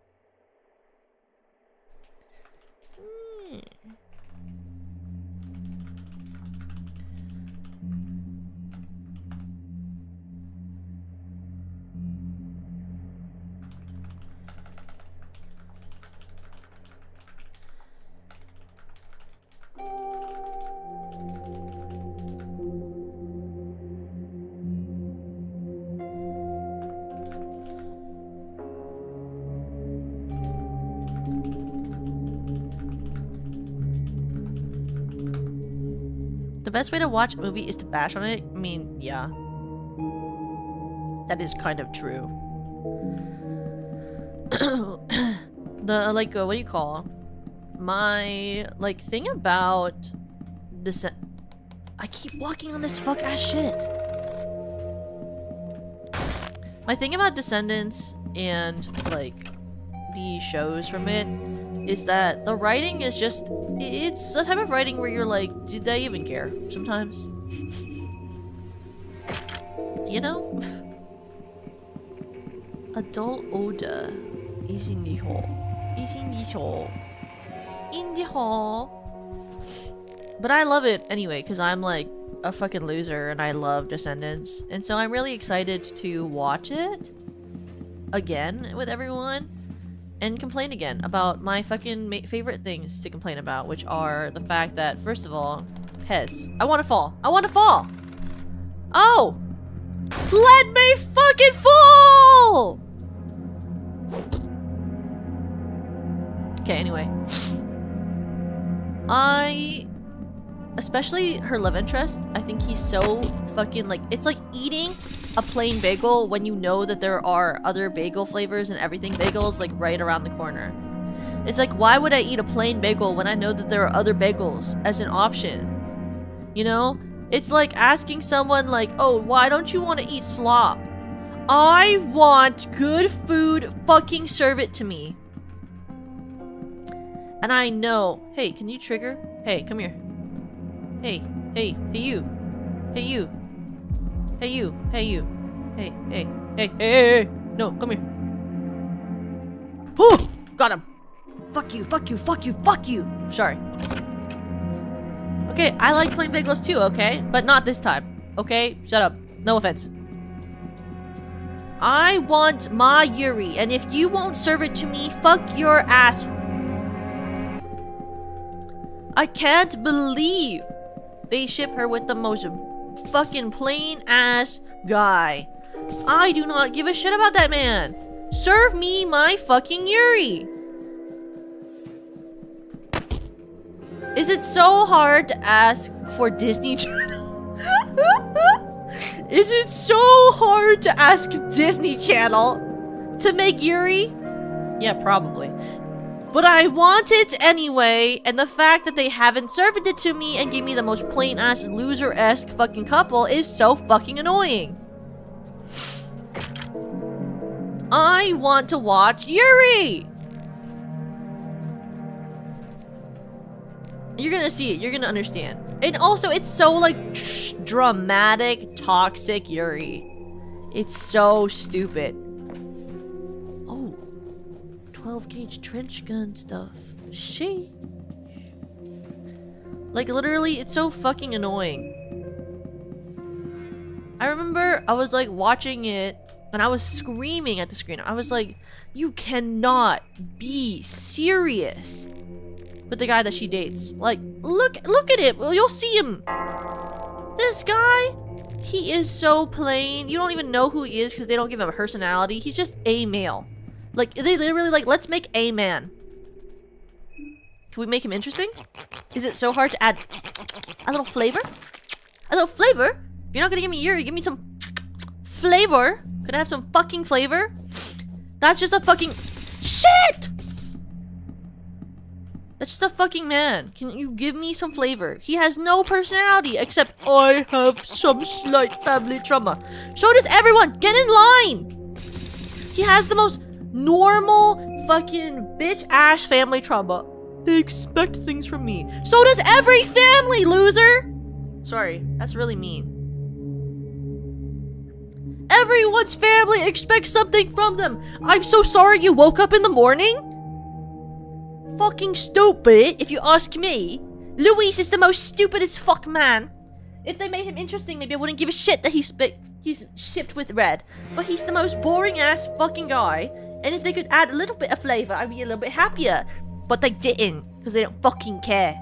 The best way to watch a movie is to bash on it. I mean, yeah. That is kind of true. What do you call? My, thing about this... I keep walking on this fuck-ass shit. My thing about Descendants and, the shows from it is that the writing is just... It's the type of writing where you're like, do they even care? Sometimes. You know? Adult odor is in the hall. Is in the hall. In the hall. But I love it anyway, because I'm like a fucking loser and I love Descendants. And so I'm really excited to watch it again with everyone. And complain again about my fucking favorite things to complain about, which are the fact that, first of all, heads. I want to fall. I want to fall. Oh! Let me fucking fall! Okay, anyway. Especially her love interest, I think he's so fucking like, it's like eating a plain bagel when you know that there are other bagel flavors and everything. Bagels like right around the corner. It's like, why would I eat a plain bagel when I know that there are other bagels as an option? You know? It's like asking someone like, oh, why don't you want to eat slop? I want good food, fucking serve it to me. And I know, hey, can you trigger? Hey, come here. Hey, hey, hey you. Hey you. Hey you, hey you. Hey, hey, hey, hey, no, come here. Whew! Got him. Fuck you, fuck you, fuck you, fuck you. Sorry. Okay, I like plain bagels too, okay? But not this time, okay? Shut up. No offense. I want my Yuri, and if you won't serve it to me, fuck your ass. I can't believe they ship her with the most fucking plain ass guy. I do not give a shit about that man. Serve me my fucking Yuri. Is it so hard to ask for Disney Channel? Is it so hard to ask Disney Channel to make Yuri? Yeah, probably. But I want it anyway, and the fact that they haven't served it to me and gave me the most plain-ass, loser-esque fucking couple is so fucking annoying. I want to watch Yuri! You're gonna see it, you're gonna understand. And also, it's so, like, dramatic, toxic Yuri. It's so stupid. 12-gauge trench gun stuff. Sheesh. Like, literally, it's so fucking annoying. I remember I was, like, watching it, and I was screaming at the screen. I was like, you cannot be serious with the guy that she dates. Like, look at it. Well, you'll see him. This guy, he is so plain. You don't even know who he is because they don't give him a personality. He's just a male. Like, they literally, like, let's make a man. Can we make him interesting? Is it so hard to add a little flavor? A little flavor? If you're not gonna give me Yuri, give me some flavor. Could I have some fucking flavor? That's just a fucking... Shit! That's just a fucking man. Can you give me some flavor? He has no personality except I have some slight family trauma. So does everyone. Get in line. He has the most normal fucking bitch-ass family trauma. They expect things from me. So does every family, loser! Sorry, that's really mean. Everyone's family expects something from them. I'm so sorry you woke up in the morning? Fucking stupid, if you ask me. Luis is the most stupidest fuck man. If they made him interesting, maybe I wouldn't give a shit that he's shipped with red. But he's the most boring-ass fucking guy. And if they could add a little bit of flavor, I'd be a little bit happier. But they didn't, because they don't fucking care.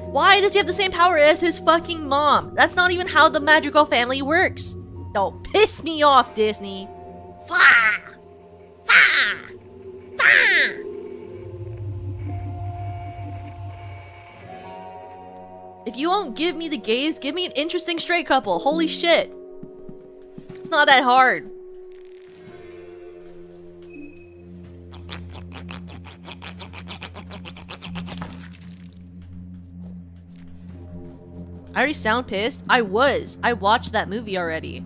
Why does he have the same power as his fucking mom? That's not even how the magical family works. Don't piss me off, Disney. Fah! Fah! Fah! If you won't give me the gays, give me an interesting straight couple. Holy shit. It's not that hard. I already sound pissed. I watched that movie already.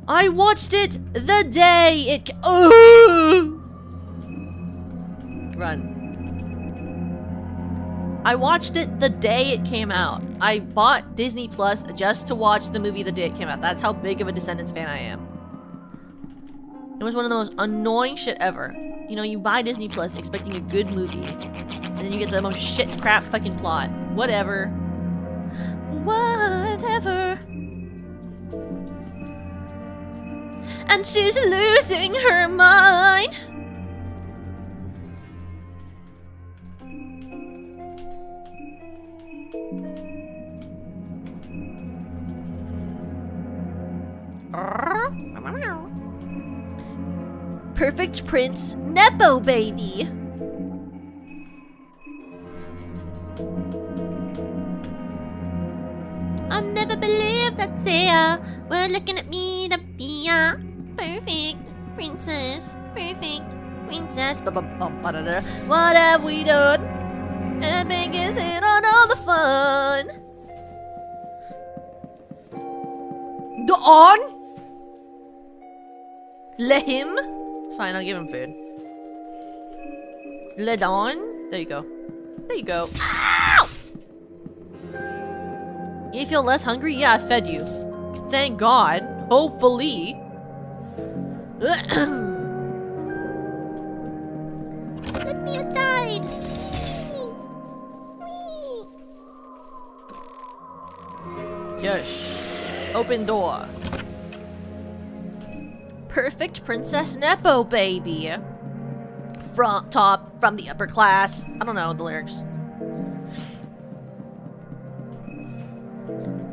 I watched it the day it Run. I watched it the day it came out. I bought Disney Plus just to watch the movie the day it came out. That's how big of a Descendants fan I am. It was one of the most annoying shit ever. You know, you buy Disney Plus expecting a good movie, and then you get the most shit crap fucking plot. Whatever. Whatever. And she's losing her mind. Perfect Perfect Prince Nepo baby. I'll never believe that they were looking at me to be a perfect princess. Perfect princess. What have we done? And biggest hit on all the fun. On? Let him? Fine, I'll give him food. Let on? There you go. There you go. Ow! You feel less hungry? Yeah, I fed you. Thank God. Hopefully. Let me outside. Yes. Open door. Perfect Princess Nepo baby. From top, from the upper class. I don't know the lyrics.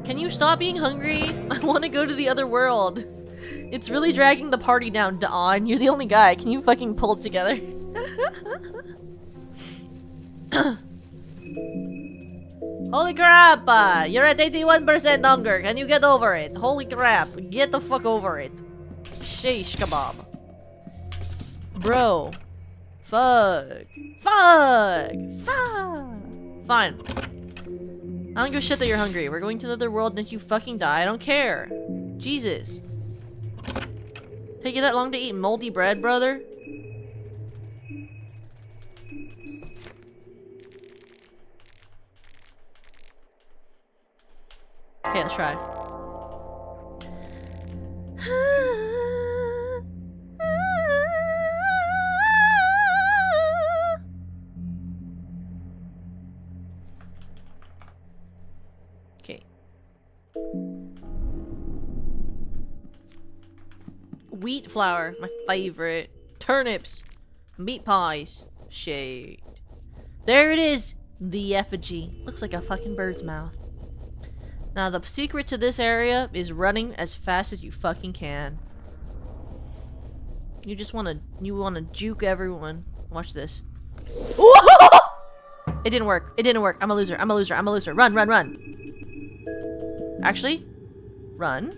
Can you stop being hungry? I want to go to the other world. It's really dragging the party down, Dawn. You're the only guy. Can you fucking pull it together? Holy crap! You're at 81% hunger. Can you get over it? Holy crap. Get the fuck over it. Sheesh kebab. Bro. Fuck. Fuck. Fuck. Fine. I don't give a shit that you're hungry. We're going to the other world and if you fucking die, I don't care. Jesus. Take you that long to eat moldy bread, brother? Okay, let's try. Okay. Wheat flour, my favorite. Turnips. Meat pies. Shade. There it is. The effigie. Looks like a fucking bird's mouth. Now the secret to this area is running as fast as you fucking can. You just wanna juke everyone. Watch this. It didn't work. It didn't work. I'm a loser. I'm a loser. I'm a loser. Run, run, run. Actually, run.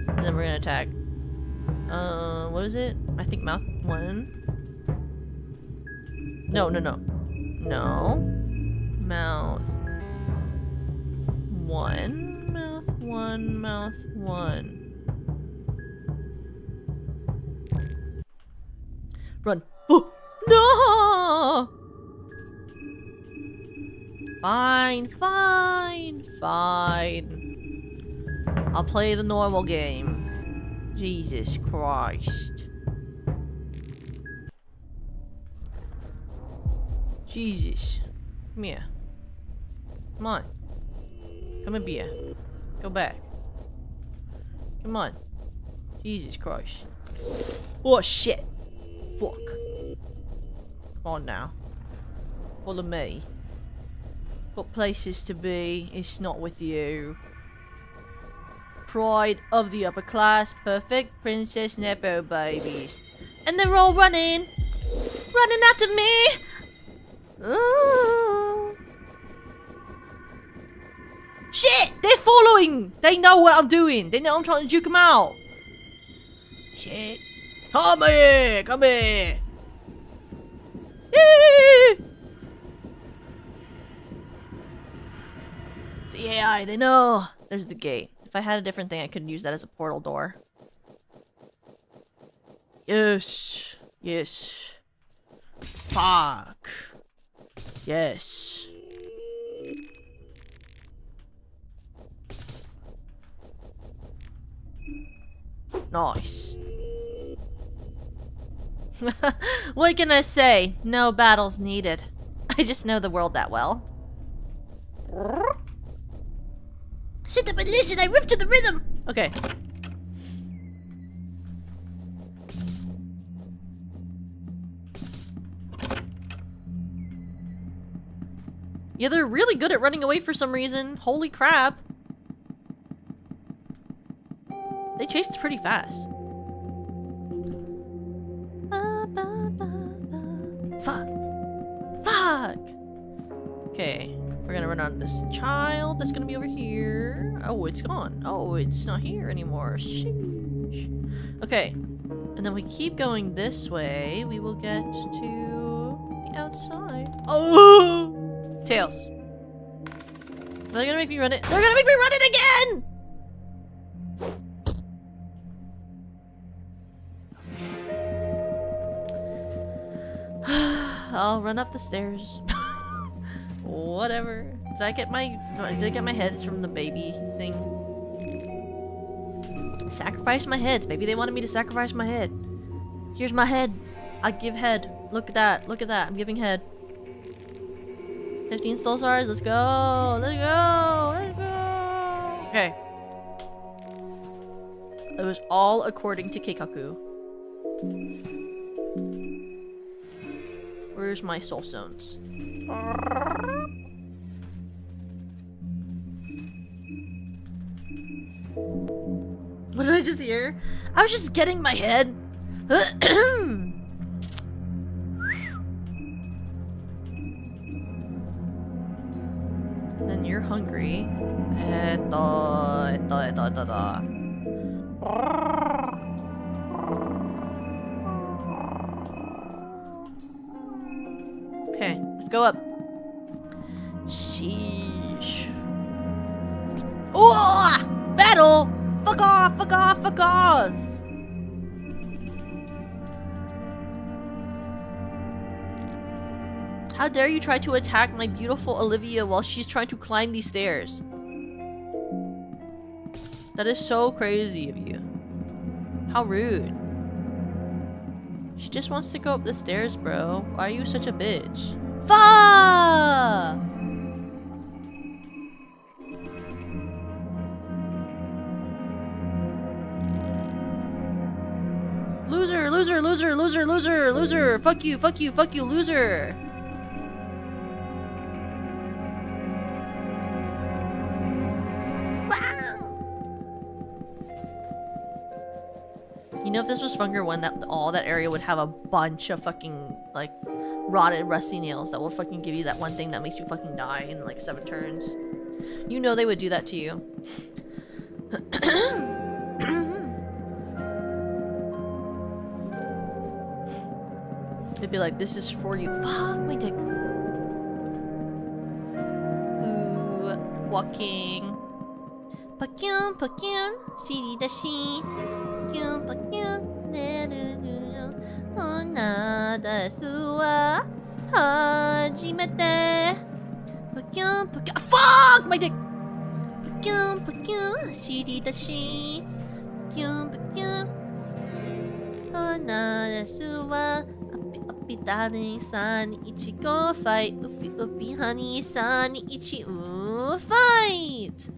And then we're gonna attack. What is it? I think mouth one. No, no, no. No. Mouth one. Mouth one. Mouth one. Run. Oh! No! Fine, fine, fine. I'll play the normal game. Jesus Christ. Jesus. Come here. Come on. Come up here. Go back. Come on. Jesus Christ. Oh shit. Fuck. Come on now. Follow me. Got places to be. It's not with you. Pride of the upper class. Perfect Princess Nepo babies. And they're all running. Running after me. Oh. Shit! They're following! They know what I'm doing. They know I'm trying to juke them out. Shit. Come here! Come here! The AI, they know. There's the gate. If I had a different thing, I could use that as a portal door. Yes. Yes. Fuck. Yes. Nice. What can I say? No battles needed. I just know the world that well. Sit up and listen, I ripped to the rhythm! Okay. Yeah, they're really good at running away for some reason. Holy crap. They chased pretty fast. Fuck. Fuck! Okay, we're gonna run on this child that's gonna be over here. Oh, it's gone. Oh, it's not here anymore. Sheesh. Okay, and then we keep going this way. We will get to the outside. Oh! Tails. Are they gonna make me run it? They're gonna make me run it again! I'll run up the stairs. Whatever. Did I get my heads from the baby thing? Sacrifice my heads. Maybe they wanted me to sacrifice my head. Here's my head. I give head. Look at that. Look at that. I'm giving head. 15 soul stars. Let's go. Let's go. Let's go. Okay. It was all according to Keikaku. Where's my soul stones? What did I just hear? I was just getting my head. Then you're hungry. Okay, let's go up. Sheesh. Oh! Battle! Fuck off! Fuck off! Fuck off! How dare you try to attack my beautiful Olivia while she's trying to climb these stairs? That is so crazy of you. How rude. She just wants to go up the stairs, bro. Why are you such a bitch? Fuck! Loser, loser, loser, loser, loser, loser. Fuck you, fuck you, fuck you, loser. You know, if this was Funger 1, that all that area would have a bunch of fucking, like, rotted, rusty nails that will fucking give you that one thing that makes you fucking die in, like, 7 turns. You know they would do that to you. They'd be like, this is for you. Fuck my dick. Ooh, walking. Pakyun, pakyun, shiri dashi. Pakyun, pakyun, neru onada suwa hajimete. Pakyun, pakyun. Fuck my dick. Pakyun, pakyun, shiri dashi. Pakyun, pakyun. Onada suwa. Uppi darling san ichigo fight. Uppi uppi honey san ichi fight.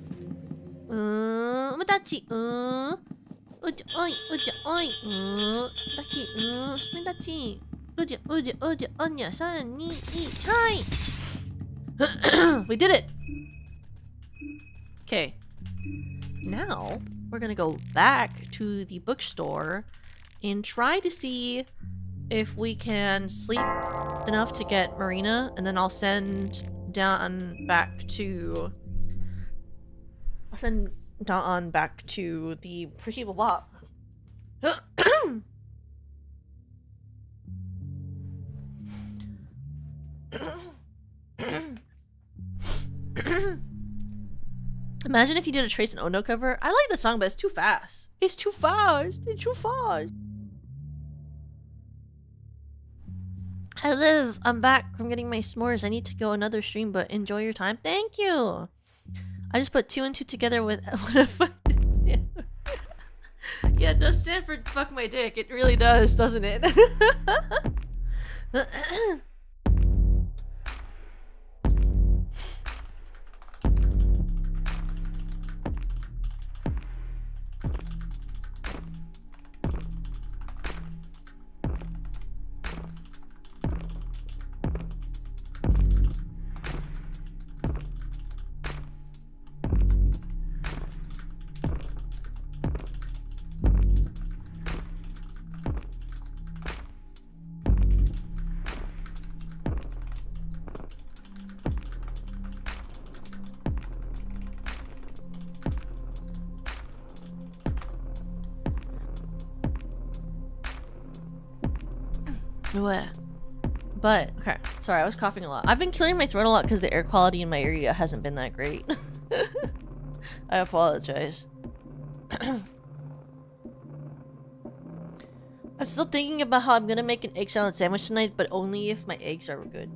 Umedachi uja oi daki umedachi uja onya san ni chai. We did it. Okay. Now we're gonna go back to the bookstore and try to see if we can sleep enough to get Marina, and then I'll send Dawn back to the Perceivable Bop. Imagine if you did a Trace and Ono cover. I like the song, but it's too fast. It's too fast. It's too fast. Hi Liv, I'm back from getting my s'mores. I need to go another stream, but enjoy your time. Thank you. I just put 2 and 2 together with what a fuck stand for. Yeah, it does stand for fuck my dick. It really does, doesn't it? But, okay. Sorry, I was coughing a lot. I've been clearing my throat a lot because the air quality in my area hasn't been that great. I apologize. I'm still thinking about how I'm gonna make an egg salad sandwich tonight, but only if my eggs are good.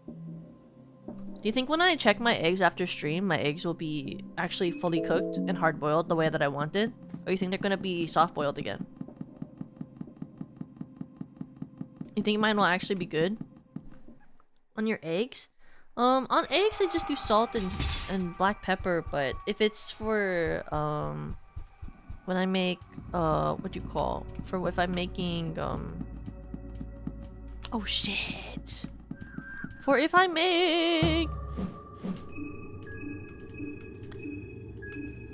Do you think when I check my eggs after stream, my eggs will be actually fully cooked and hard-boiled the way that I wanted? Or you think they're gonna be soft-boiled again? You think mine will actually be good? On your eggs? On eggs I just do salt and black pepper, but if it's for, when I make, what do you call? For if I'm making, oh shit! For if I make...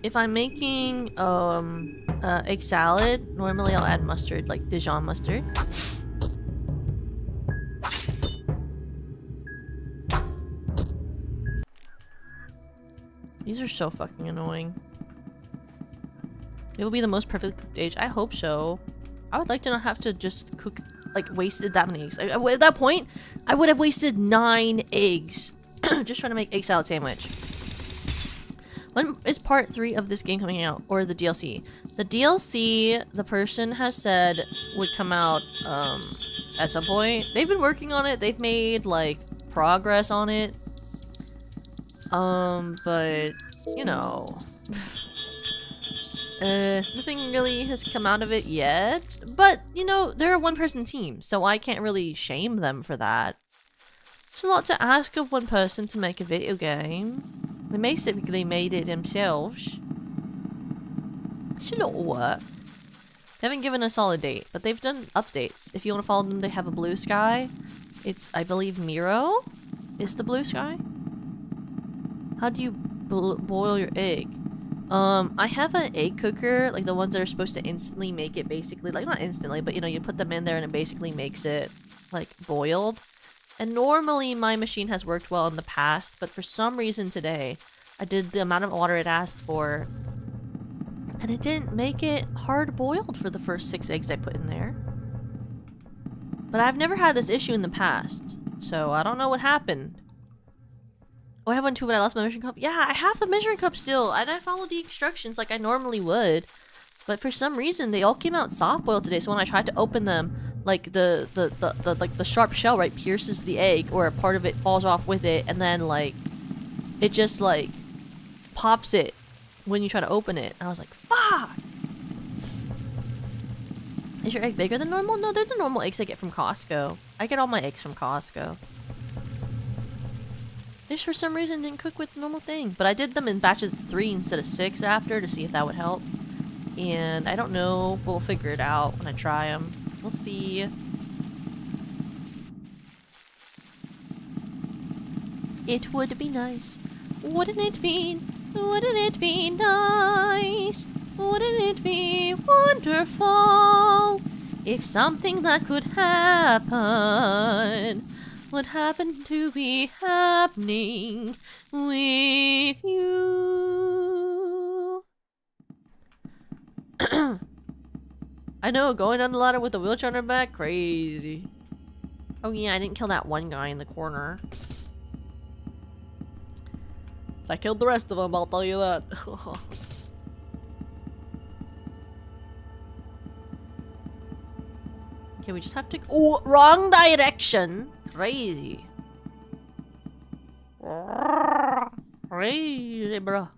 If I'm making, egg salad, normally I'll add mustard, like Dijon mustard. These are so fucking annoying. It will be the most perfect cooked egg. I hope so. I would like to not have to just cook, like, wasted that many eggs. At that point, I would have wasted 9 eggs just trying to make egg salad sandwich. When is part 3 of this game coming out? Or the DLC? The DLC, the person has said, would come out, at some point. They've been working on it. They've made, like, progress on it. But, you know... nothing really has come out of it yet. But, you know, they're a one-person team, so I can't really shame them for that. It's a lot to ask of one person to make a video game. They basically made it themselves. It's a lot of work. They haven't given a solid date, but they've done updates. If you want to follow them, they have a blue sky. It's, I believe, Miro is the blue sky. How do you boil your egg? I have an egg cooker, like the ones that are supposed to instantly make it basically, like not instantly, but you know, you put them in there and it basically makes it like boiled. And normally my machine has worked well in the past, but for some reason today, I did the amount of water it asked for and it didn't make it hard boiled for the first 6 eggs I put in there. But I've never had this issue in the past, so I don't know what happened. Oh, I have one too, but I lost my measuring cup. Yeah, I have the measuring cup still, and I followed the instructions like I normally would. But for some reason, they all came out soft-boiled today, so when I tried to open them, like, the sharp shell, right, pierces the egg, or a part of it falls off with it, and then, like, it just, like, pops it when you try to open it. And I was like, fuck! Is your egg bigger than normal? No, they're the normal eggs I get from Costco. I get all my eggs from Costco. They just for some reason didn't cook with the normal thing. But I did them in batches 3 instead of 6 after to see if that would help. And I don't know. We'll figure it out when I try them. We'll see. It would be nice. Wouldn't it be? Wouldn't it be nice? Wouldn't it be wonderful if something that could happen would happen to be happening with you? I know, going down the ladder with the wheelchair on her back, crazy. Oh yeah, I didn't kill that one guy in the corner. I killed the rest of them, I'll tell you that. Okay, we just have to... Oh, wrong direction! Crazy. Crazy, bro.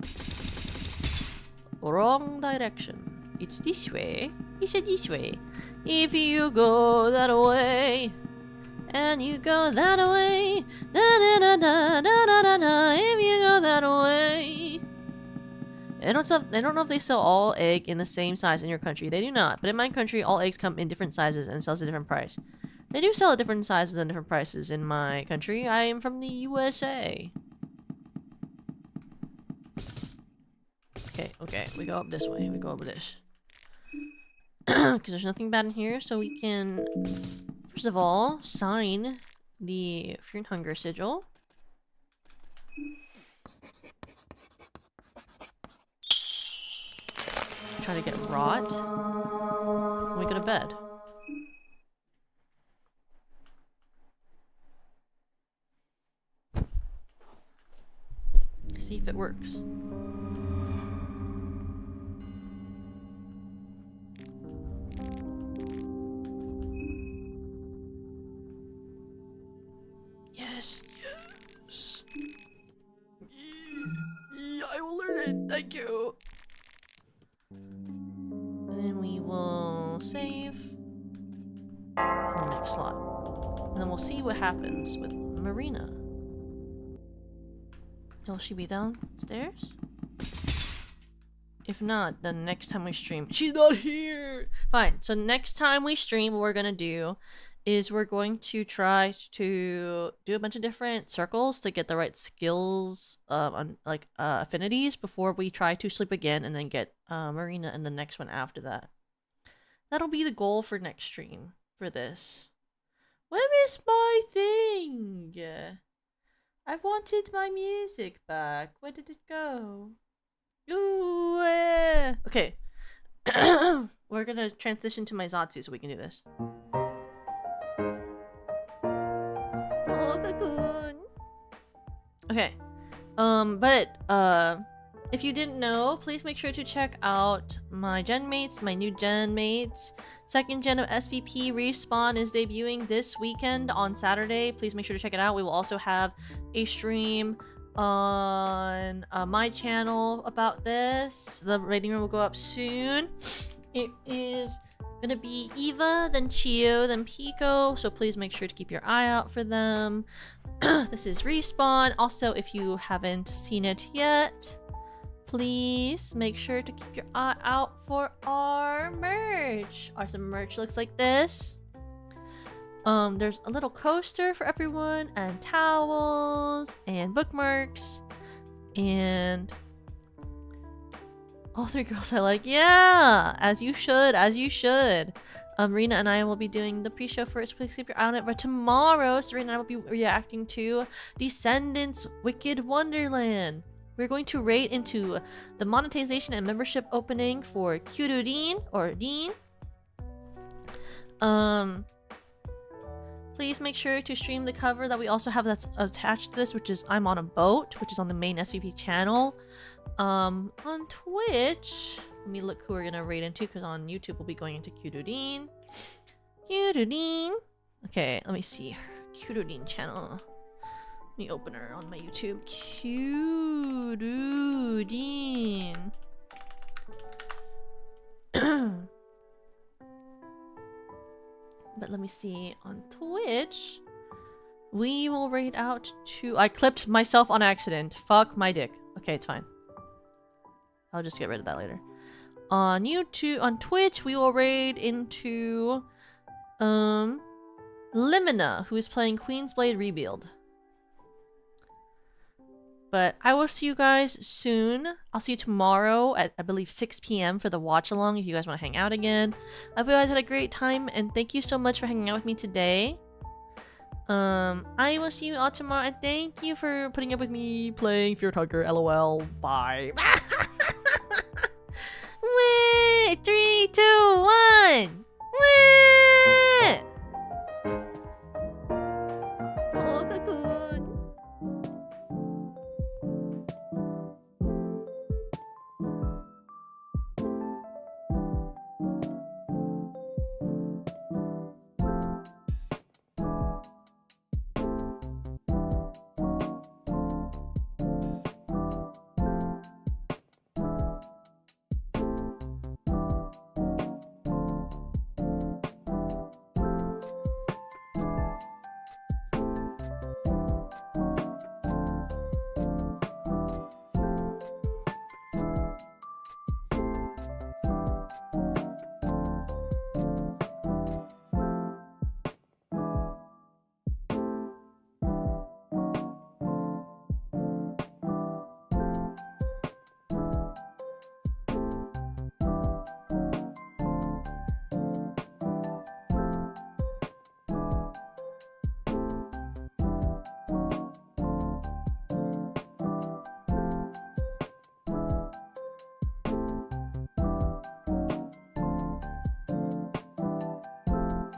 Wrong direction. It's this way. It's this way. If you go that way, and you go that way, da da da da da da da da. If you go that way. I don't know if they sell all egg in the same size in your country. They do not. But in my country, all eggs come in different sizes and sells a different price. They do sell at different sizes and different prices in my country. I am from the USA. Okay. We go up this way. We go over this. Because there's nothing bad in here, so we can, first of all, sign the Fear and Hunger sigil. Try to get rot. We go to bed. see if it works. Yes, yes. I will learn it. Thank you. And then we will save in the next slot. And then we'll see what happens with Marina. Will she be downstairs? If not, then next time we stream, she's not here! Fine, so next time we stream, what we're gonna do is we're going to try to do a bunch of different circles to get the right skills, on like affinities before we try to sleep again and then get Marina in the next one after that. That'll be the goal for next stream for this. Where is my thing? I wanted my music back. Where did it go? Ooh, okay. We're gonna transition to my Zatsu so we can do this. Oh, cocoon. Okay. If you didn't know, please make sure to check out my gen mates, my new gen mates. Second gen of SVP Respawn is debuting this weekend on Saturday. Please make sure to check it out. We will also have a stream on my channel about this. The rating room will go up soon. It is gonna be Eva, then Chio, then Pico, so please make sure to keep your eye out for them. This is Respawn. Also, if you haven't seen it yet, please make sure to keep your eye out for our merch. Our some merch looks like this. There's a little coaster for everyone, and towels, and bookmarks, and all three girls are like, yeah, as you should, as you should. Rena and I will be doing the pre-show for it, so please keep your eye on it. But tomorrow, Serena and I will be reacting to Descendants Wicked Wonderland. We're going to rate into the monetization and membership opening for Kyurudin, or Dean. Please make sure to stream the cover that we also have that's attached to this, which is I'm on a Boat, which is on the main SVP channel. On Twitch, let me look who we're gonna rate into, because on YouTube we'll be going into Kyurudin. Kyurudin. Okay, let me see. Kyurudin channel. Let me open her on my YouTube. Kyurudin. But let me see, on Twitch, we will rate out to... I clipped myself on accident. Fuck my dick. Okay, it's fine. I'll just get rid of that later. On YouTube, on Twitch, we will raid into Limina, who is playing Queen's Blade Rebuild. But I will see you guys soon. I'll see you tomorrow at, I believe, 6 p.m. for the watch along if you guys want to hang out again. I hope you guys had a great time, and thank you so much for hanging out with me today. I will see you all tomorrow, and thank you for putting up with me playing Fear Tugger. LOL. Bye. Wait, 3, 2, 1. Wait.